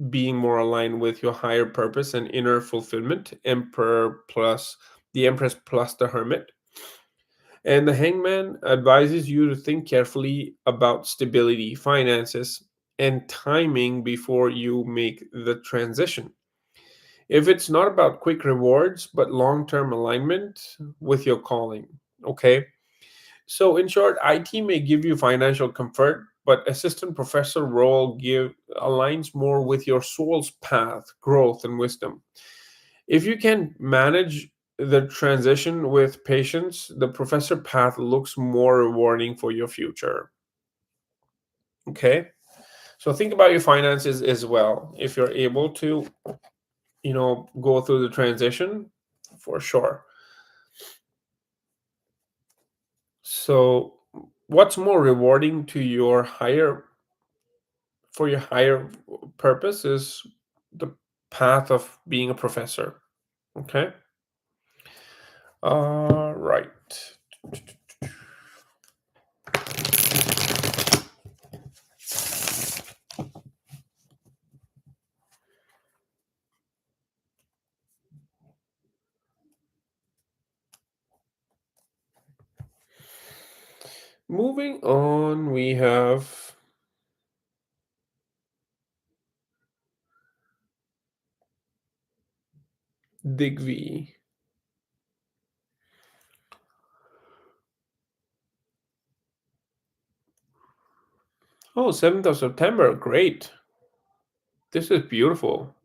being more aligned with your higher purpose and inner fulfillment. Emperor plus the Empress plus the Hermit. And the hangman advises you to think carefully about stability, finances, and timing before you make the transition. If it's not about quick rewards, but long term alignment with your calling. Okay. So, in short, IT may give you financial comfort, but assistant professor role aligns more with your soul's path, growth, and wisdom. If you can manage the transition with patience, the professor path looks more rewarding for your future. Okay. So think about your finances as well. If you're able to, go through the transition, for sure. So what's more rewarding to your higher for your higher purpose is the path of being a professor. Okay. Right. Moving on, we have Digvi. Oh, 7th of September. Great. This is beautiful.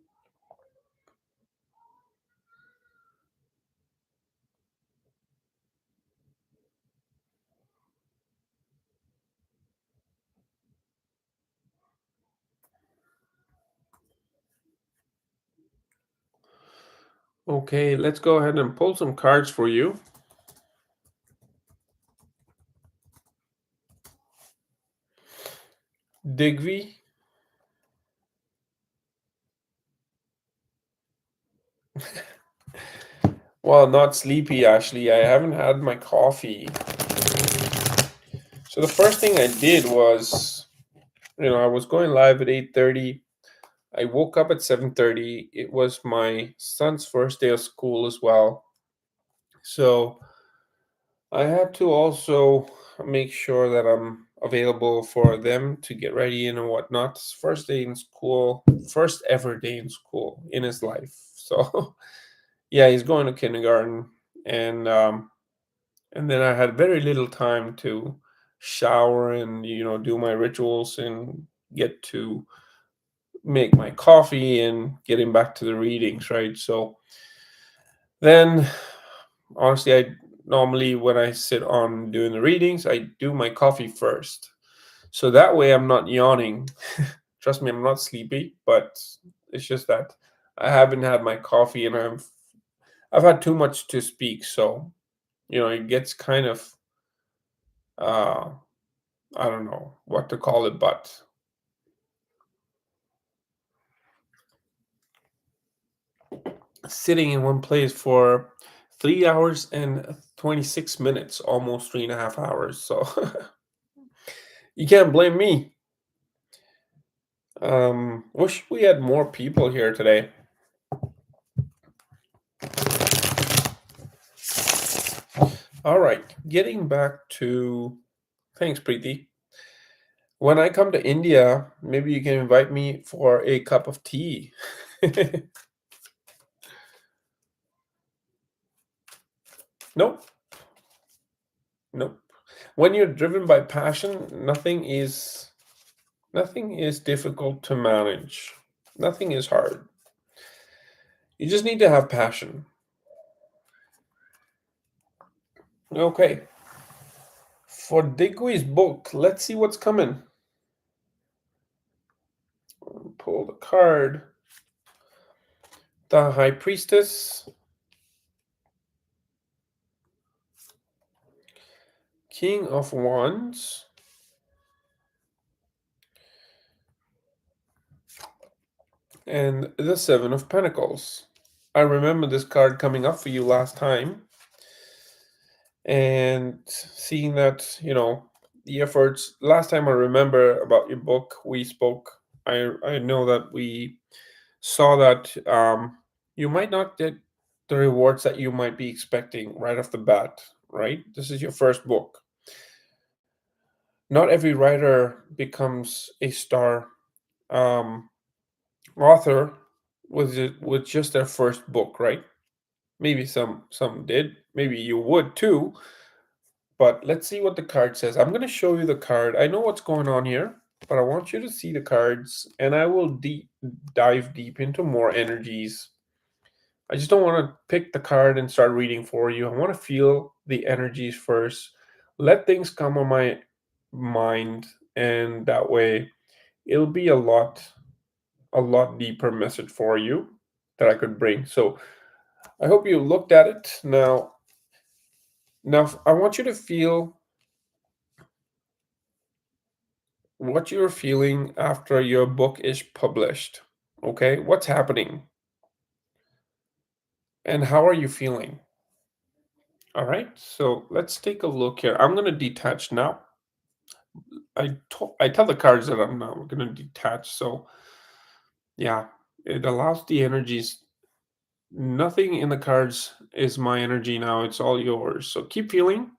Okay, let's go ahead and pull some cards for you. Digvi. Well, not sleepy actually. I haven't had my coffee. So the first thing I did was, I was going live at 8:30. I woke up at 7:30. It was my son's first day of school as well. So I had to also make sure that I'm available for them to get ready and whatnot. First day in school, first ever day in school in his life. So yeah, he's going to kindergarten, and and then I had very little time to shower and do my rituals and get to make my coffee and getting back to the readings, right? So then honestly, I normally when I sit on doing the readings, I do my coffee first. So that way I'm not yawning. Trust me, I'm not sleepy, but it's just that I haven't had my coffee and I've had too much to speak, so it gets kind of uh I don't know what to call it, but sitting in one place for 3 hours and 26 minutes, almost 3.5 hours. So you can't blame me. Wish we had more people here today. All right, getting back to thanks, Preeti. When I come to India, maybe you can invite me for a cup of tea. Nope, nope. When you're driven by passion, nothing is difficult to manage. Nothing is hard. You just need to have passion. Okay. For Digwe's book, let's see what's coming. Pull the card. The High Priestess, King of Wands, and the Seven of Pentacles. I remember this card coming up for you last time and seeing that, the efforts. Last time I remember about your book, we spoke. I know that we saw that you might not get the rewards that you might be expecting right off the bat, right? This is your first book. Not every writer becomes a star um, author with just their first book, right? Maybe some did. Maybe you would too. But let's see what the card says. I'm going to show you the card. I know what's going on here, but I want you to see the cards, and I will dive deep into more energies. I just don't want to pick the card and start reading for you. I want to feel the energies first. Let things come on my mind, and that way it'll be a lot deeper message for you that I could bring. So I hope you looked at it. Now I want you to feel what you're feeling after your book is published. Okay? What's happening? And how are you feeling? All right? So let's take a look here. I'm going to detach now. I tell the cards that I'm not going to detach. So yeah, it allows the energies. Nothing in the cards is my energy now. It's all yours. So keep feeling.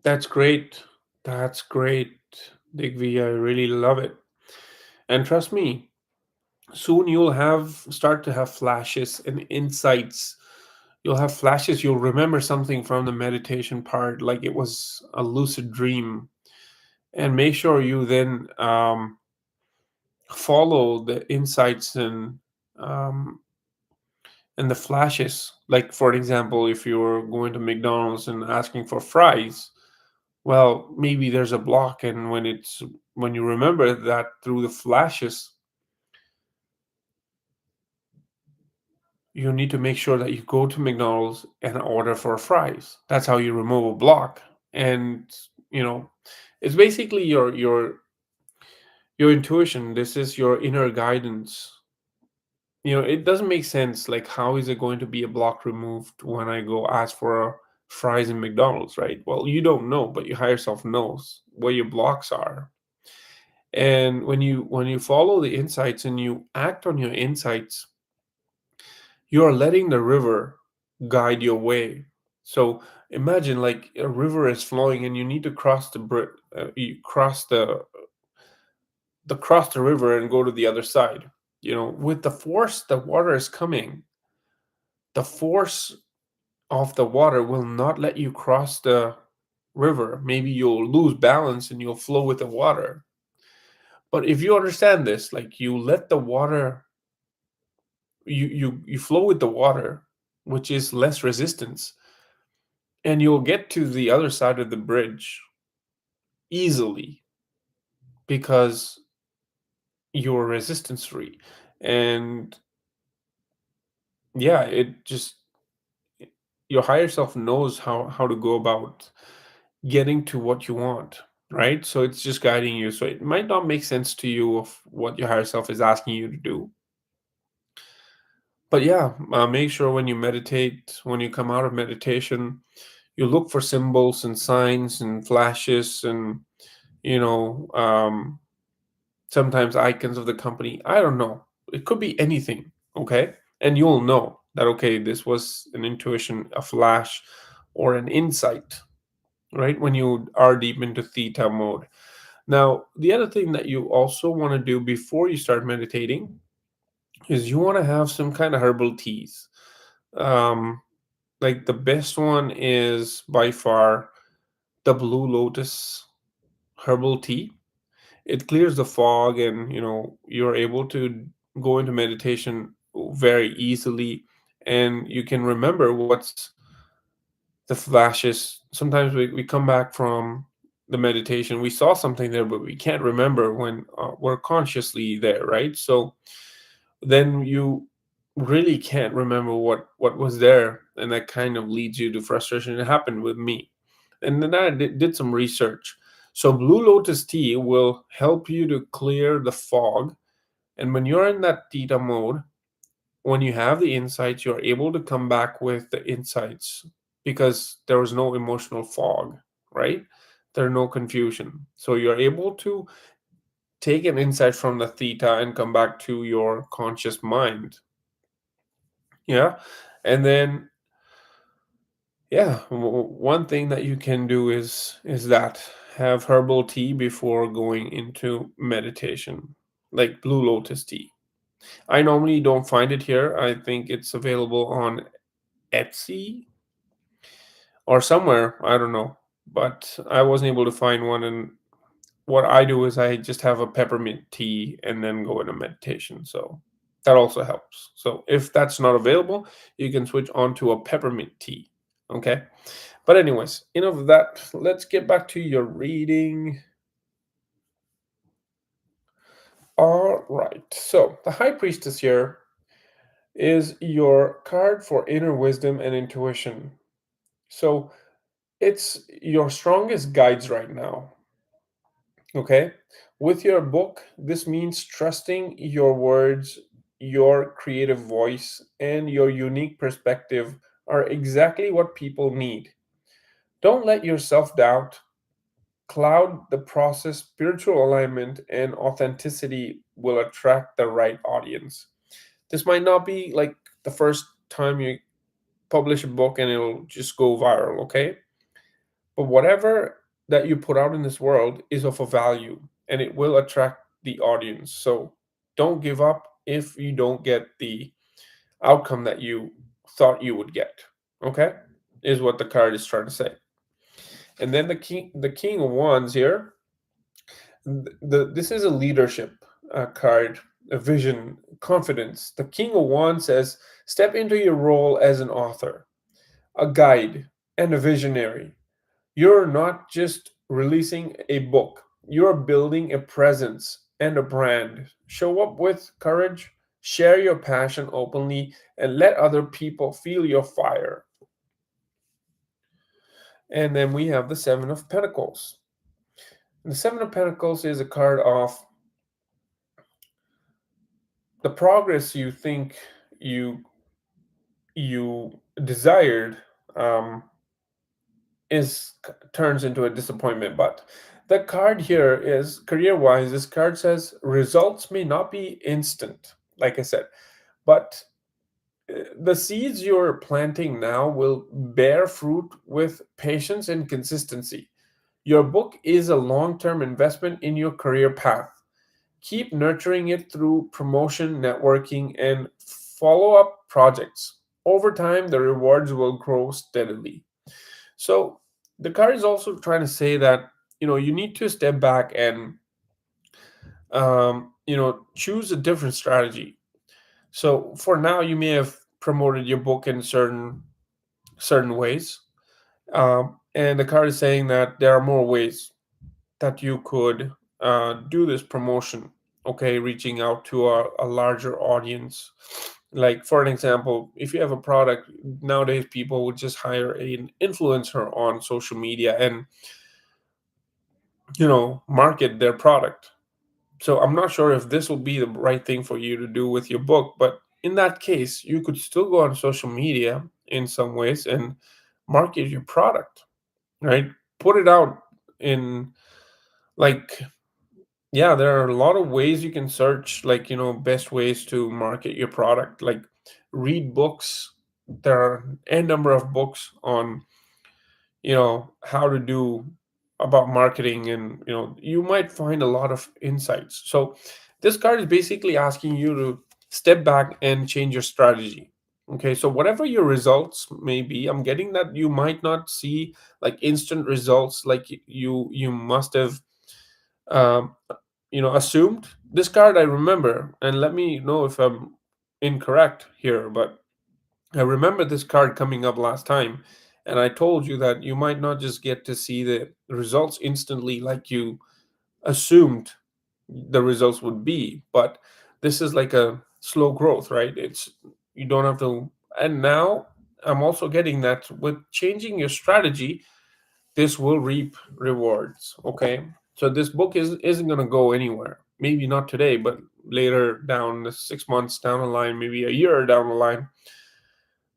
That's great. That's great, Digvi. I really love it. And trust me, soon you'll start to have flashes and insights. You'll have flashes. You'll remember something from the meditation part, like it was a lucid dream. And make sure you then follow the insights um, and the flashes. Like, for example, if you're going to McDonald's and asking for fries, well, maybe there's a block, and when you remember that through the flashes, you need to make sure that you go to McDonald's and order for fries. That's how you remove a block. And you know, it's basically your intuition. This is your inner guidance. It doesn't make sense. Like, how is it going to be a block removed when I go ask for fries in McDonald's, right? Well, you don't know, but your higher self knows where your blocks are. And when you follow the insights and you act on your insights, you are letting the river guide your way. So imagine like a river is flowing and you need to cross you cross the river and go to the other side. With the force the water is coming, the force of the water will not let you cross the river. Maybe you'll lose balance and you'll flow with the water. But if you understand this, like you let the water, you flow with the water, which is less resistance, and you'll get to the other side of the bridge easily because you're resistance free. And yeah, it just your higher self knows how to go about getting to what you want, right? So it's just guiding you. So it might not make sense to you of what your higher self is asking you to do. But yeah, make sure when you meditate, when you come out of meditation, you look for symbols and signs and flashes and you know um, sometimes icons of the company. I don't know. It could be anything. Okay, and you'll know that okay, this was an intuition, a flash, or an insight. Right when you are deep into theta mode. Now, the other thing that you also want to do before you start meditating is you want to have some kind of herbal teas. Um, like the best one is by far the Blue Lotus herbal tea. It clears the fog, and you're able to go into meditation very easily, and you can remember what's the flashes. Sometimes we come back from the meditation, we saw something there, but we can't remember when we're consciously there, right? So then you really can't remember what was there, and that kind of leads you to frustration. It happened with me, and then I did some research. So blue lotus tea will help you to clear the fog, and when you're in that theta mode, when you have the insights, you're able to come back with the insights because there was no emotional fog, right? There's no confusion. So you're able to take an insight from the theta and come back to your conscious mind. Yeah. And then, yeah, one thing that you can do is that have herbal tea before going into meditation, like blue lotus tea. I normally don't find it here. I think it's available on Etsy or somewhere. I don't know, but I wasn't able to find one. And what I do is I just have a peppermint tea and then go into meditation. So that also helps. So if that's not available, you can switch on to a peppermint tea. Okay. But anyways, enough of that. Let's get back to your reading. All right. So the High Priestess here is your card for inner wisdom and intuition. So it's your strongest guides right now. Okay. With your book, this means trusting your words, your creative voice, and your unique perspective are exactly what people need. Don't let your self doubt cloud the process. Spiritual alignment and authenticity will attract the right audience. This might not be like the first time you publish a book and it'll just go viral, okay? But whatever that you put out in this world is of a value and it will attract the audience. So don't give up if you don't get the outcome that you thought you would get. Okay? Is what the card is trying to say. And then the king of wands here, this is a leadership card, a vision, confidence. The king of wands says step into your role as an author, a guide, and a visionary. You're not just releasing a book, you're building a presence and a brand. Show up with courage, share your passion openly, and let other people feel your fire. And then we have the Seven of Pentacles. And the Seven of Pentacles is a card of the progress you think you you desired, um, is turns into a disappointment. But the card here is career wise, this card says results may not be instant, like I said, but the seeds you're planting now will bear fruit with patience and consistency. Your book is a long-term investment in your career path. Keep nurturing it through promotion, networking, and follow-up projects. Over time the rewards will grow steadily. So the card is also trying to say that you need to step back and choose a different strategy. So for now, you may have promoted your book in certain ways, and the card is saying that there are more ways that you could do this promotion. Okay, reaching out to a larger audience. Like for an example, if you have a product nowadays, people would just hire an influencer on social media and market their product. So I'm not sure if this will be the right thing for you to do with your book, but in that case, you could still go on social media in some ways and market your product, right? Put it out in, like, yeah, there are a lot of ways you can search, like, best ways to market your product. Like, read books. There are a number of books on how to do about marketing, and you might find a lot of insights. So this card is basically asking you to step back and change your strategy. Okay, so whatever your results may be, I'm getting that you might not see like instant results like you must have um, assumed. This card I remember, and let me know if I'm incorrect here, but I remember this card coming up last time, and I told you that you might not just get to see the results instantly like you assumed the results would be, but this is like a slow growth, right? It's You don't have to. And now I'm also getting that with changing your strategy, this will reap rewards. Okay. So this book isn't going to go anywhere. Maybe not today, but later down the 6 months down the line, maybe a year down the line,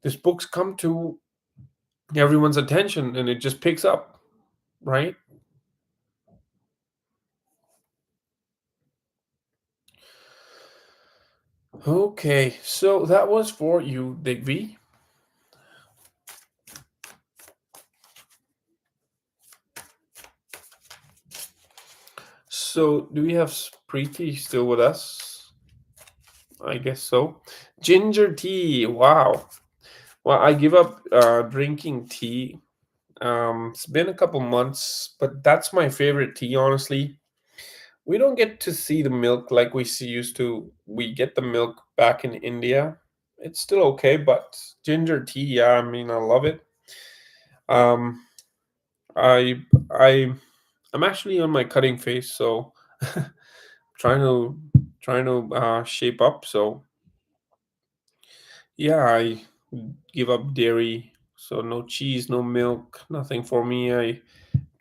this book's come to everyone's attention and it just picks up, right? Okay, so that was for you, Digby. So do we have Preeti still with us? I guess so. Ginger tea. Wow. Well, I give up drinking tea. It's been a couple months, but that's my favorite tea, honestly. We don't get to see the milk like used to. We get the milk back in India. It's still okay, but ginger tea, yeah, I mean, I love it. Um, I I I'm actually on my cutting phase, so trying to shape up. So yeah, I give up dairy, so no cheese, no milk, nothing for me. I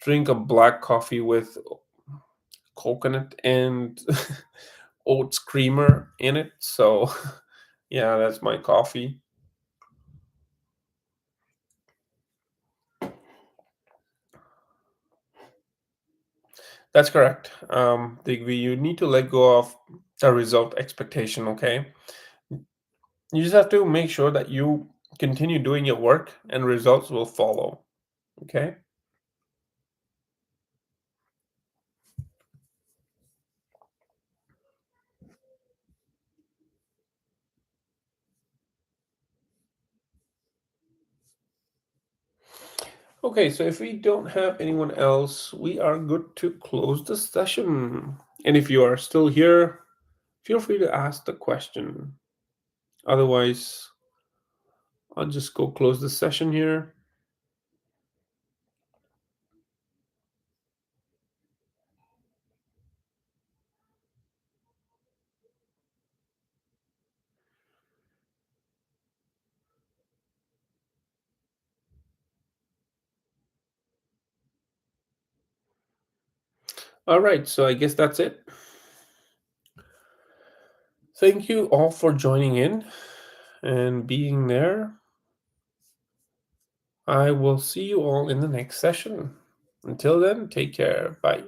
drink a black coffee with coconut and oats creamer in it. So yeah, that's my coffee. That's correct. Digby, you need to let go of the result expectation. Okay, you just have to make sure that you continue doing your work, and results will follow. Okay. Okay, so if we don't have anyone else, we are good to close the session. And if you are still here, feel free to ask the question. Otherwise, I'll just go close the session here. All right, so I guess that's it. Thank you all for joining in and being there. I will see you all in the next session. Until then, take care. Bye.